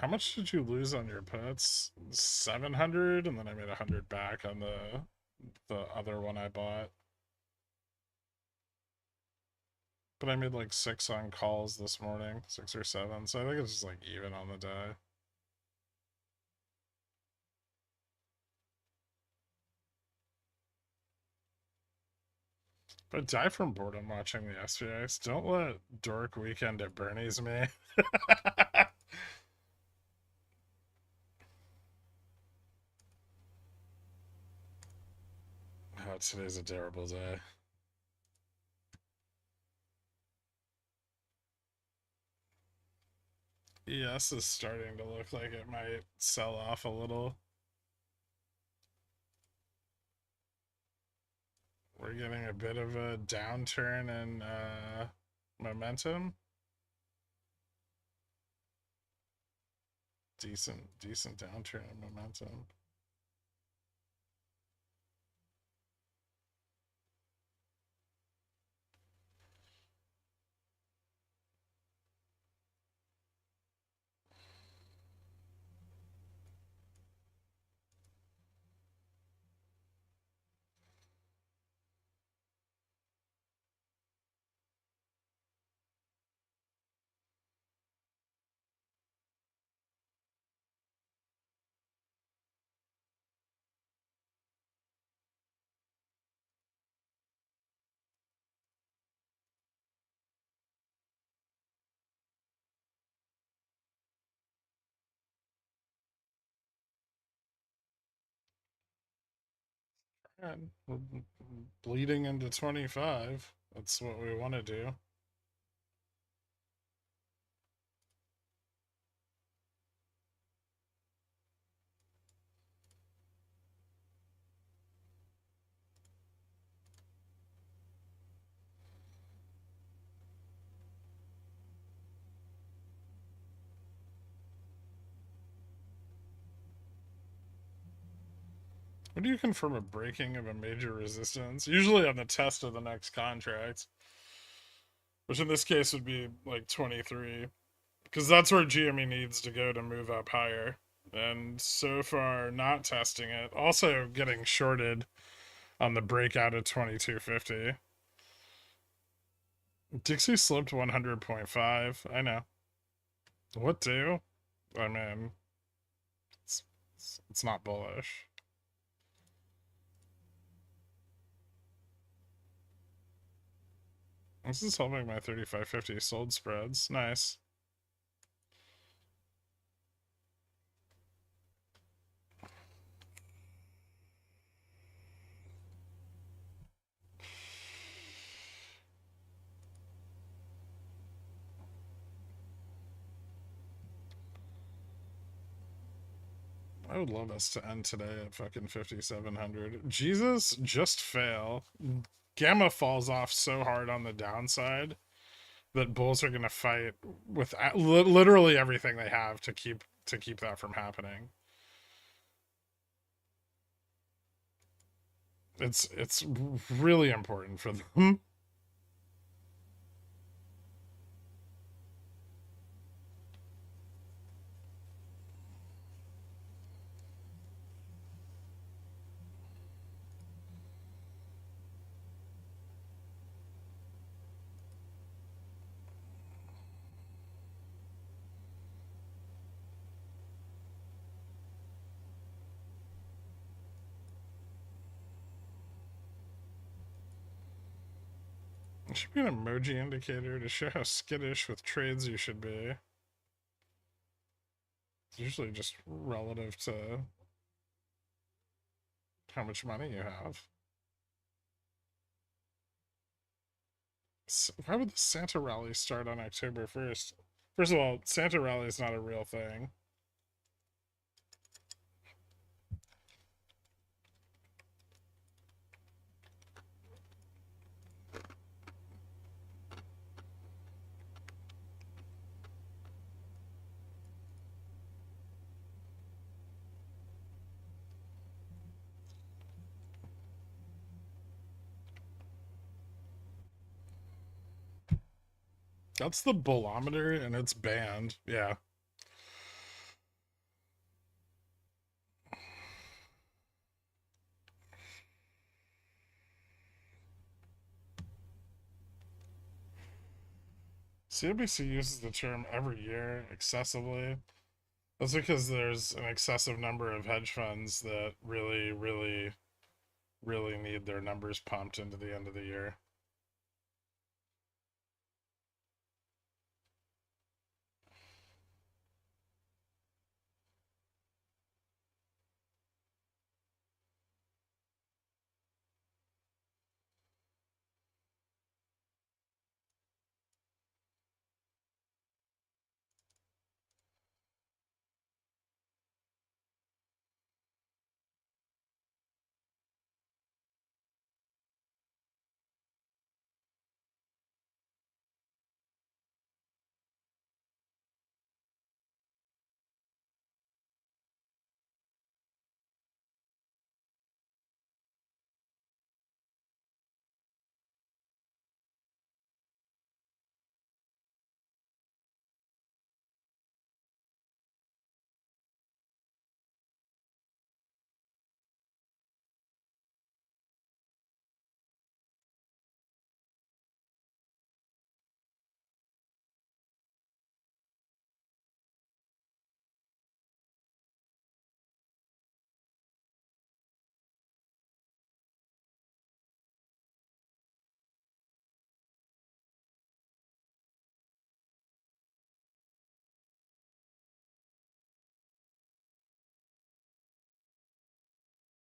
How much did you lose on your puts? 700, and then I made 100 back on the other one I bought. But I made like 6 on calls this morning, 6 or 7. So I think it's just like even on the day. But die from boredom watching the SVX. Don't let Dork Weekend at Bernie's me. Oh, today's a terrible day. ES is starting to look like it might sell off a little. We're getting a bit of a downturn in momentum. Decent downturn in momentum. And we're bleeding into 25. That's what we want to do. When do you confirm a breaking of a major resistance? Usually on the test of the next contract, which in this case would be like 23, because that's where GME needs to go to move up higher. And so far, not testing it. Also, getting shorted on the breakout of 2250. Dixie slipped 100.5. I know. What do? I mean, it's not bullish. This is helping my 3550 sold spreads. Nice. I would love us to end today at fucking 5,700. Jesus, just fail. Gamma falls off so hard on the downside that bulls are gonna fight with literally everything they have to keep that from happening. It's really important for them. It should be an emoji indicator to show how skittish with trades you should be. It's usually just relative to how much money you have. Why would the Santa rally start on October 1st? First of all, Santa rally is not a real thing. That's the bullometer, and it's banned. Yeah. CNBC uses the term every year excessively. That's because there's an excessive number of hedge funds that really, really, really need their numbers pumped into the end of the year.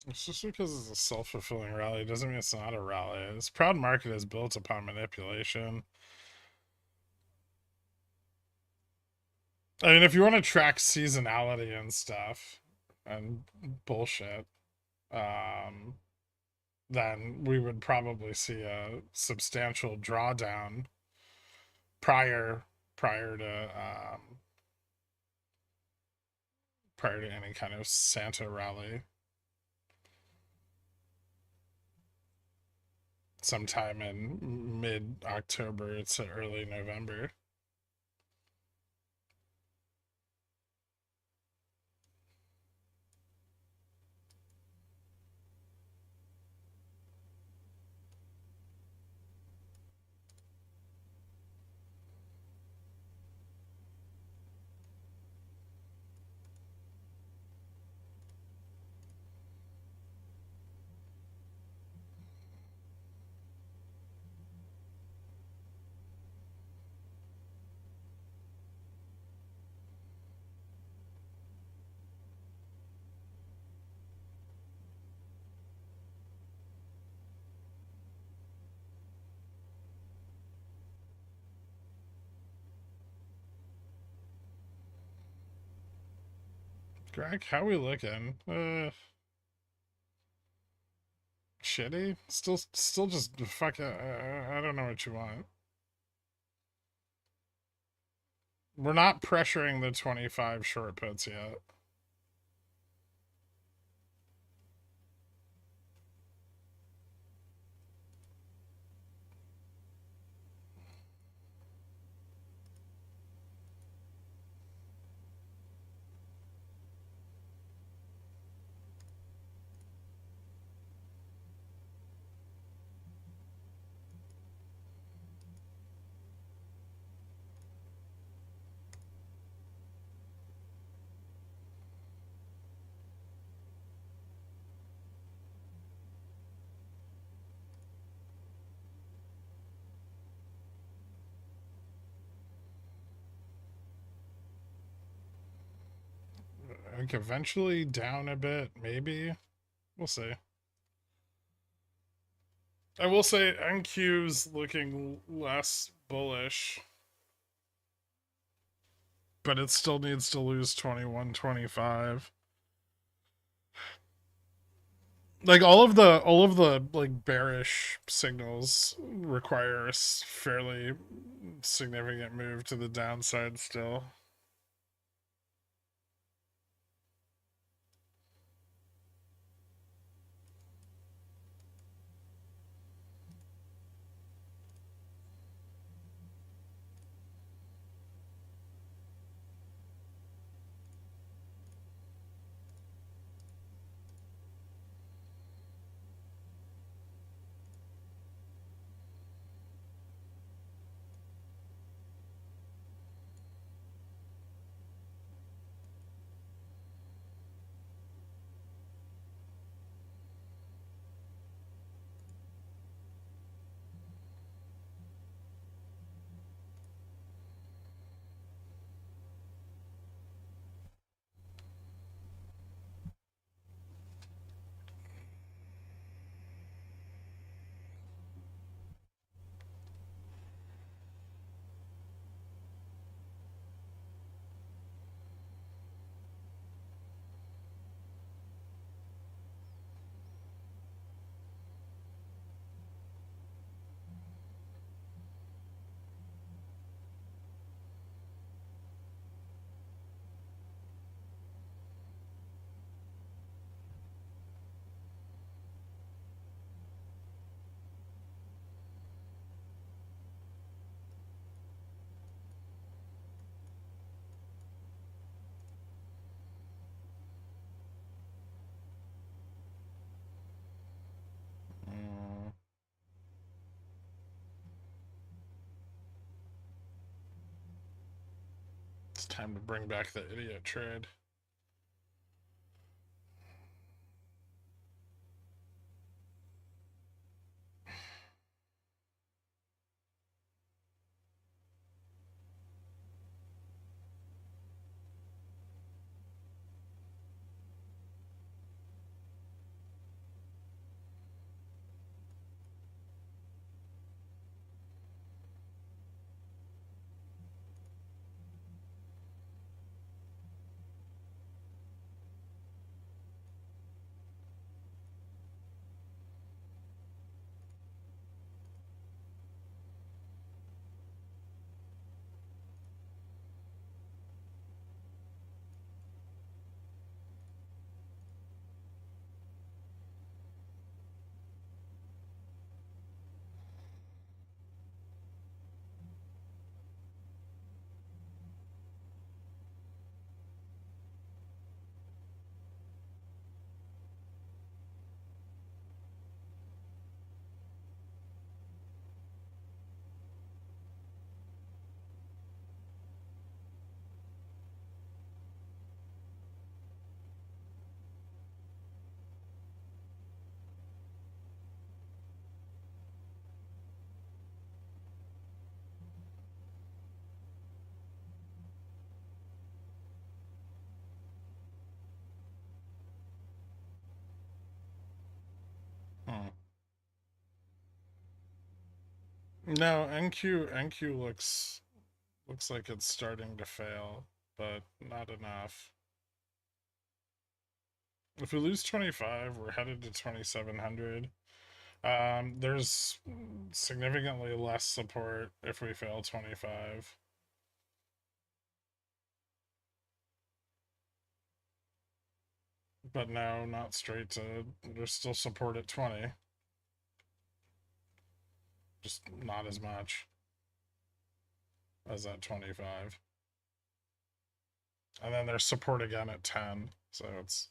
It's just because it's a self-fulfilling rally doesn't mean it's not a rally. This proud market is built upon manipulation. I mean, if you want to track seasonality and stuff and bullshit, um, then we would probably see a substantial drawdown prior prior to prior to any kind of Santa rally sometime in mid-October to early November. Greg, how we looking? Shitty. Still just fuck. I don't know what you want. We're not pressuring the 25 short puts yet. I think eventually down a bit, maybe. We'll see. I will say NQ's looking less bullish, but it still needs to lose 21-25. Like all of the like bearish signals require a fairly significant move to the downside still. It's time to bring back the idiot trade. No, NQ looks like it's starting to fail, but not enough. If we lose 25, we're headed to 2700. There's significantly less support if we fail 25. But no, not straight to. There's still support at 20. Just not as much as at 25. And then there's support again at 10. So it's.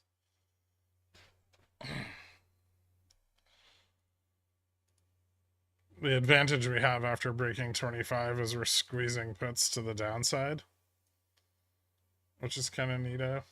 The advantage we have after breaking 25 is we're squeezing puts to the downside, which is kind of neato.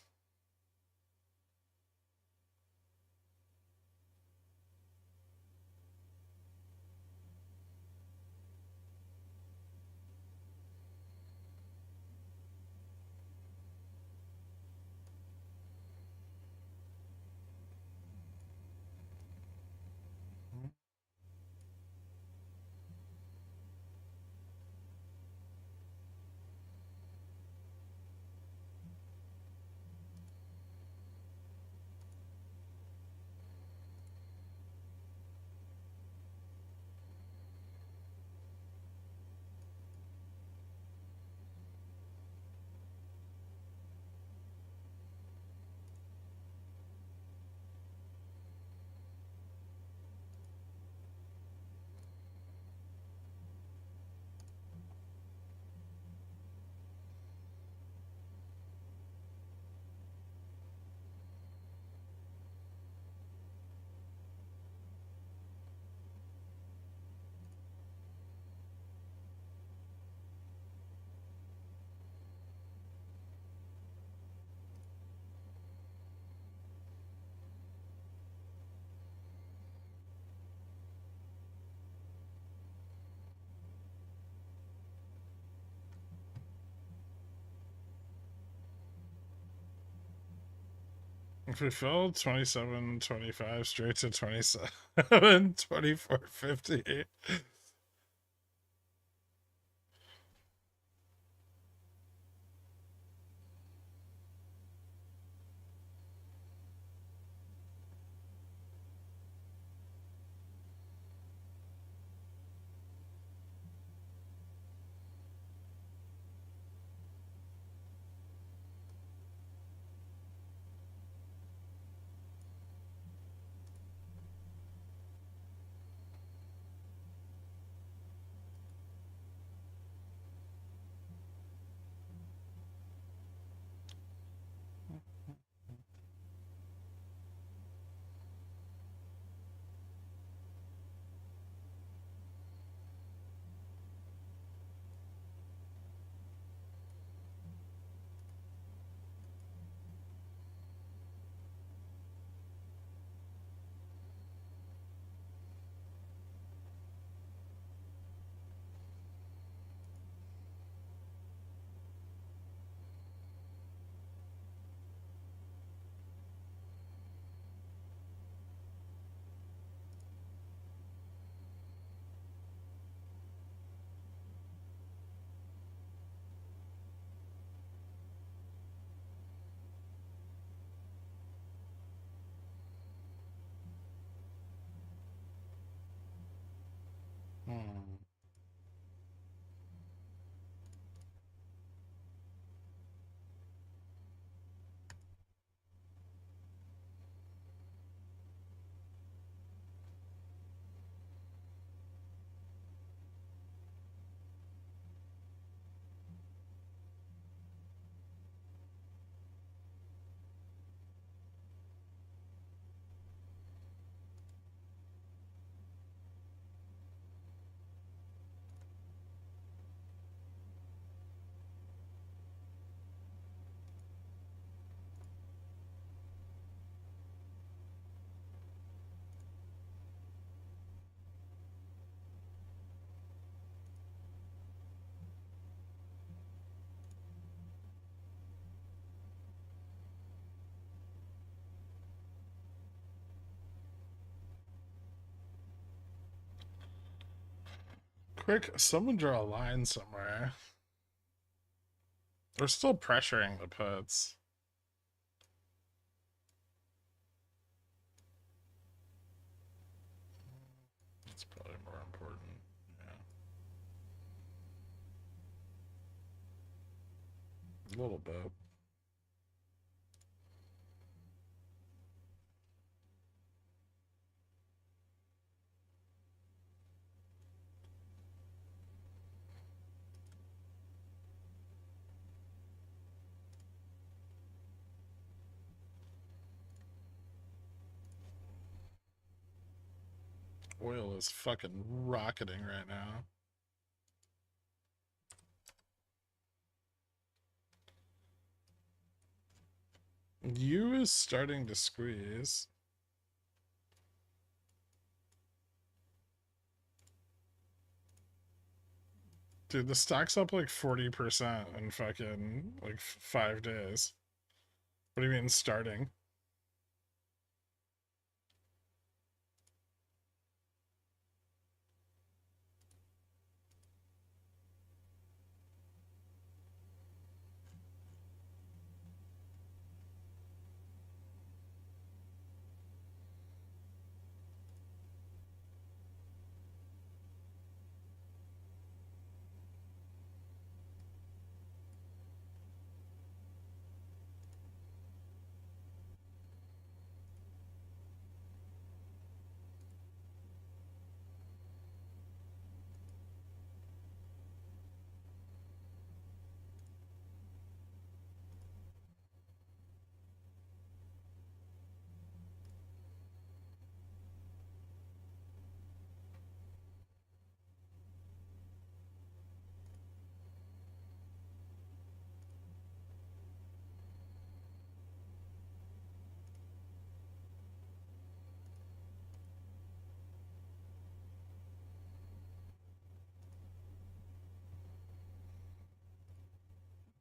If we fell 27, 25 straight to 27, 24, 50. Quick, someone draw a line somewhere. We're still pressuring the puts. That's probably more important. Yeah. A little bit. Oil is fucking rocketing right now. U is starting to squeeze. Dude, the stock's up like 40% in fucking like 5 days. What do you mean starting?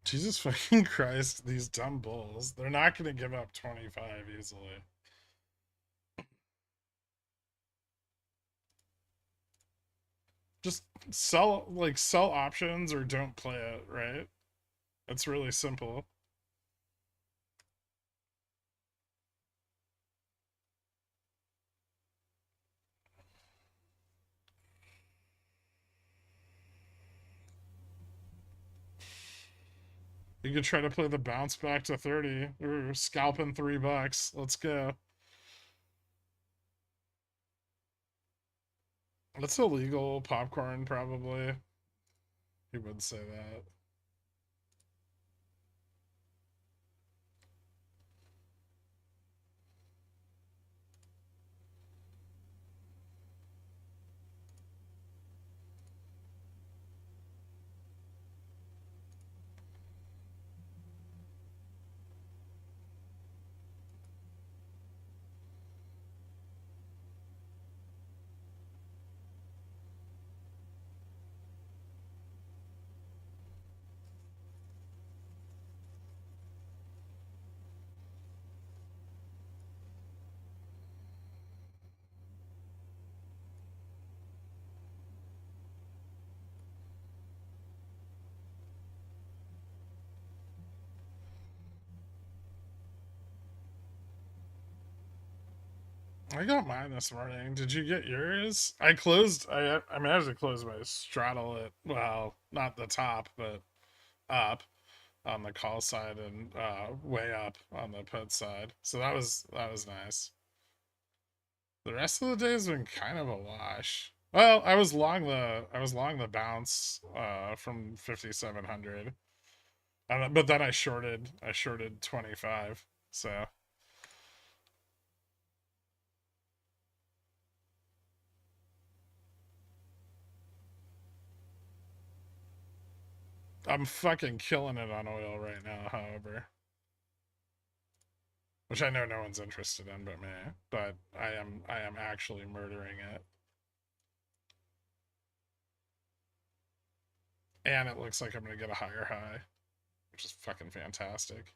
Jesus fucking Christ, these dumb bulls. They're not going to give up 25 easily. Just sell options or don't play it, right? It's really simple. You could try to play the bounce back to 30 or scalping $3. Let's go. That's illegal popcorn, probably. He would say that. I got mine this morning. Did you get yours? I managed to close my straddle at, well, not the top, but up on the call side and way up on the put side. So that was nice. The rest of the day has been kind of a wash. Well, I was long the bounce from 5700. But then I shorted 25. So I'm fucking killing it on oil right now, however. Which I know no one's interested in but me. But I am actually murdering it. And it looks like I'm gonna get a higher high, which is fucking fantastic.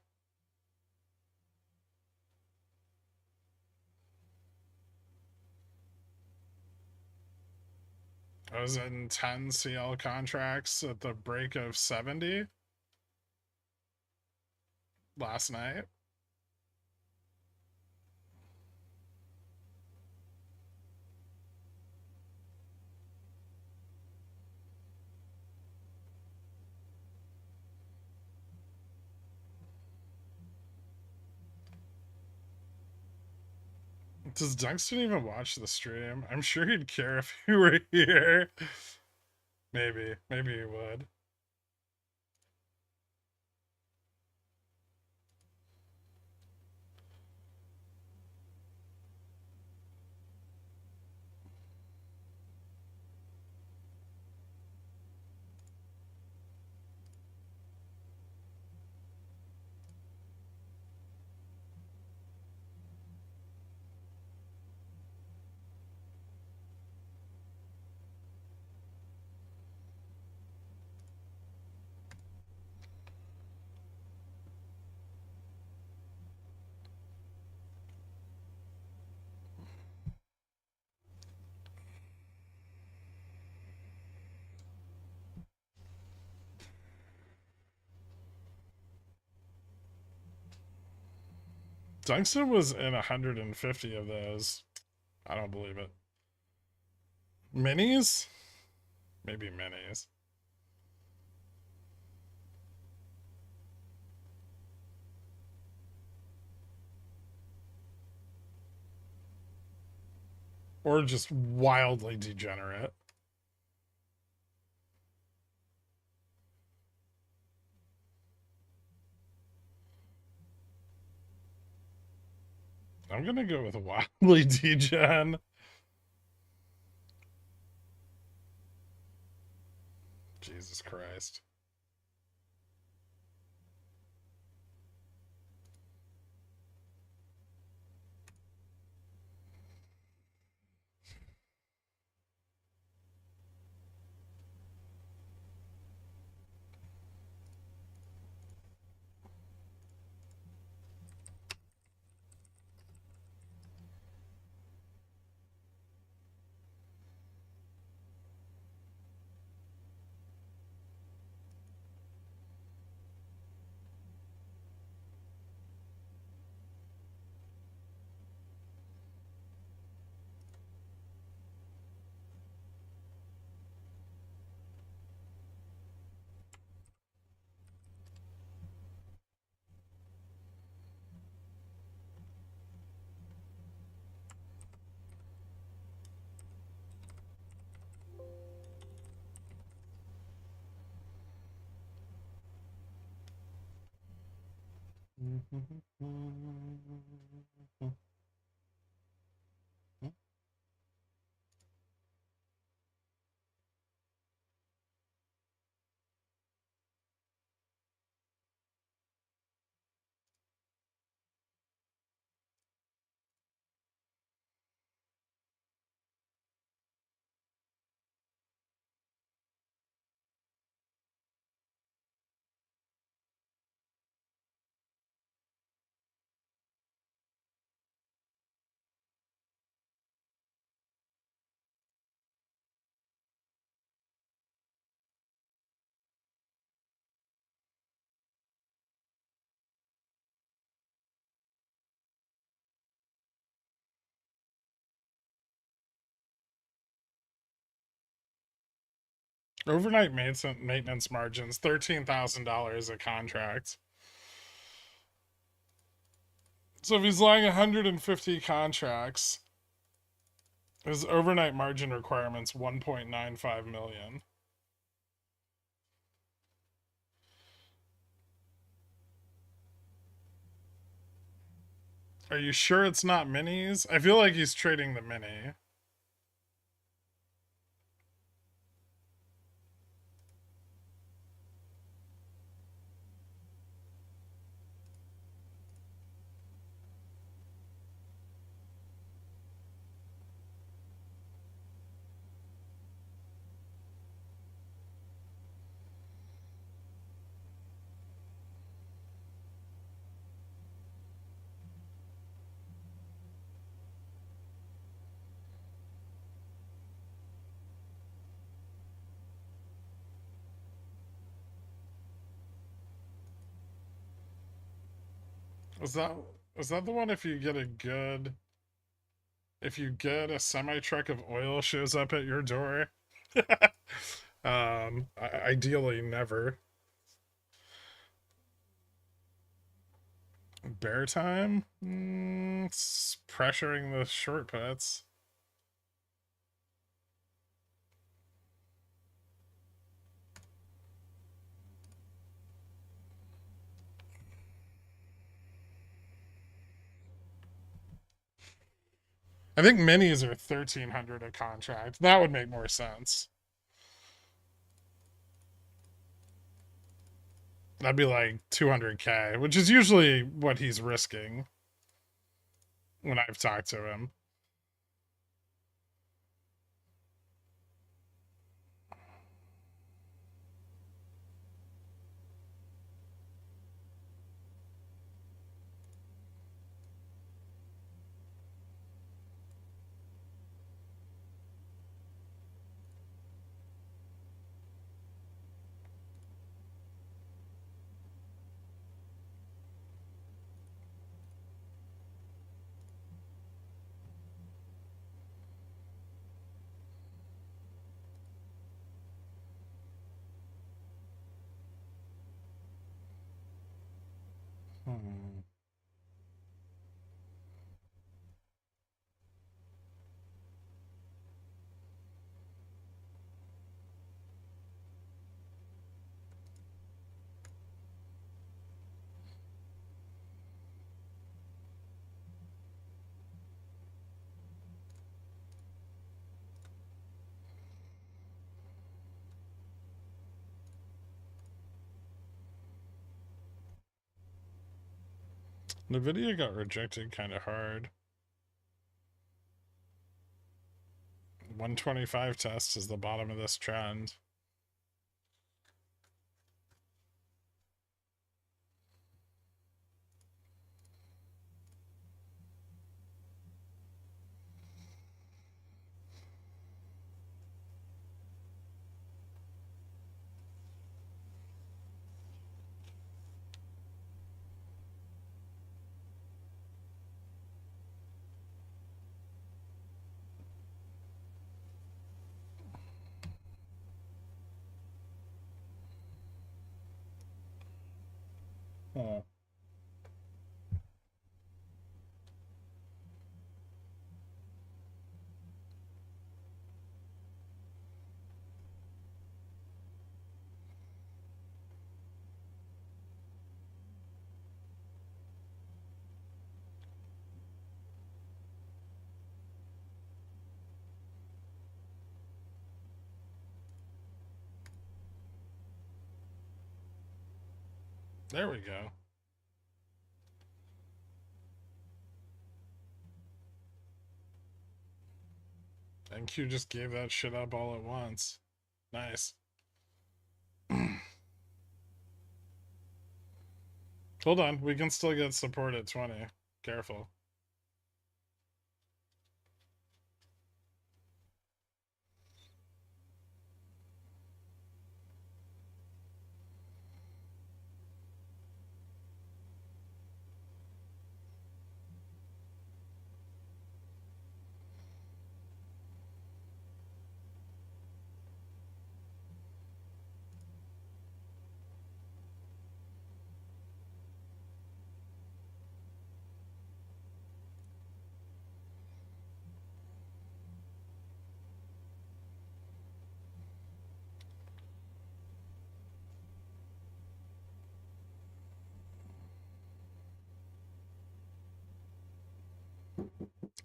I was in 10 CL contracts at the break of 70 last night. Does Dunkston even watch the stream? I'm sure he'd care if he were here. Maybe he would. Dunkston was in 150 of those. I don't believe it. Minis? Maybe minis. Or just wildly degenerate. I'm gonna go with wildly degen. Jesus Christ. Overnight maintenance margins, $13,000 a contract. So if he's lying 150 contracts, his overnight margin requirement's 1.95 million. Are you sure it's not minis? I feel like he's trading the mini. Was that was that the one if you get a good if you get a semi truck of oil shows up at your door? Ideally never. Bear time? It's pressuring the short puts. I think minis are 1,300 a contract. That would make more sense. That'd be like 200K, which is usually what he's risking when I've talked to him. Hmm. The video got rejected kind of hard. 125 test is the bottom of this trend. Oh. There we go. NQ just gave that shit up all at once. Nice. Hold on, we can still get support at 20. Careful.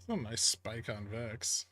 It's a nice spike on VIX.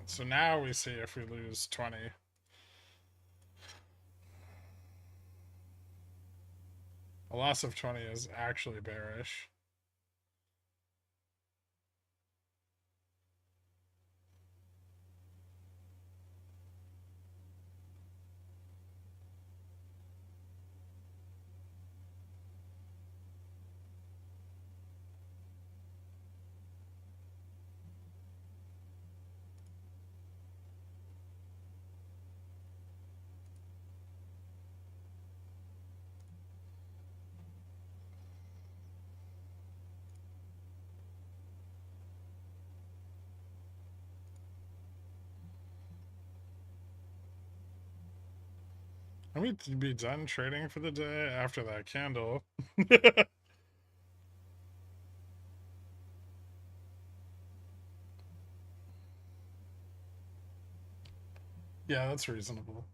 So now we see if we lose 20. A loss of 20 is actually bearish. And we'd be done trading for the day after that candle. Yeah, that's reasonable.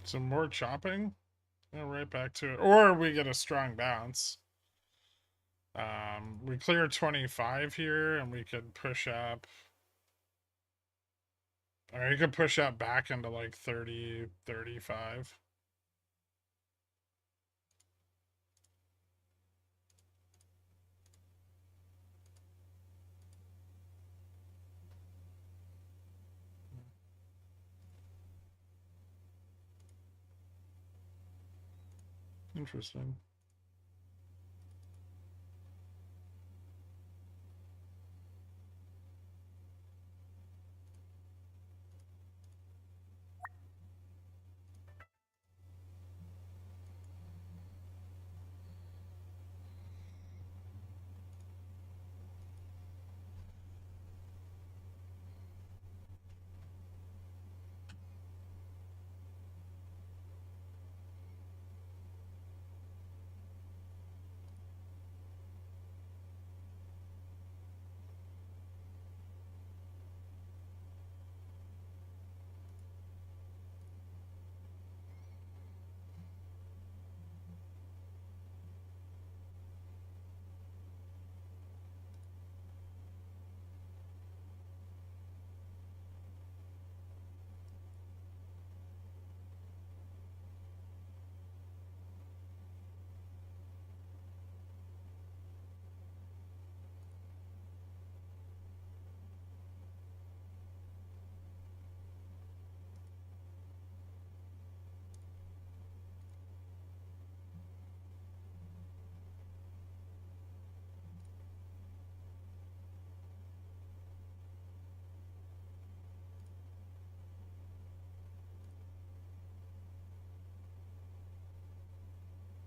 Some more chopping. Right back to it. Or we get a strong bounce. We clear 25 here, and we could push up. Or you could push up back into like 30, 35. Interesting.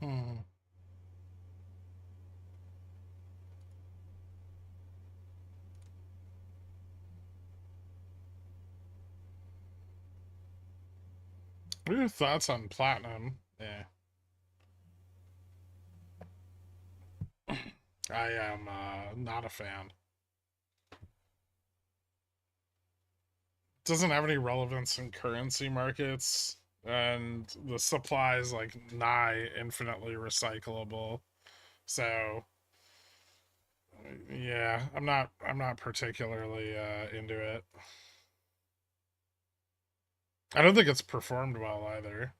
Hmm. What are your thoughts on platinum? Yeah. I am not a fan. Doesn't have any relevance in currency markets, and the supply is like nigh infinitely recyclable. So yeah, I'm not particularly into it. I don't think it's performed well either.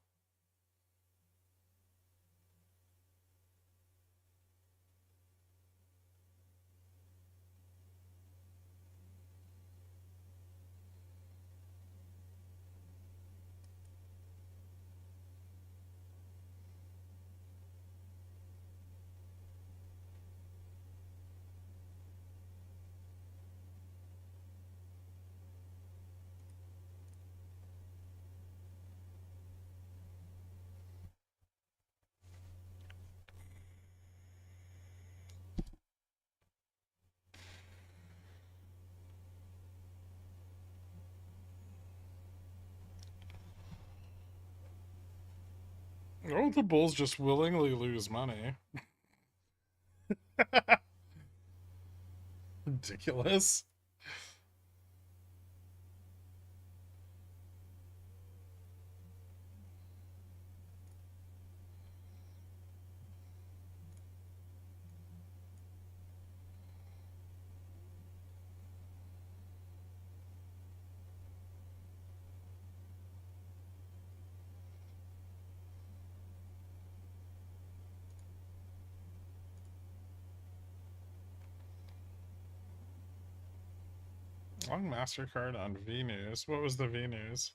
Oh, the bulls just willingly lose money. Ridiculous. Long MasterCard on V News. What was the V News?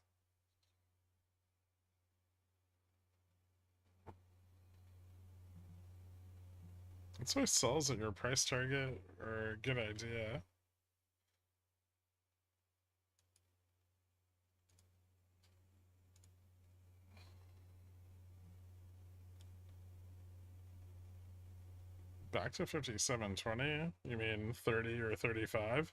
That's why sells at your price target or a good idea. Back to 57.20? You mean 30 or 35?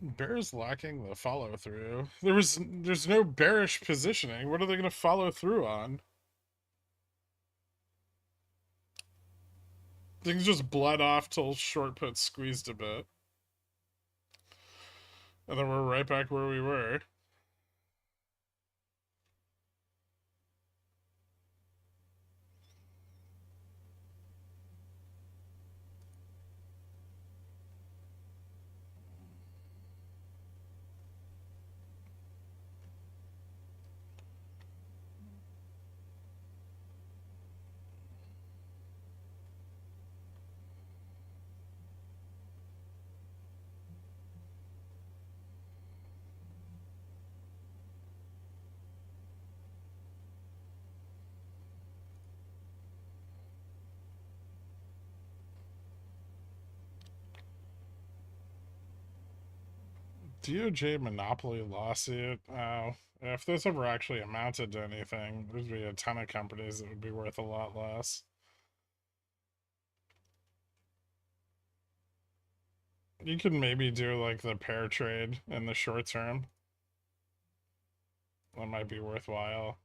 Bears lacking the follow through. There's no bearish positioning. What are they gonna follow through on? Things just bled off till short put squeezed a bit. And then we're right back where we were. DOJ monopoly lawsuit. Oh, if this ever actually amounted to anything, there'd be a ton of companies that would be worth a lot less. You could maybe do like the pair trade in the short term. That might be worthwhile.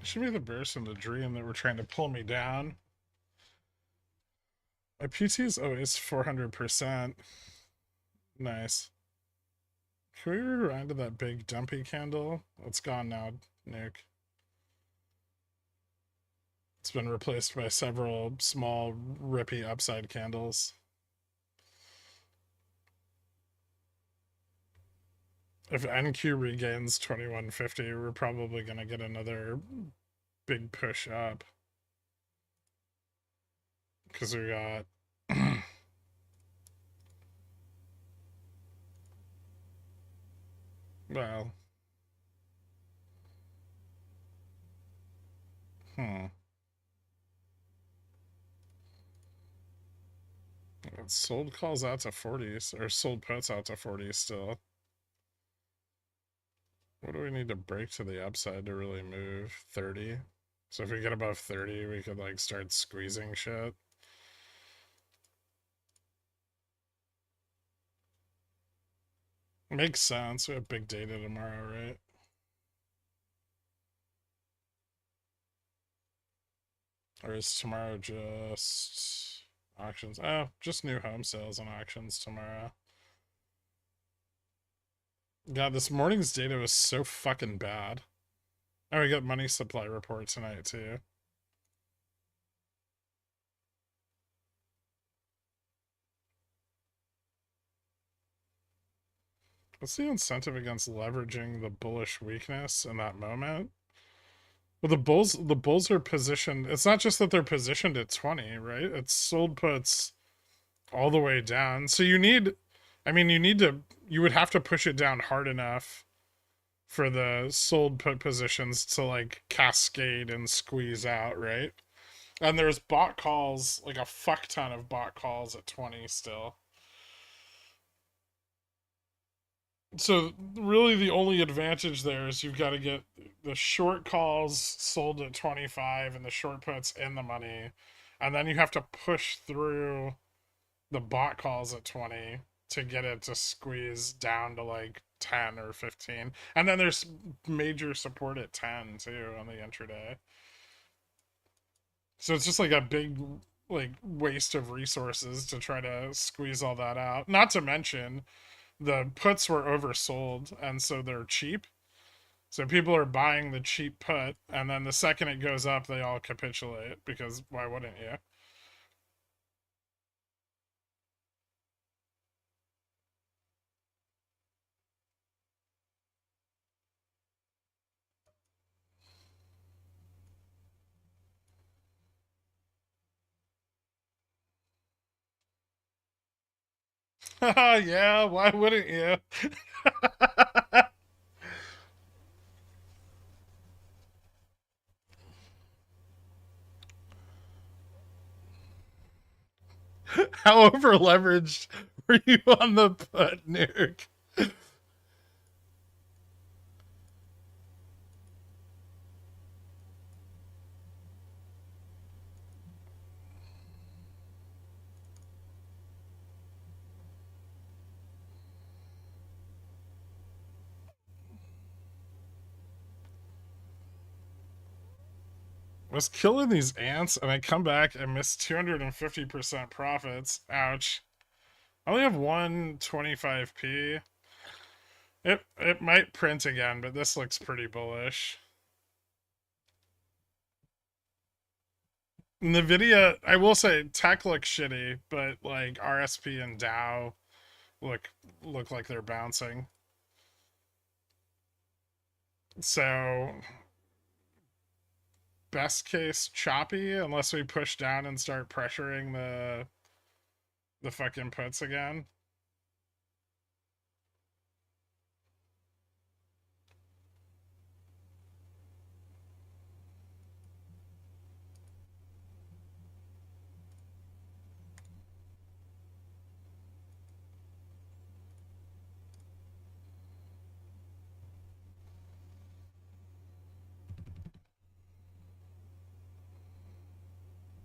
Should be the bears in the dream that were trying to pull me down. My PT is always 400%. Nice. Can we rewind to that big dumpy candle? It's gone now, Nick. It's been replaced by several small, rippy upside candles. If NQ regains 2150, we're probably going to get another big push up. Because we got... well... It's sold calls out to 40s, or sold puts out to 40 still. What do we need to break to the upside to really move? 30? So if we get above 30, we could like start squeezing shit. Makes sense. We have big data tomorrow, right? Or is tomorrow just auctions? Oh, just new home sales and auctions tomorrow. God, this morning's data was so fucking bad. Oh, we got money supply report tonight too. What's the incentive against leveraging the bullish weakness in that moment? Well, the bulls are positioned. It's not just that they're positioned at 20, right? It's sold puts all the way down. So you need, I mean, you would have to push it down hard enough for the sold put positions to like cascade and squeeze out, right? And there's bot calls, like a fuck ton of bot calls at 20 still. So really the only advantage there is you've got to get the short calls sold at 25 and the short puts in the money, and then you have to push through the bot calls at 20 to get it to squeeze down to like 10 or 15, and then there's major support at 10 too on the intraday. So it's just like a big like waste of resources to try to squeeze all that out, not to mention the puts were oversold and so they're cheap. So people are buying the cheap put, and then the second it goes up, they all capitulate because why wouldn't you? Yeah, why wouldn't you? How over leveraged were you on the put, Nuke? Was killing these ants, and I come back and miss 250% profits. Ouch. I only have 125p. It might print again, but this looks pretty bullish. NVIDIA, I will say, tech looks shitty, but like RSP and Dow look like they're bouncing. So best case choppy unless we push down and start pressuring the fucking puts again.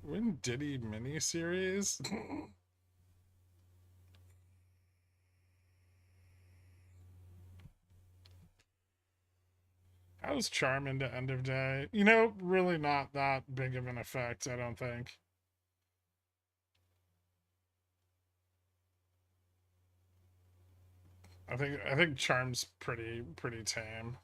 When Diddy miniseries? was charm into end of day. You know, really not that big of an effect, I don't think. I think charm's pretty tame.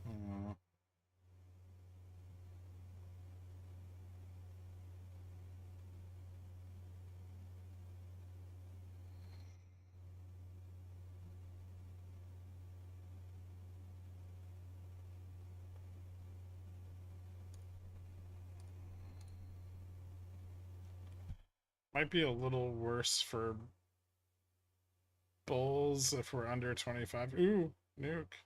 Mm. Might be a little worse for bulls if we're under 25. Ooh, nuke.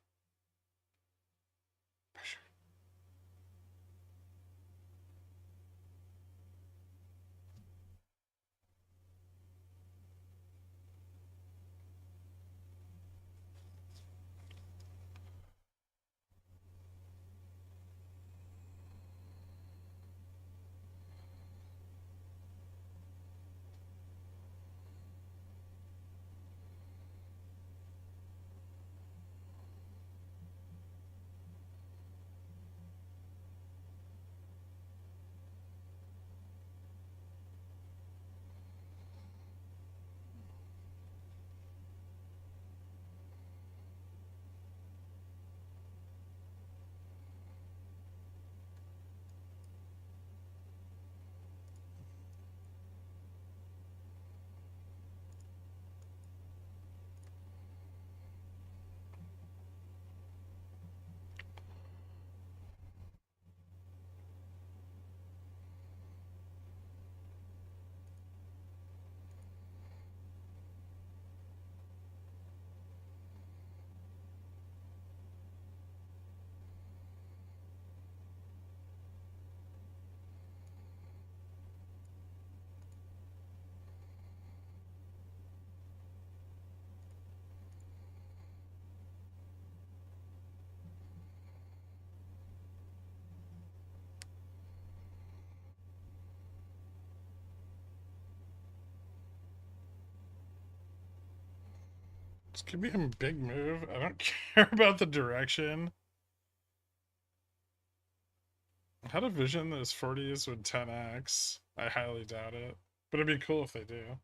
This could be a big move. I don't care about the direction. I had a vision that his 40s would 10x. I highly doubt it. But it'd be cool if they do.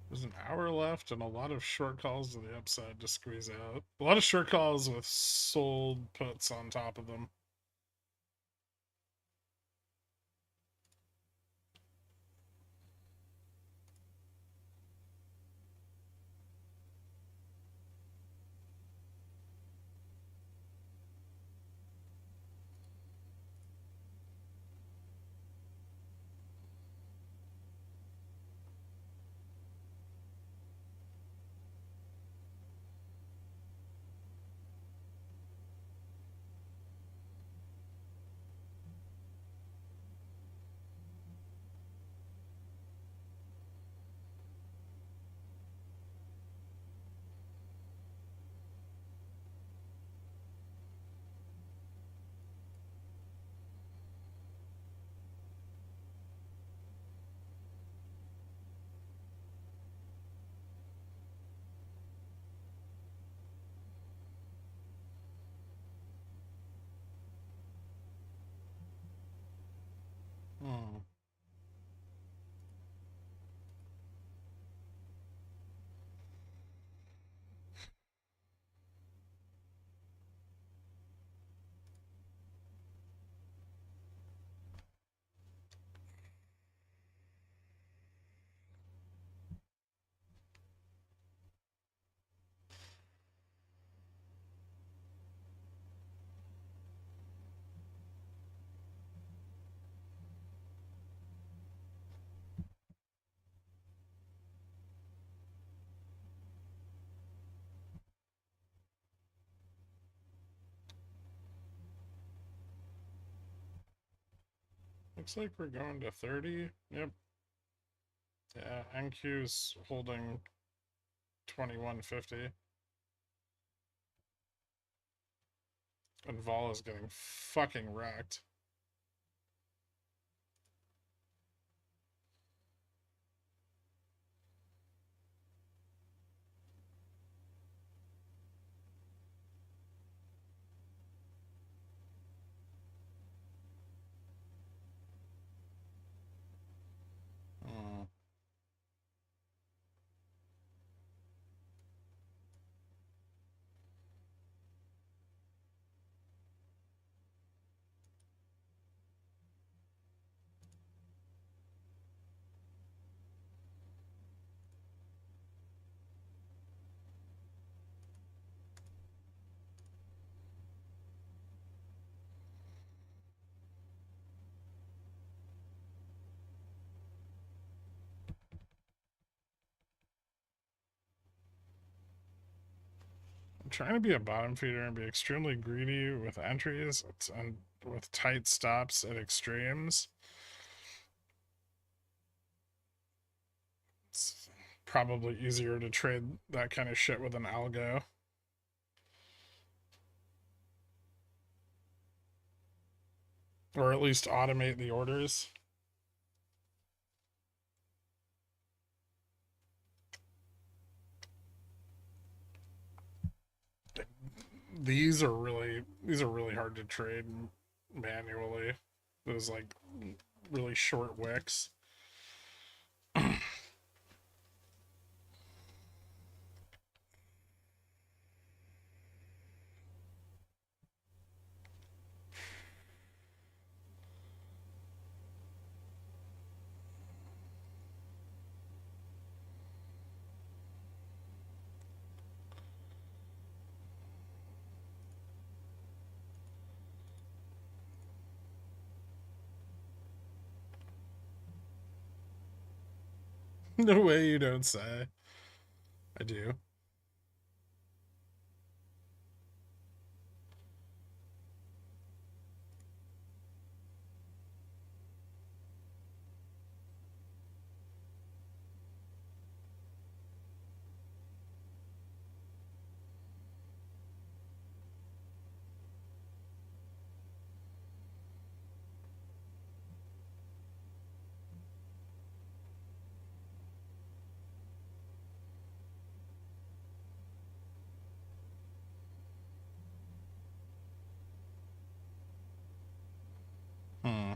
There's an hour left and a lot of short calls to the upside to squeeze out. A lot of short calls with sold puts on top of them. Hmm. Looks like we're going to 30. Yep. Yeah, NQ's holding 2150. And Vol is getting fucking wrecked. Hmm. I'm trying to be a bottom feeder and be extremely greedy with entries and with tight stops at extremes. It's probably easier to trade that kind of shit with an algo. Or at least automate the orders. These are really hard to trade manually. Those like really short wicks. No way you don't say. I do. Hmm.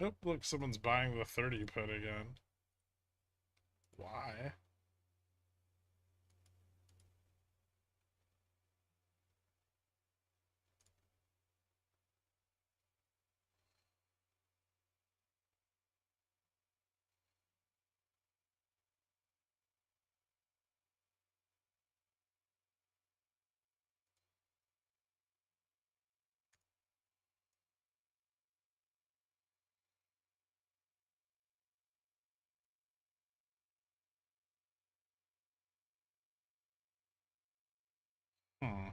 Oh, look, someone's buying the 30 put again. Why? Hmm.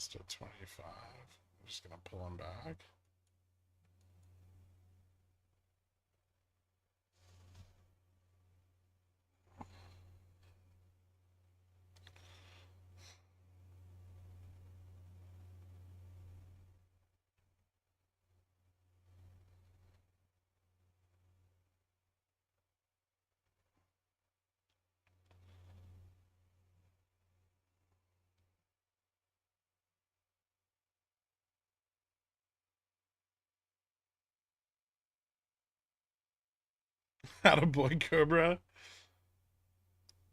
Almost at 25. I'm just gonna pull him back. Attaboy Cobra.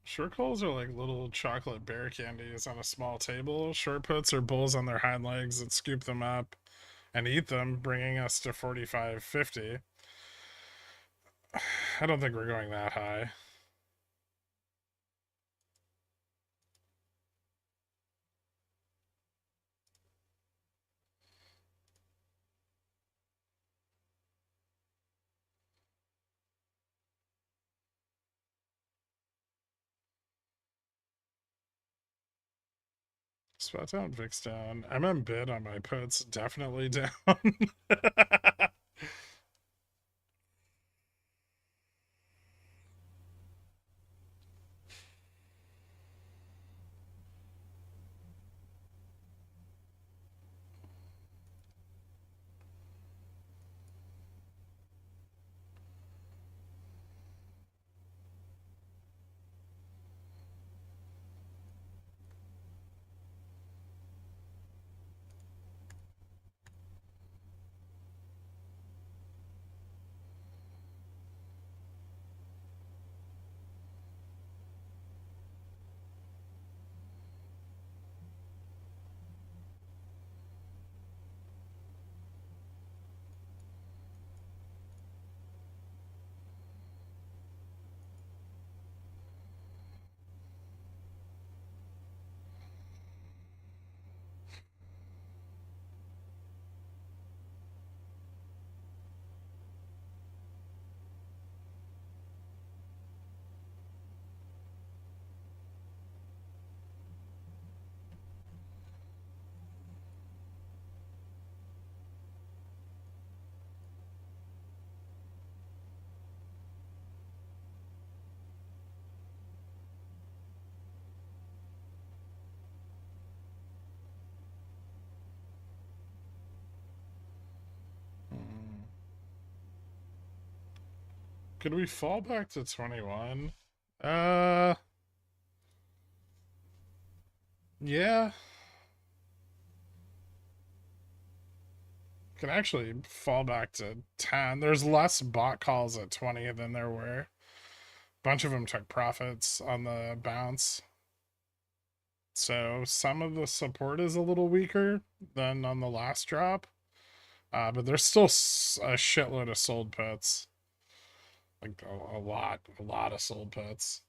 Short calls are like little chocolate bear candies on a small table. Short puts are bulls on their hind legs that scoop them up and eat them, bringing us to 45.50. I don't think we're going that high. Spot down, VIX down. bid on my puts, definitely down. Could we fall back to 21? Yeah. Could actually fall back to 10. There's less bot calls at 20 than there were. Bunch of them took profits on the bounce. So some of the support is a little weaker than on the last drop. But there's still a shitload of sold puts. Like a lot of sold puts.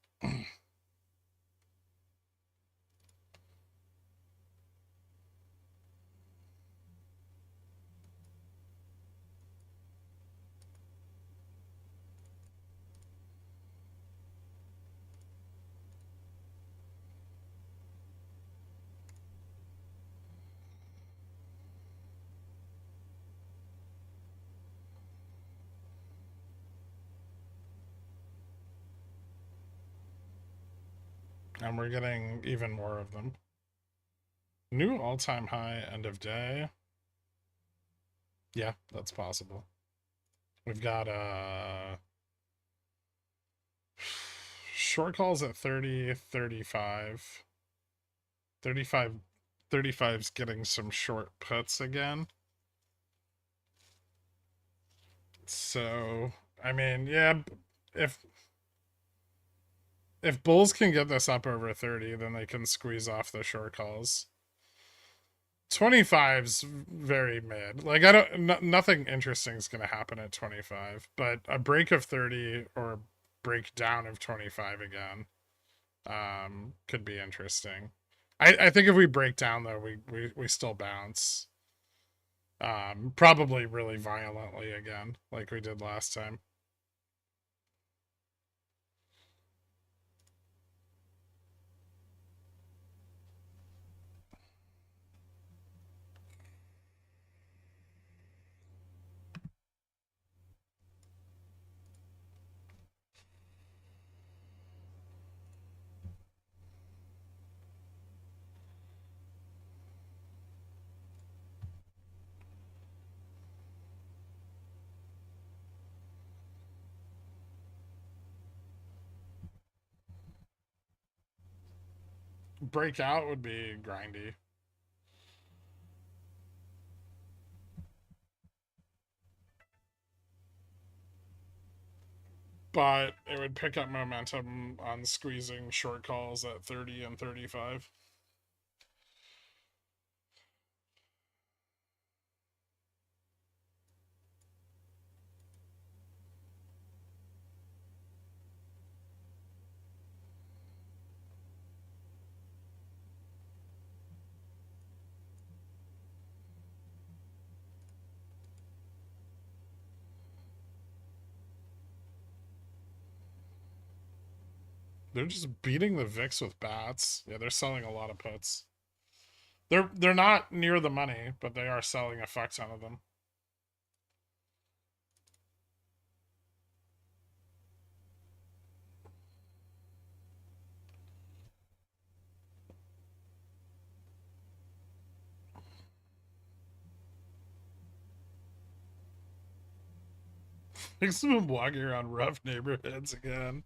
And we're getting even more of them. New all-time high end of day. Yeah, that's possible. We've got short calls at 30, 35. 35 35's getting some short puts again. So, I mean, yeah, if bulls can get this up over 30, then they can squeeze off the short calls. 25's very mid. Like I don't nothing interesting is going to happen at 25, but a break of 30 or breakdown of 25 again could be interesting. I think if we break down though, we still bounce. Probably really violently again, like we did last time. Breakout would be grindy. But it would pick up momentum on squeezing short calls at 30 and 35. They're just beating the VIX with bats. Yeah, they're selling a lot of puts. They're not near the money, but they are selling a fuck ton of them. Thanks for blogging around rough neighborhoods again.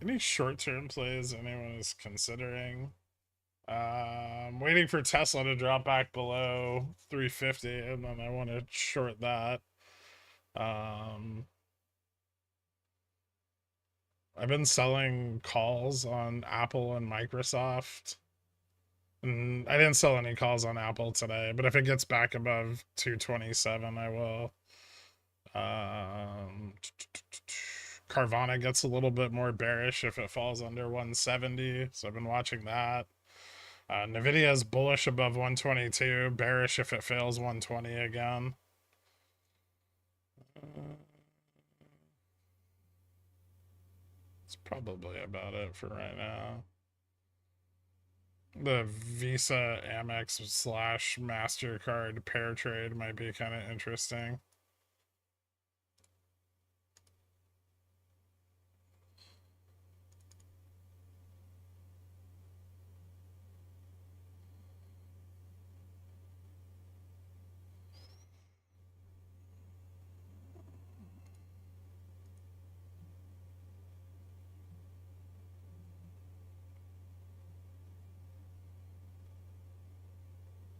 Any short-term plays anyone is considering? Waiting for Tesla to drop back below 350, and then I want to short that. I've been selling calls on Apple and Microsoft. And I didn't sell any calls on Apple today, but if it gets back above 227, I will. Carvana gets a little bit more bearish if it falls under 170, so I've been watching that. Nvidia is bullish above 122, bearish if it fails 120 again. That's probably about it for right now. The Visa Amex / MasterCard pair trade might be kind of interesting.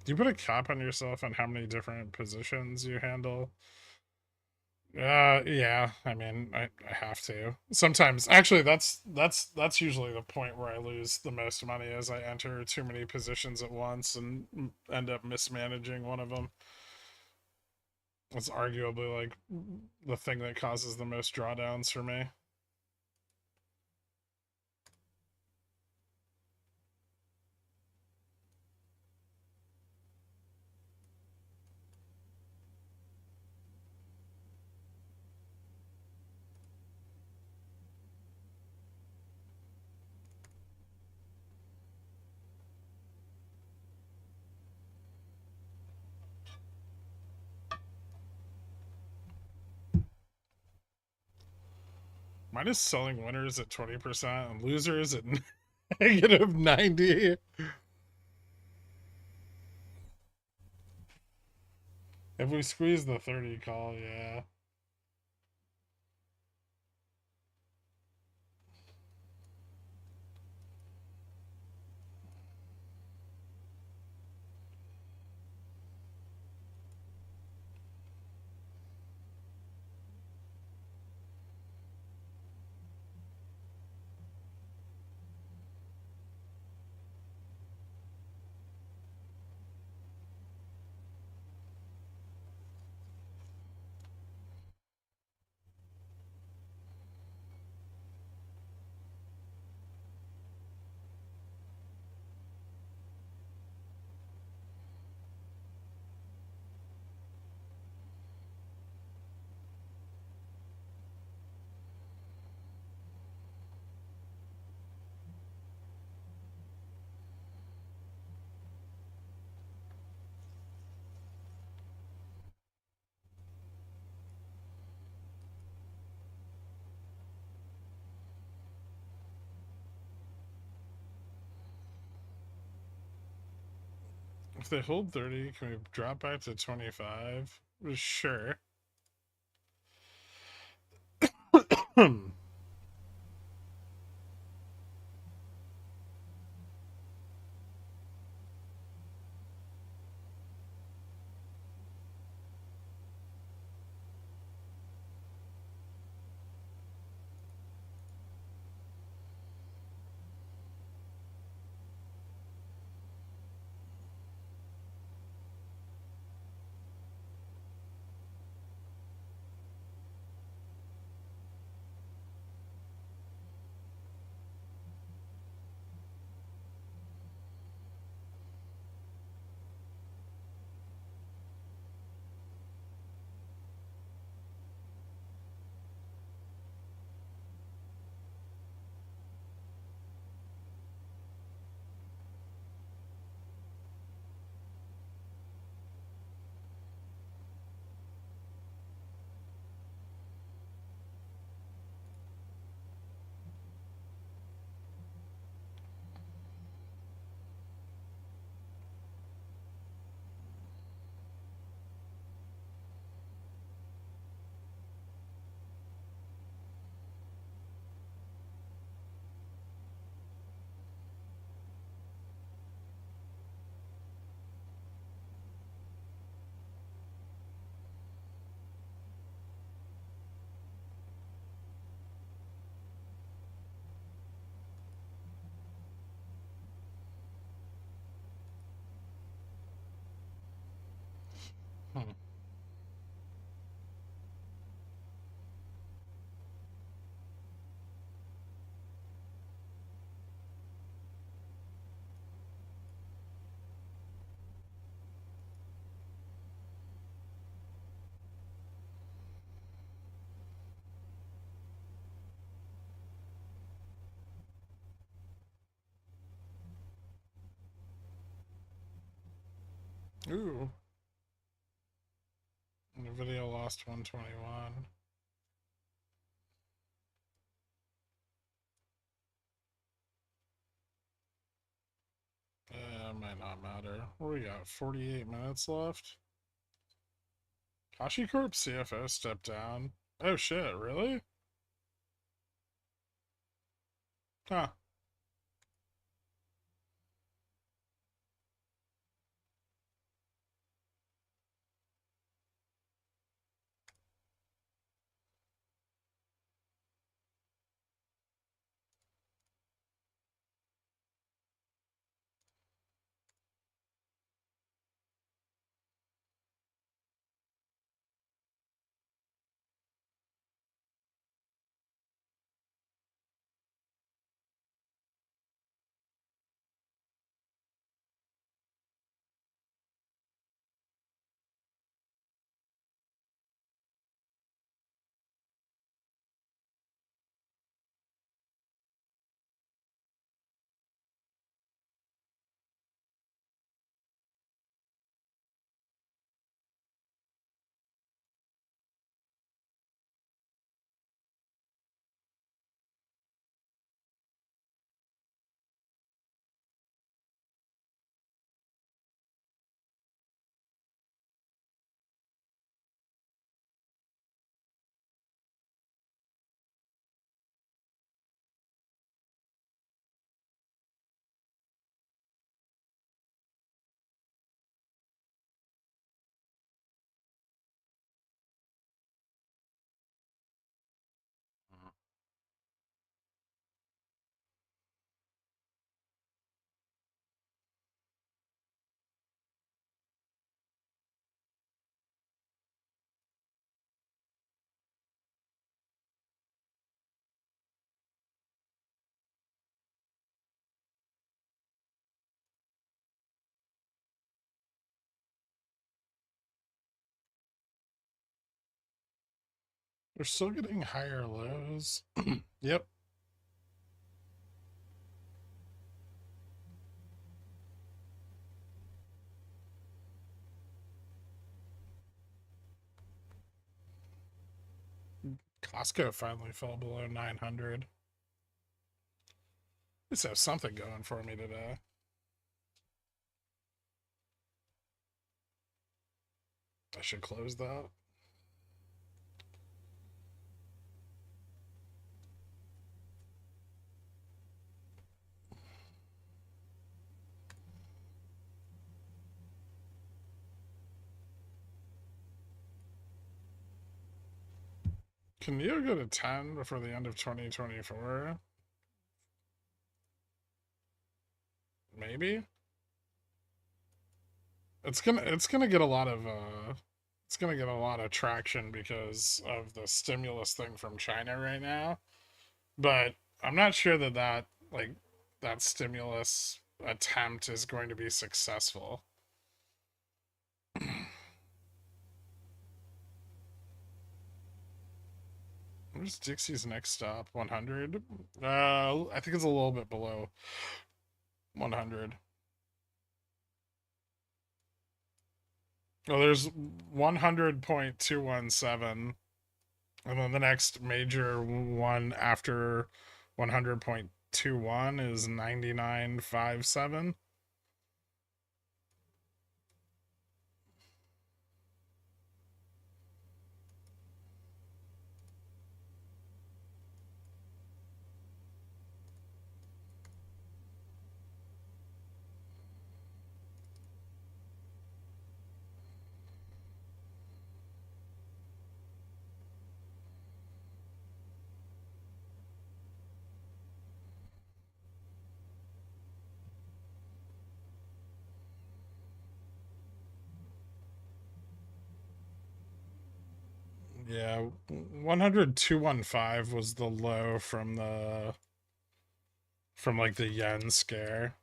Do you put a cap on yourself on how many different positions you handle? Yeah. I mean, I have to. Sometimes, actually, that's usually the point where I lose the most money, as I enter too many positions at once and end up mismanaging one of them. It's arguably like the thing that causes the most drawdowns for me. Mine is selling winners at 20% and losers at -90. If we squeeze the 30 call, yeah. If they hold 30, can we drop back to 25? Sure. Ooh. The video lost 121. Might not matter. What do we got? 48 minutes left? HashiCorp CFO stepped down. Oh shit, really? Huh. We're still getting higher lows. Yep. Costco finally fell below 900. Let's have something going for me today. I should close that. Can Neo go to 10 before the end of 2024? Maybe. It's gonna get a lot of it's gonna get a lot of traction because of the stimulus thing from China right now. But I'm not sure that that stimulus attempt is going to be successful. Where's Dixie's next stop? 100. I think it's a little bit below 100. Oh, there's 100.217, and then the next major one after 100.21 is 99.57. Yeah, 100.215 was the low from like the yen scare.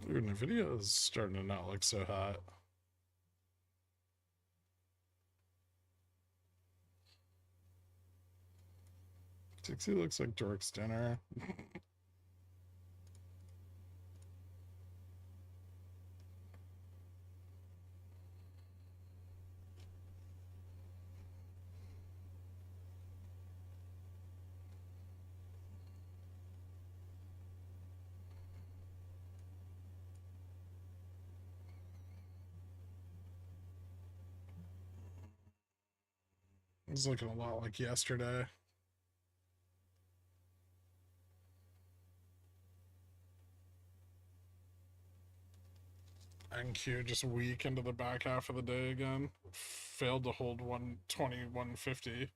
Ooh, Nvidia is starting to not look so hot. Dixie looks like Dork's dinner. It's looking a lot like yesterday. NQ just weak into the back half of the day again. Failed to hold 120, 150.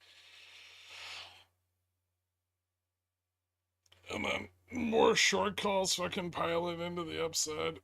And then more short calls fucking piling into the upside.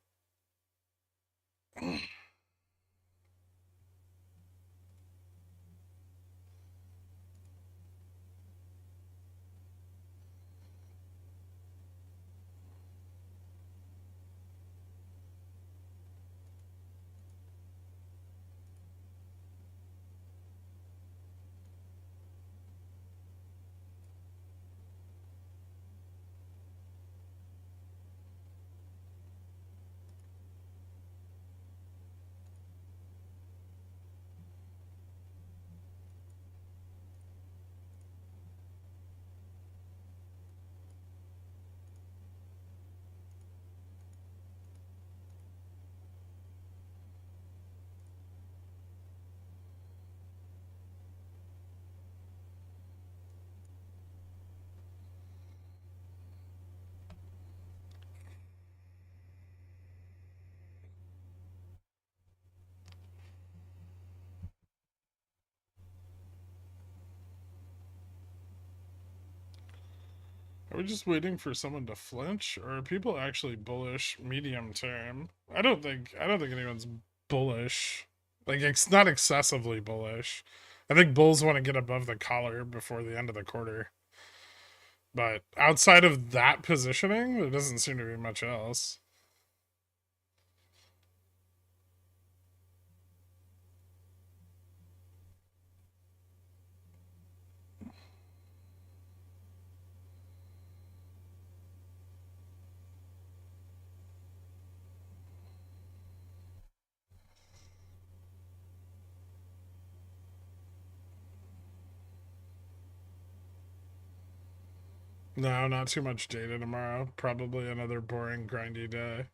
Are we just waiting for someone to flinch, or are people actually bullish medium term? I don't think anyone's bullish. Like it's not excessively bullish. I think bulls want to get above the collar before the end of the quarter. But outside of that positioning, there doesn't seem to be much else. No, not too much data tomorrow. Probably another boring, grindy day.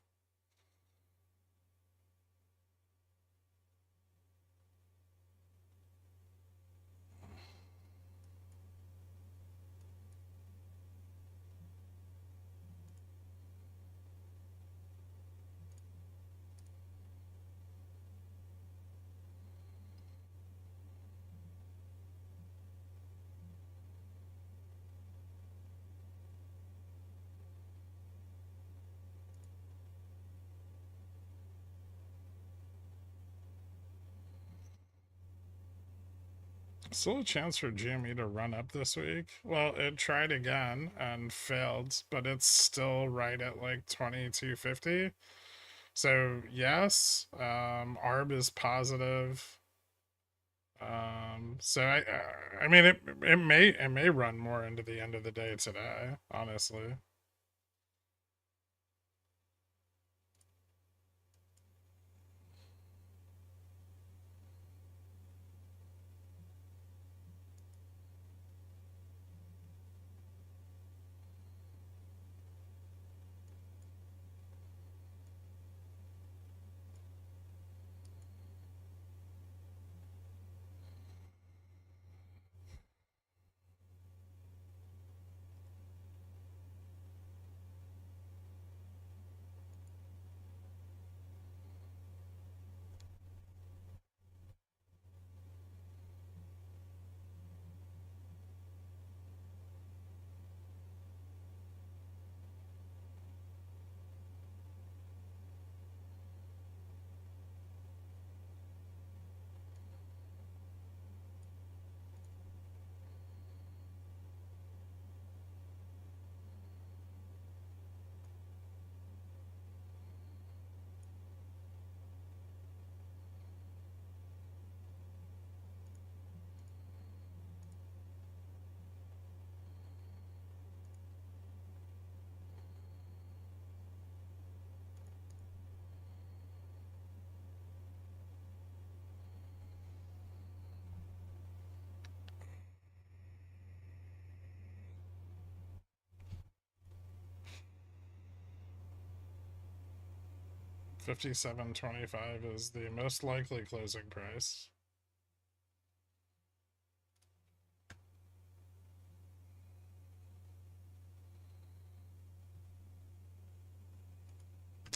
Still a chance for GME to run up this week. Well, it tried again and failed, but it's still right at like 2250. So yes, ARB is positive. So I mean, it may run more into the end of the day today. Honestly, 57.25 is the most likely closing price.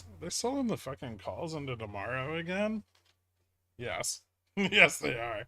Are they selling the fucking calls into tomorrow again? Yes. Yes, they are.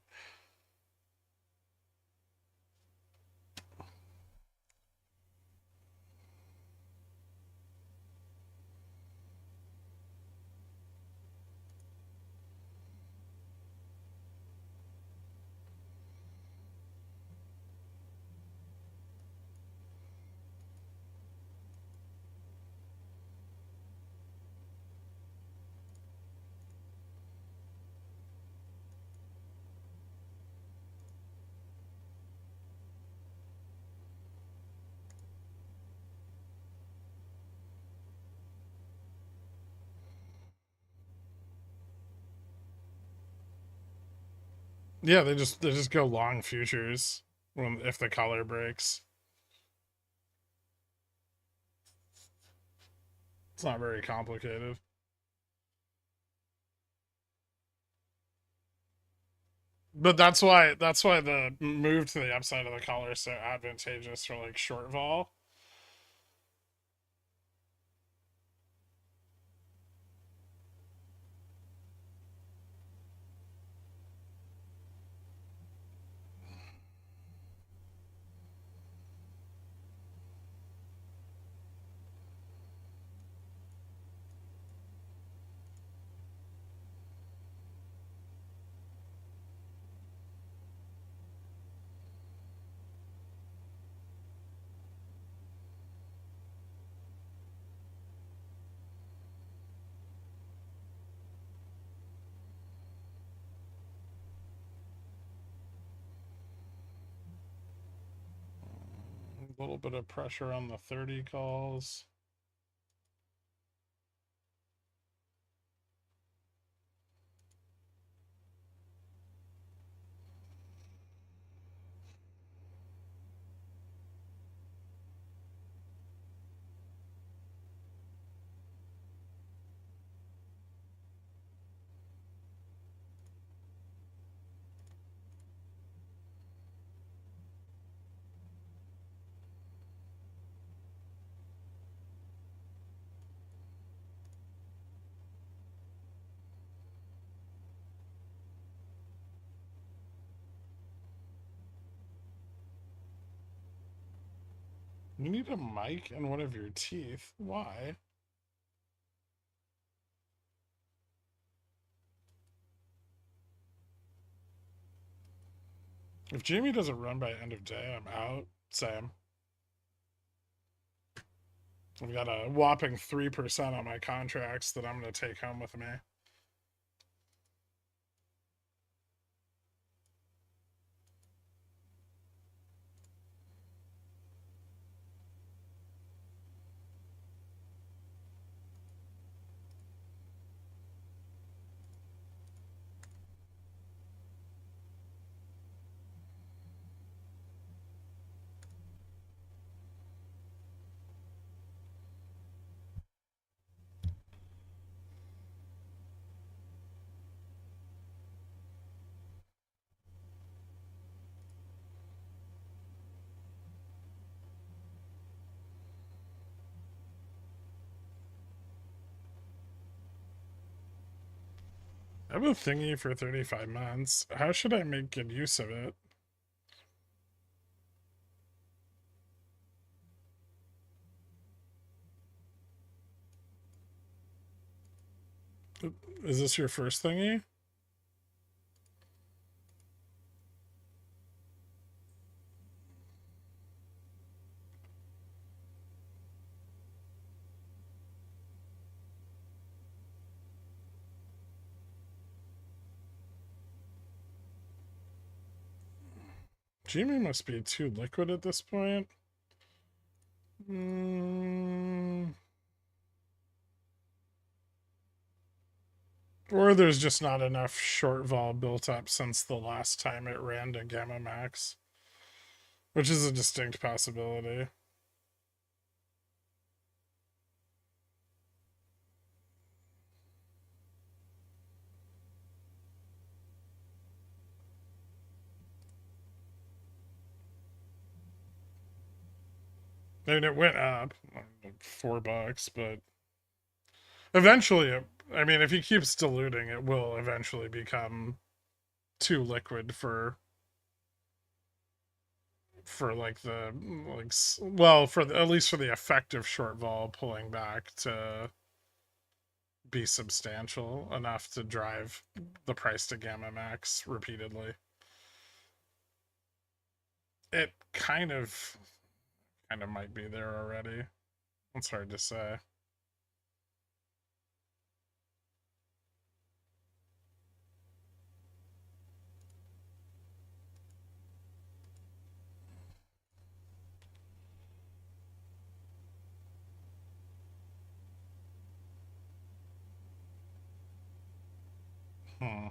'Cause they just go long futures when if the color breaks. It's not very complicated. But that's why the move to the upside of the color is so advantageous for like short vol. A little bit of pressure on the 30 calls. You need a mic in one of your teeth. Why? If Jamie doesn't run by end of day, I'm out. Same. I've got a whopping 3% on my contracts that I'm going to take home with me. I have a thingy for 35 months. How should I make good use of it? Is this your first thingy? Jamie must be too liquid at this point. Or there's just not enough short vol built up since the last time it ran to Gamma Max, which is a distinct possibility. I mean, it went up like $4, but eventually, I mean, if he keeps diluting, it will eventually become too liquid for like the like well for the, at least for the effective short vol pulling back to be substantial enough to drive the price to Gamma Max repeatedly. It kind of might be there already. It's hard to say. Hmm.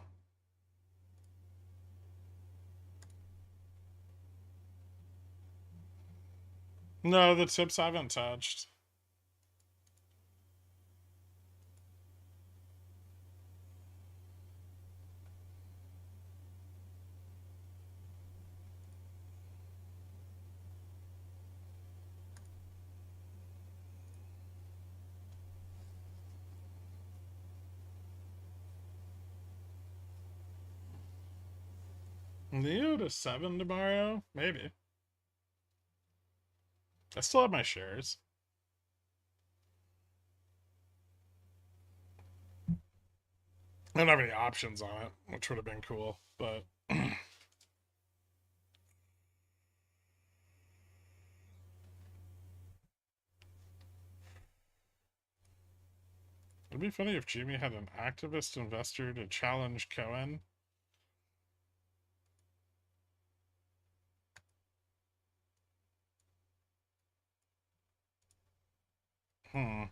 No, the tips haven't touched. Neo to 7 tomorrow? Maybe. I still have my shares. I don't have any options on it, which would have been cool, but it'd be funny if Jimmy had an activist investor to challenge Cohen. Hmm.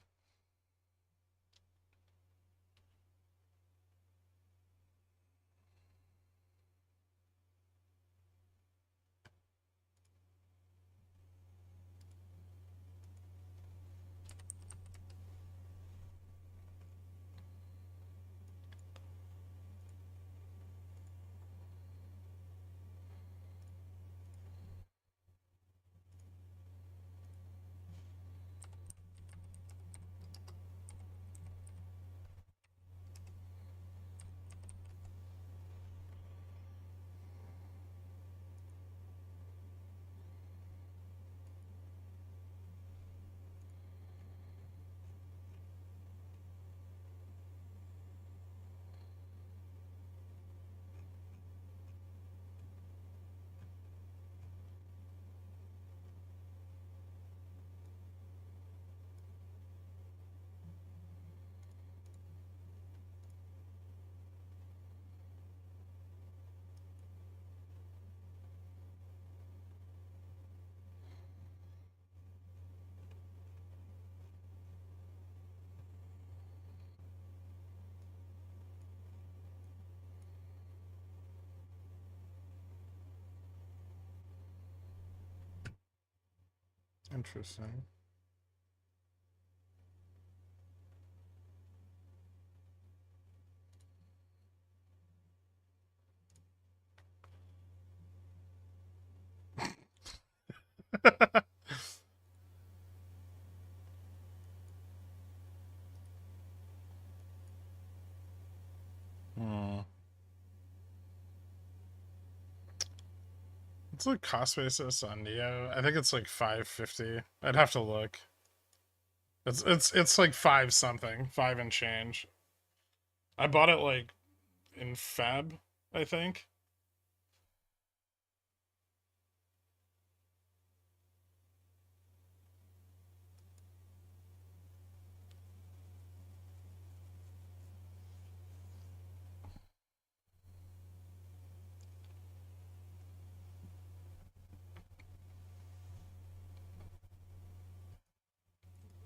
Interesting. Hmm. It's like cost basis on Neo. I think it's like 550. I'd have to look. It's like five something, five and change. I bought it like in Feb, I think.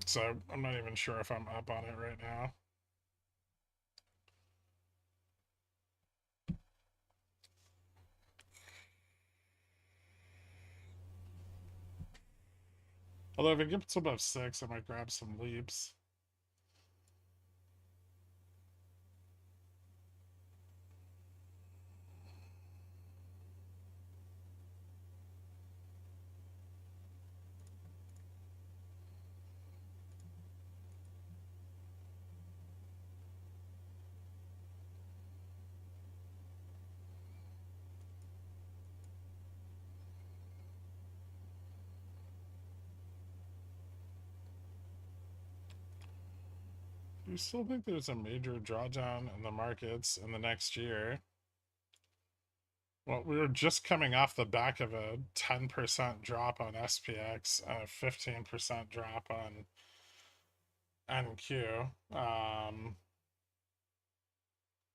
So I'm not even sure if I'm up on it right now. Although if it gets above 6, I might grab some leaps. Do you still think there's a major drawdown in the markets in the next year? Well, we were just coming off the back of a 10% drop on SPX and a 15% drop on NQ.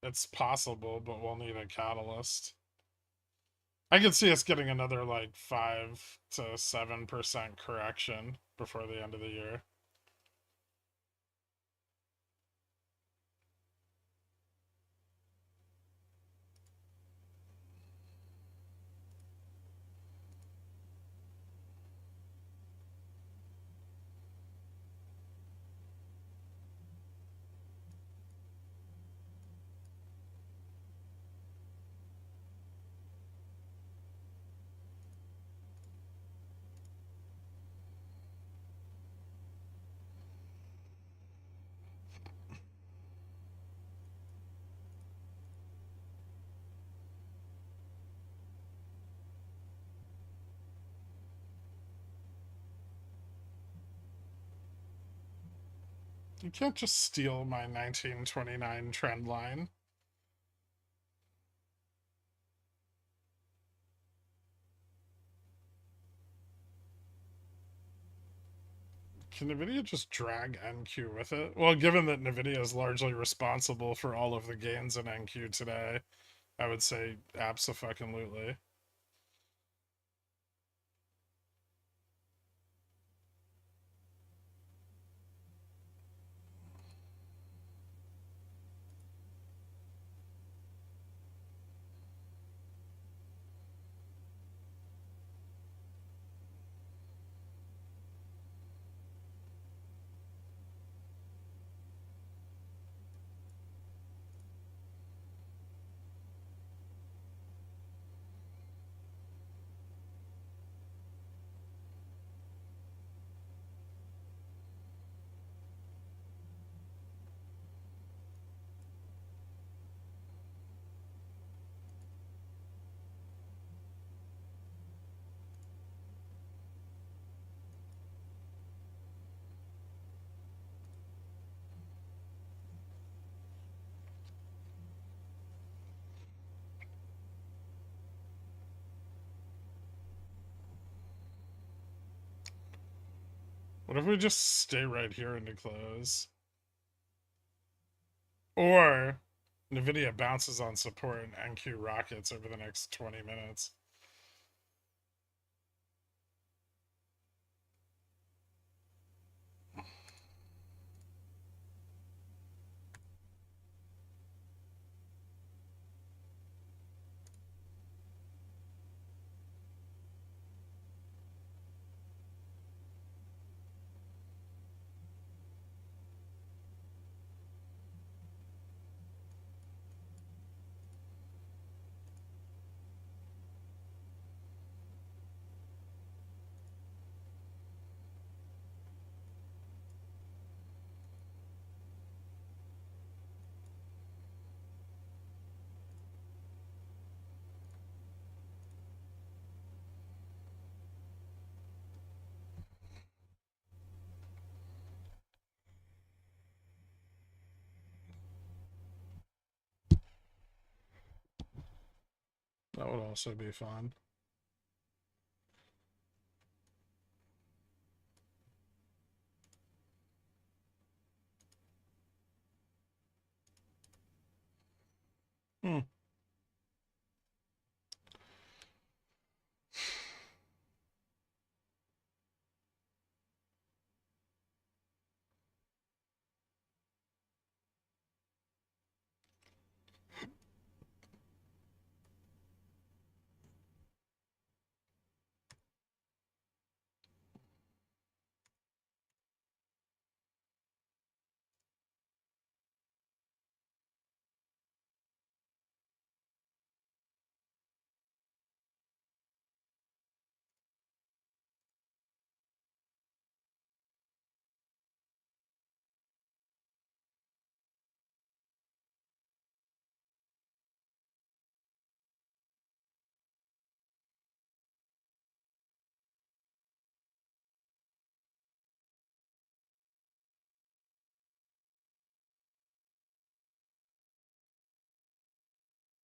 It's possible, but we'll need a catalyst. I could see us getting another like 5 to 7% correction before the end of the year. You can't just steal my 1929 trend line. Can NVIDIA just drag NQ with it? Well, given that NVIDIA is largely responsible for all of the gains in NQ today, I would say abso-fucking-lutely. What if we just stay right here into close? Or NVIDIA bounces on support and NQ rockets over the next 20 minutes. That would also be fun. Hmm.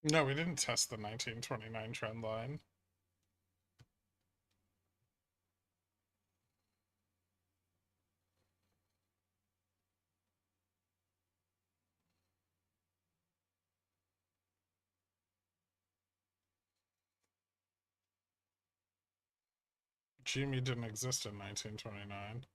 No, we didn't test the 1929 trend line. GME didn't exist in 1929.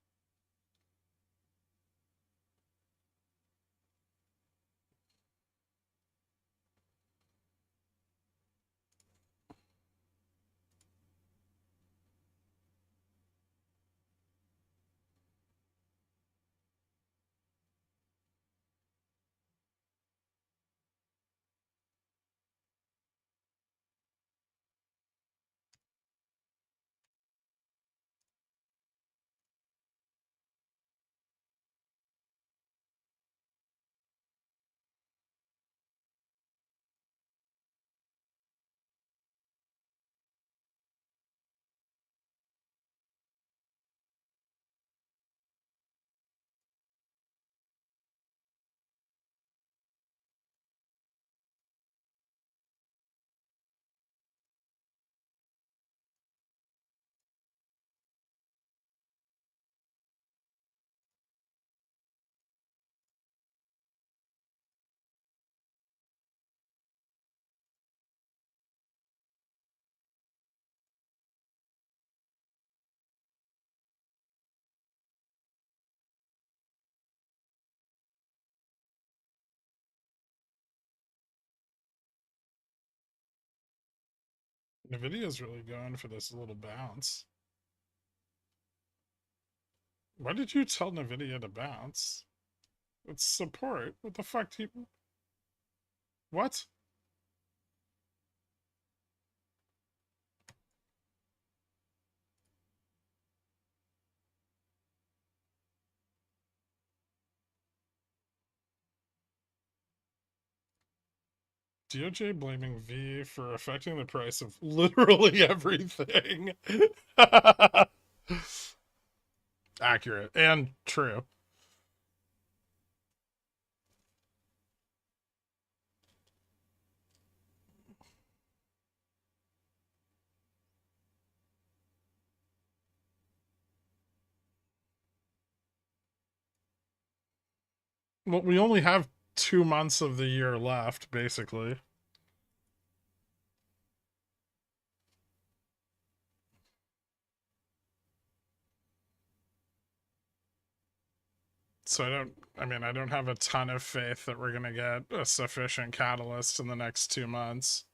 Nvidia's really going for this little bounce. Why did you tell Nvidia to bounce? It's support. What the fuck do you... What? DOJ blaming V for affecting the price of literally everything. Accurate and true. Well, we only have 2 months of the year left, basically. So I don't have a ton of faith that we're going to get a sufficient catalyst in the next 2 months.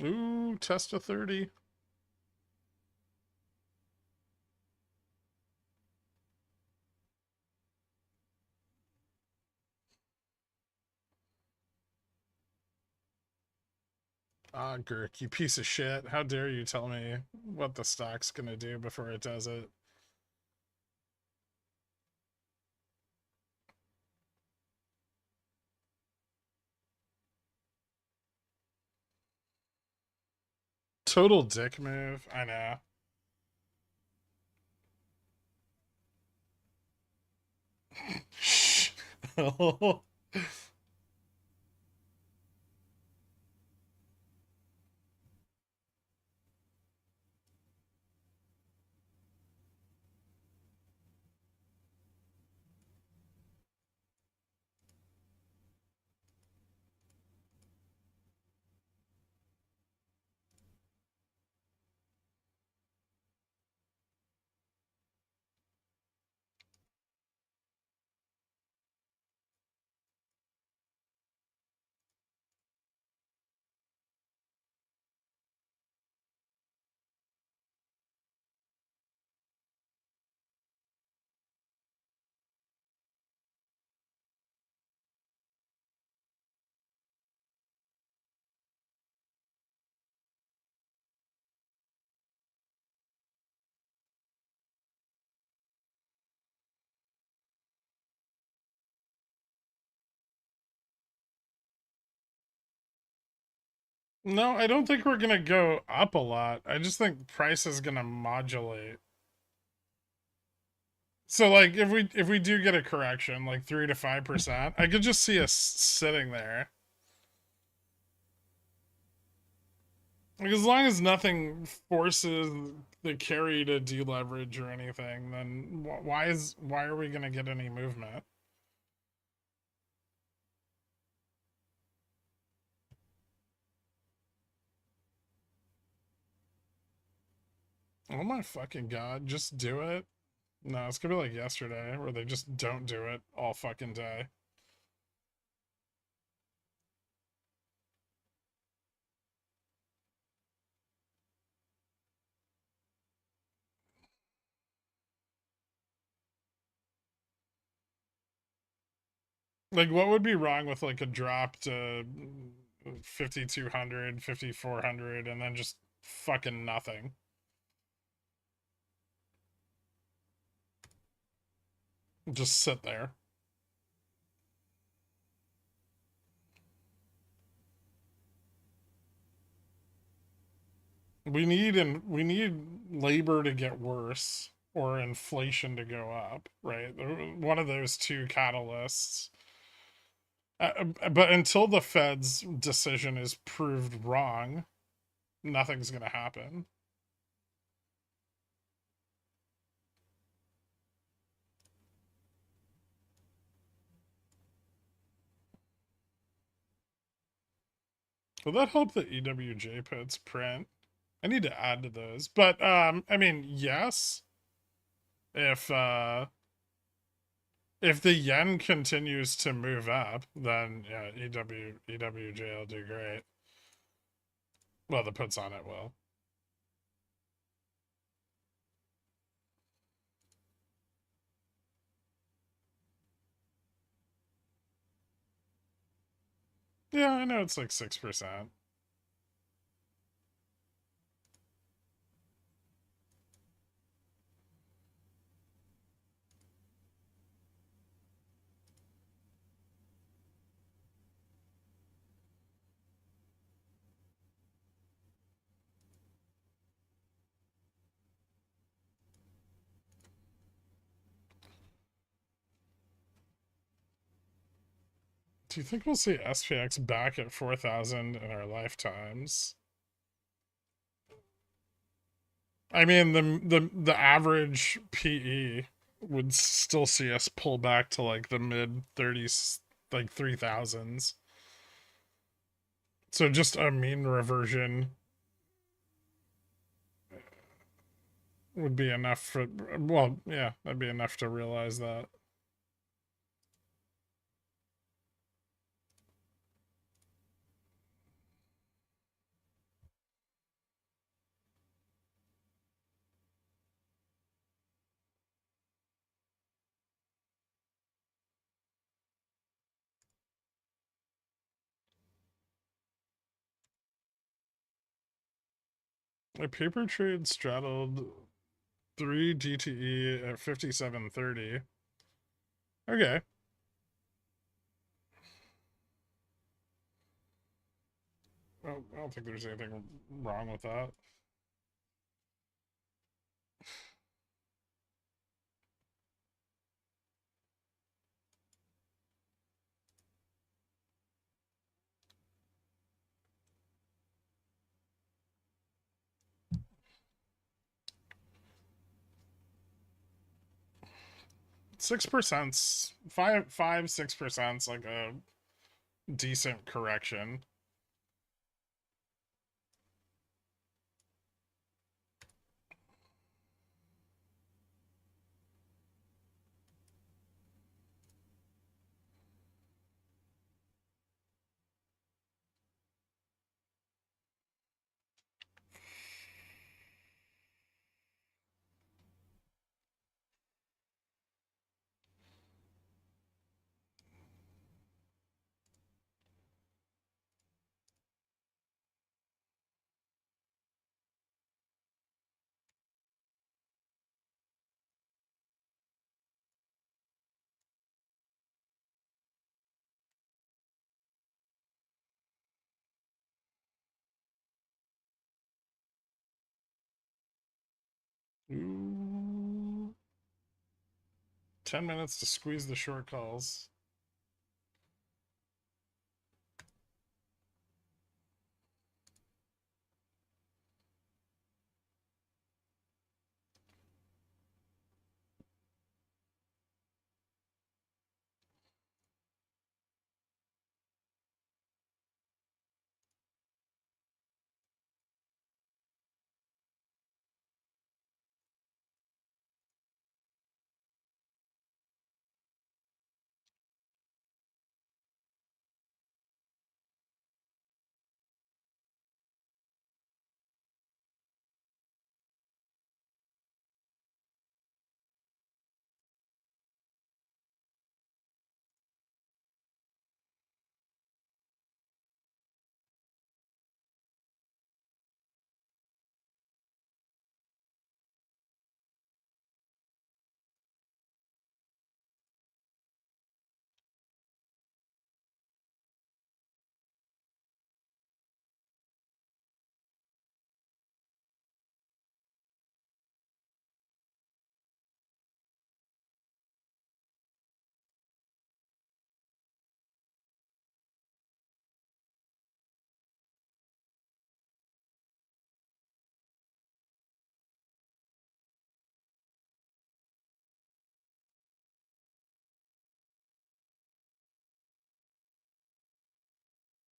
Ooh, test a 30. Ah, Gherk, you piece of shit. How dare you tell me what the stock's gonna do before it does it? total dick move. I know. No, I don't think we're gonna go up a lot. I just think price is gonna modulate. So like if we do get a correction, like 3 to 5%, I could just see us sitting there. Like as long as nothing forces the carry to deleverage or anything, then why are we gonna get any movement? Oh my fucking god, just do it. No, it's gonna be like yesterday where they just don't do it all fucking day. Like what would be wrong with like a drop to 5200, 5400, and then just fucking nothing? Just sit there. We need labor to get worse or inflation to go up, right? One of those two catalysts. But until the Fed's decision is proved wrong, nothing's going to happen. Will that help the EWJ puts print? I need to add to those. But I mean, yes. If the yen continues to move up, then yeah, EWJ will do great. Well, the puts on it will. Yeah, I know it's like 6%. Do you think we'll see SPX back at 4,000 in our lifetimes? I mean, the average PE would still see us pull back to like the mid 30s, like 3,000s. So just a mean reversion would be enough for, well, yeah, that'd be enough to realize that. A paper trade straddled 3 DTE at 57.30. Okay. I don't think there's anything wrong with that. Five, 6%'s like a decent correction. Ooh. 10 minutes to squeeze the short calls.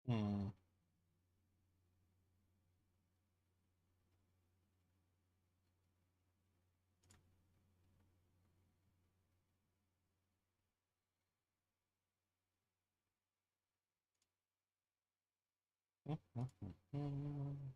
Hmm. Mm-hmm.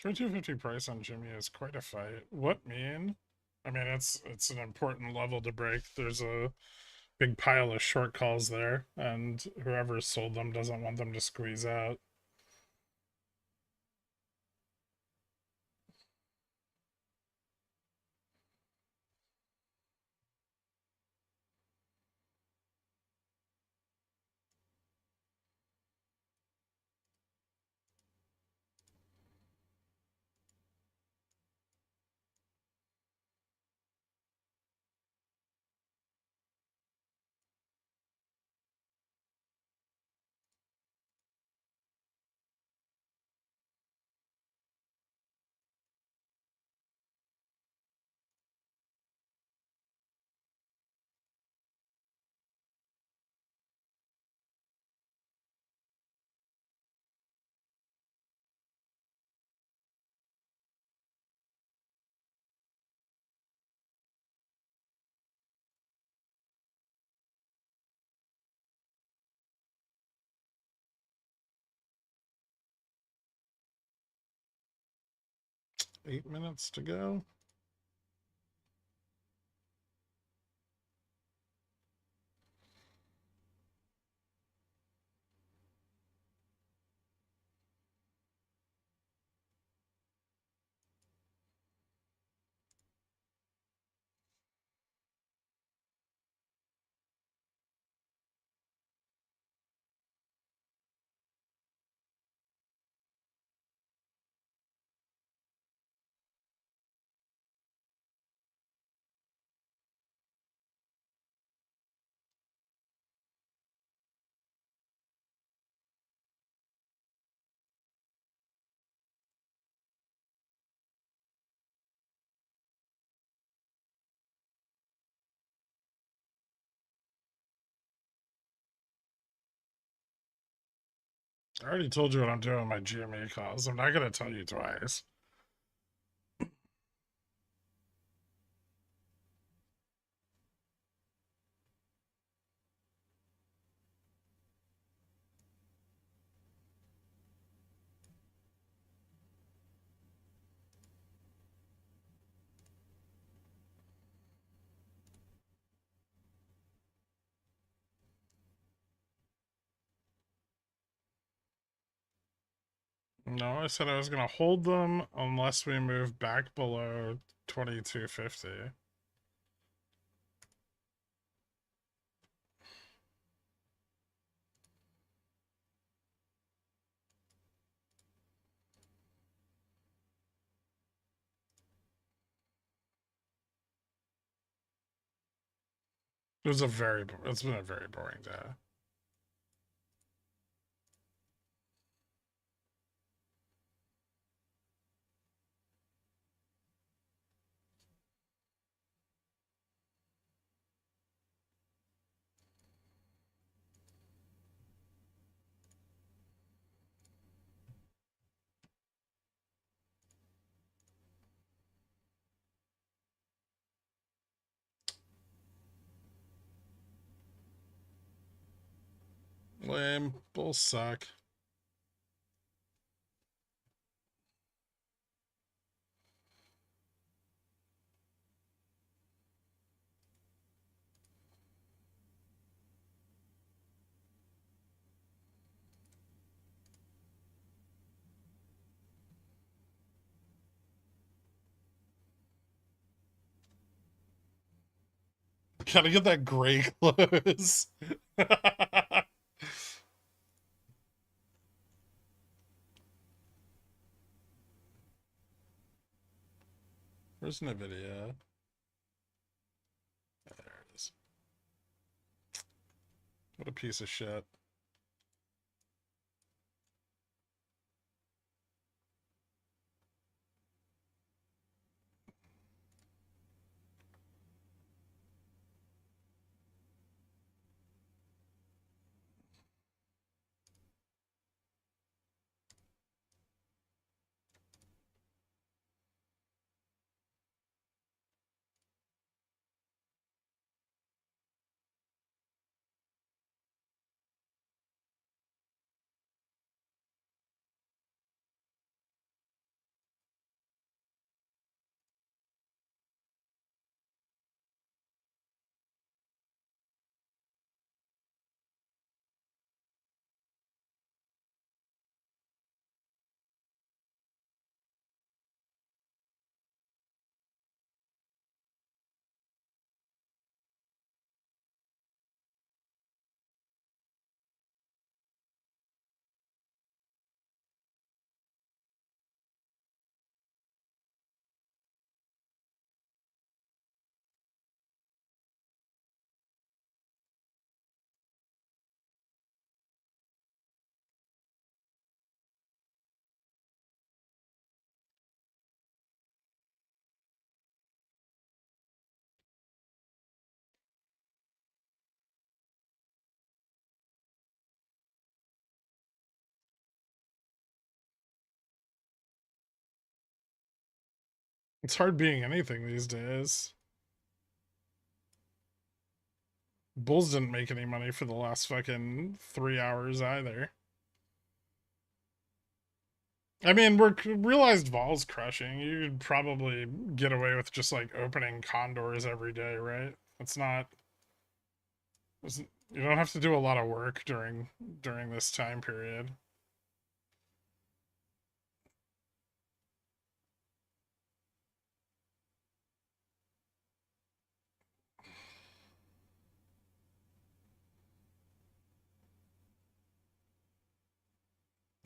2250 price on Jimmy is quite a fight. What mean? I mean, it's an important level to break. There's a big pile of short calls there, and whoever sold them doesn't want them to squeeze out. 8 minutes to go. I already told you what I'm doing with my GME calls. I'm not going to tell you twice. No, I said I was going to hold them unless we move back below 2250. It's been a very boring day. Lame. Bulls suck. Gotta get that gray close. Where's NVIDIA? Oh, there it is. What a piece of shit. It's hard being anything these days. Bulls didn't make any money for the last fucking 3 hours either. I mean, we're realized Vol's crushing. You'd probably get away with just like opening condors every day, right? It's not. You don't have to do a lot of work during this time period.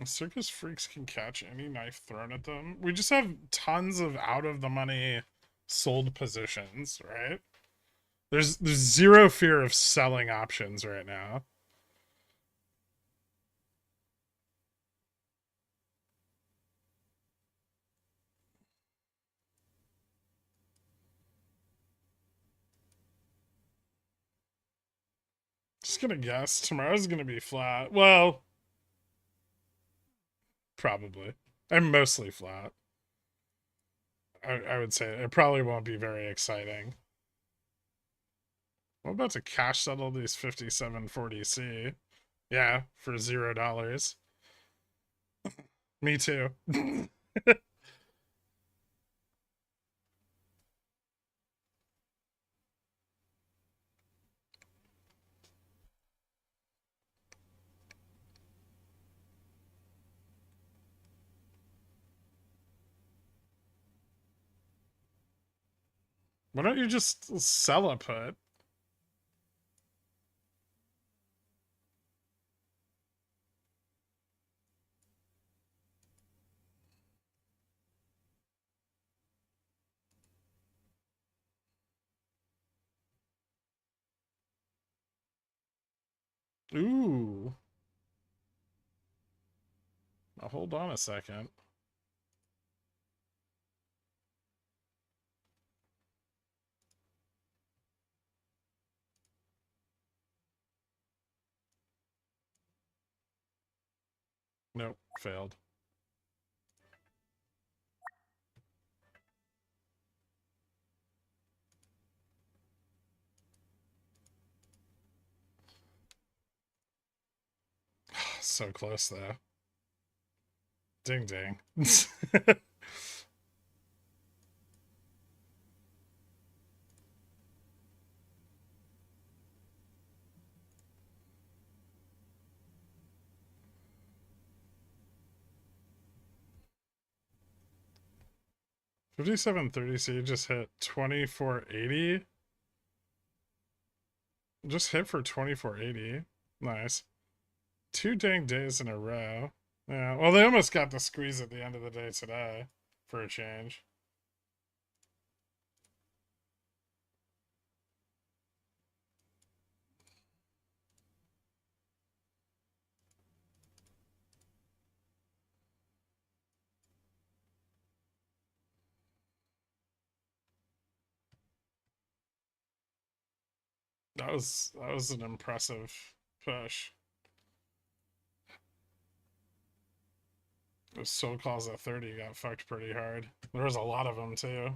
Circus freaks can catch any knife thrown at them. We just have tons of out of the money sold positions, right? There's zero fear of selling options right now. Just gonna guess tomorrow's gonna be flat. Well, probably. I'm mostly flat. I would say it probably won't be very exciting. I'm about to cash settle these 5740C. Yeah, for $0. Me too. Why don't you just sell a put? Ooh. Now hold on a second. Nope, failed. So close though. Ding ding. 5730C just hit 2480. Just hit for 2480. Nice. 2 dang days in a row. Yeah, well, they almost got the squeeze at the end of the day today for a change. That was an impressive push. Those soul calls at 30 got fucked pretty hard. There was a lot of them too.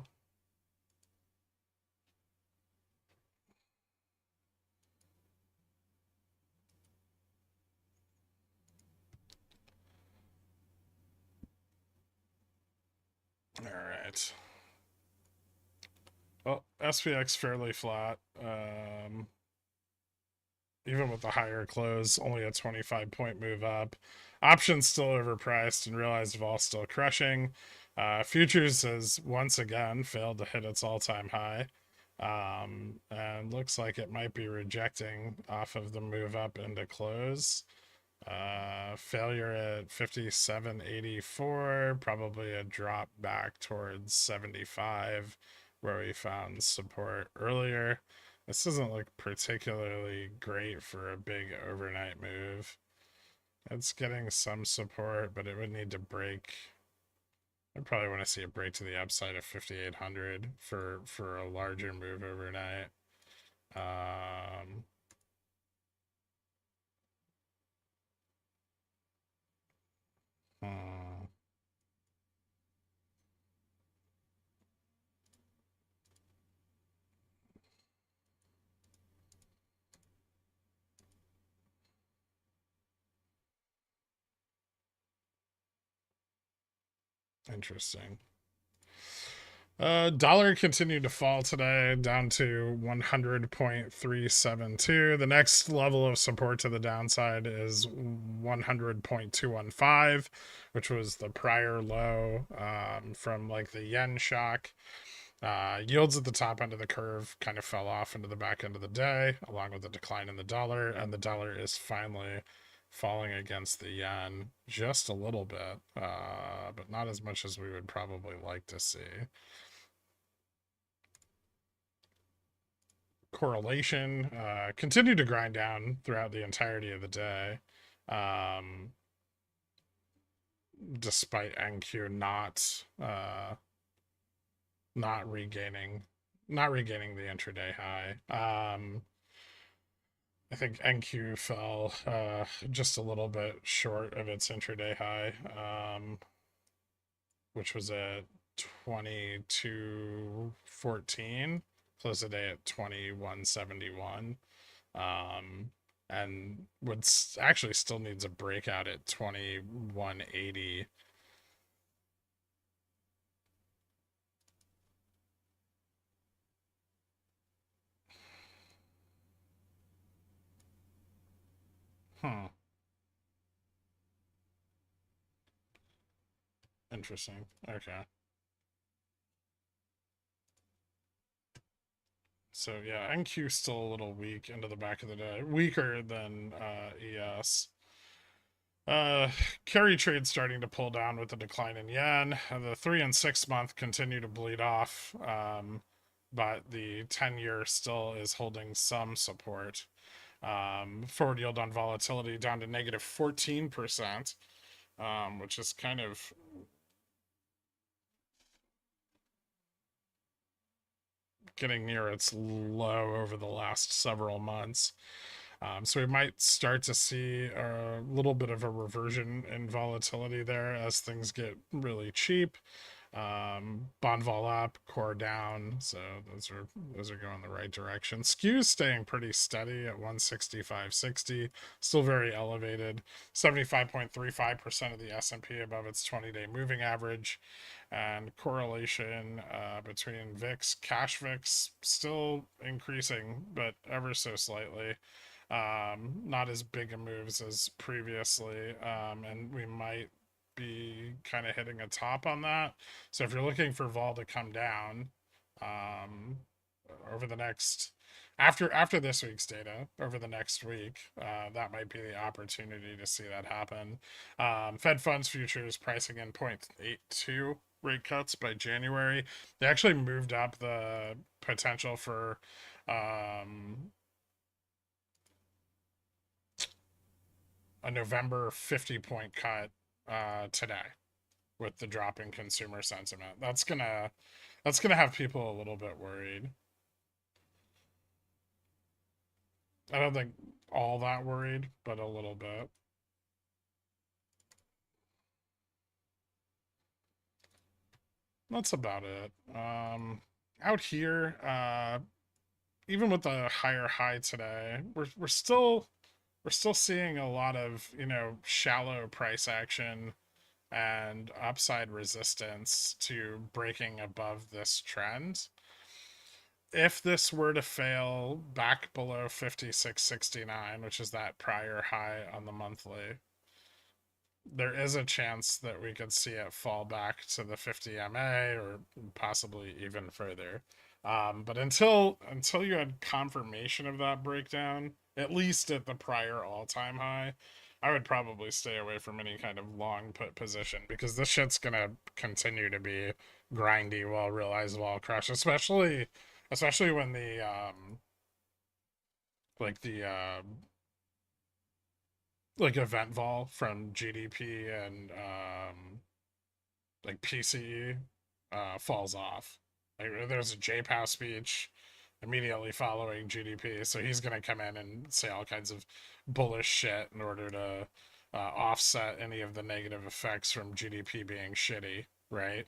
All right. Well, SPX fairly flat. Even with the higher close, only a 25-point move up. Options still overpriced and realized vol still crushing. Futures has once again failed to hit its all-time high. And looks like it might be rejecting off of the move up into close. Failure at 57.84, probably a drop back towards 75, where we found support earlier. This doesn't look particularly great for a big overnight move. It's getting some support, but it would need to break. I probably want to see a break to the upside of 5,800 for a larger move overnight. Hmm. Interesting. Dollar continued to fall today, down to 100.372. The next level of support to the downside is 100.215, which was the prior low from like the yen shock. Yields at the top end of the curve kind of fell off into the back end of the day, along with the decline in the dollar, and the dollar is finally falling against the yen just a little bit, but not as much as we would probably like to see. Correlation continued to grind down throughout the entirety of the day, despite NQ not regaining the intraday high. I think NQ fell just a little bit short of its intraday high, which was at 22.14. Closed the day at 21.71. And would actually still needs a breakout at 21.80. Interesting. Okay. So yeah, NQ still a little weak into the back of the day. Weaker than ES. Carry trade starting to pull down with the decline in yen. The 3 and 6 month continue to bleed off, but the 10-year still is holding some support. Forward yield on volatility down to negative 14%, which is kind of getting near its low over the last several months. So we might start to see a little bit of a reversion in volatility there as things get really cheap. Bond vol up, core down, so those are going the right direction. Skew's staying pretty steady at 165.60, still very elevated. 75.35% of the S&P above its 20-day moving average, and correlation between VIX, cash VIX, still increasing, but ever so slightly. Not as big a moves as previously, and we might be kind of hitting a top on that. So if you're looking for vol to come down over the next after this week's data over the next week, that might be the opportunity to see that happen. Fed funds futures pricing in 0.82 rate cuts by January. They actually moved up the potential for a November 50-point cut today with the drop in consumer sentiment. That's gonna have people a little bit worried. I don't think all that worried, but a little bit. That's about it. Out here, even with the higher high today, we're still seeing a lot of shallow price action and upside resistance to breaking above this trend. If this were to fail back below 56.69, which is that prior high on the monthly, there is a chance that we could see it fall back to the 50 MA or possibly even further. But until you had confirmation of that breakdown, at least at the prior all-time high, I would probably stay away from any kind of long put position, because this shit's gonna continue to be grindy while realized while crush, especially when the like the like event vol from GDP and like PCE falls off. Like, there's a JPOW speech immediately following GDP, so he's going to come in and say all kinds of bullish shit in order to offset any of the negative effects from GDP being shitty, right?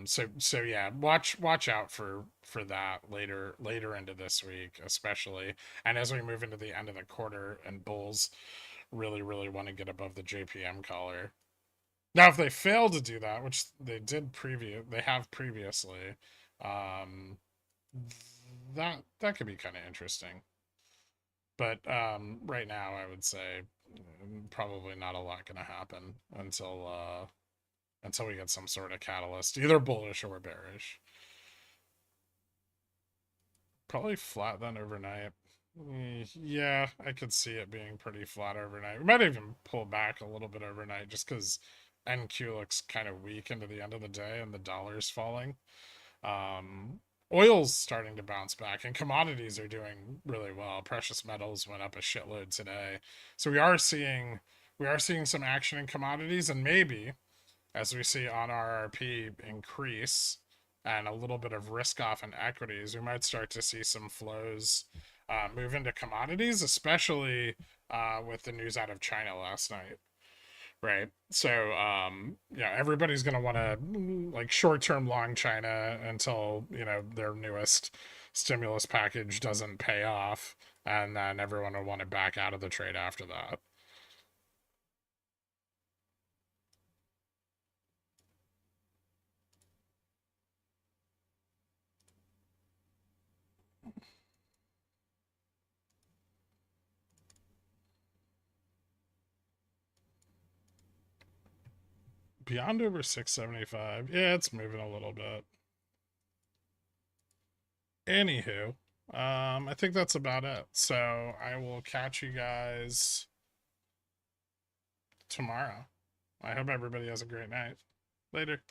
So yeah, watch out for that later into this week, especially, and as we move into the end of the quarter and bulls really want to get above the JPM collar. Now, if they fail to do that, which they have previously, um, that could be kind of interesting. But right now, I would say probably not a lot going to happen until we get some sort of catalyst, either bullish or bearish. Probably flat then overnight. Yeah, I could see it being pretty flat overnight. We might even pull back a little bit overnight just because NQ looks kind of weak into the end of the day and the dollar's falling. Oil's starting to bounce back and commodities are doing really well. Precious metals went up a shitload today. So we are seeing some action in commodities, and maybe as we see on RRP increase and a little bit of risk off in equities, we might start to see some flows move into commodities, especially with the news out of China last night. Right. So, yeah, everybody's going to want to like short term long China until, their newest stimulus package doesn't pay off. And then everyone will want to back out of the trade after that. Beyond over 675. Yeah, it's moving a little bit. Anywho, I think that's about it. So I will catch you guys tomorrow. I hope everybody has a great night. Later.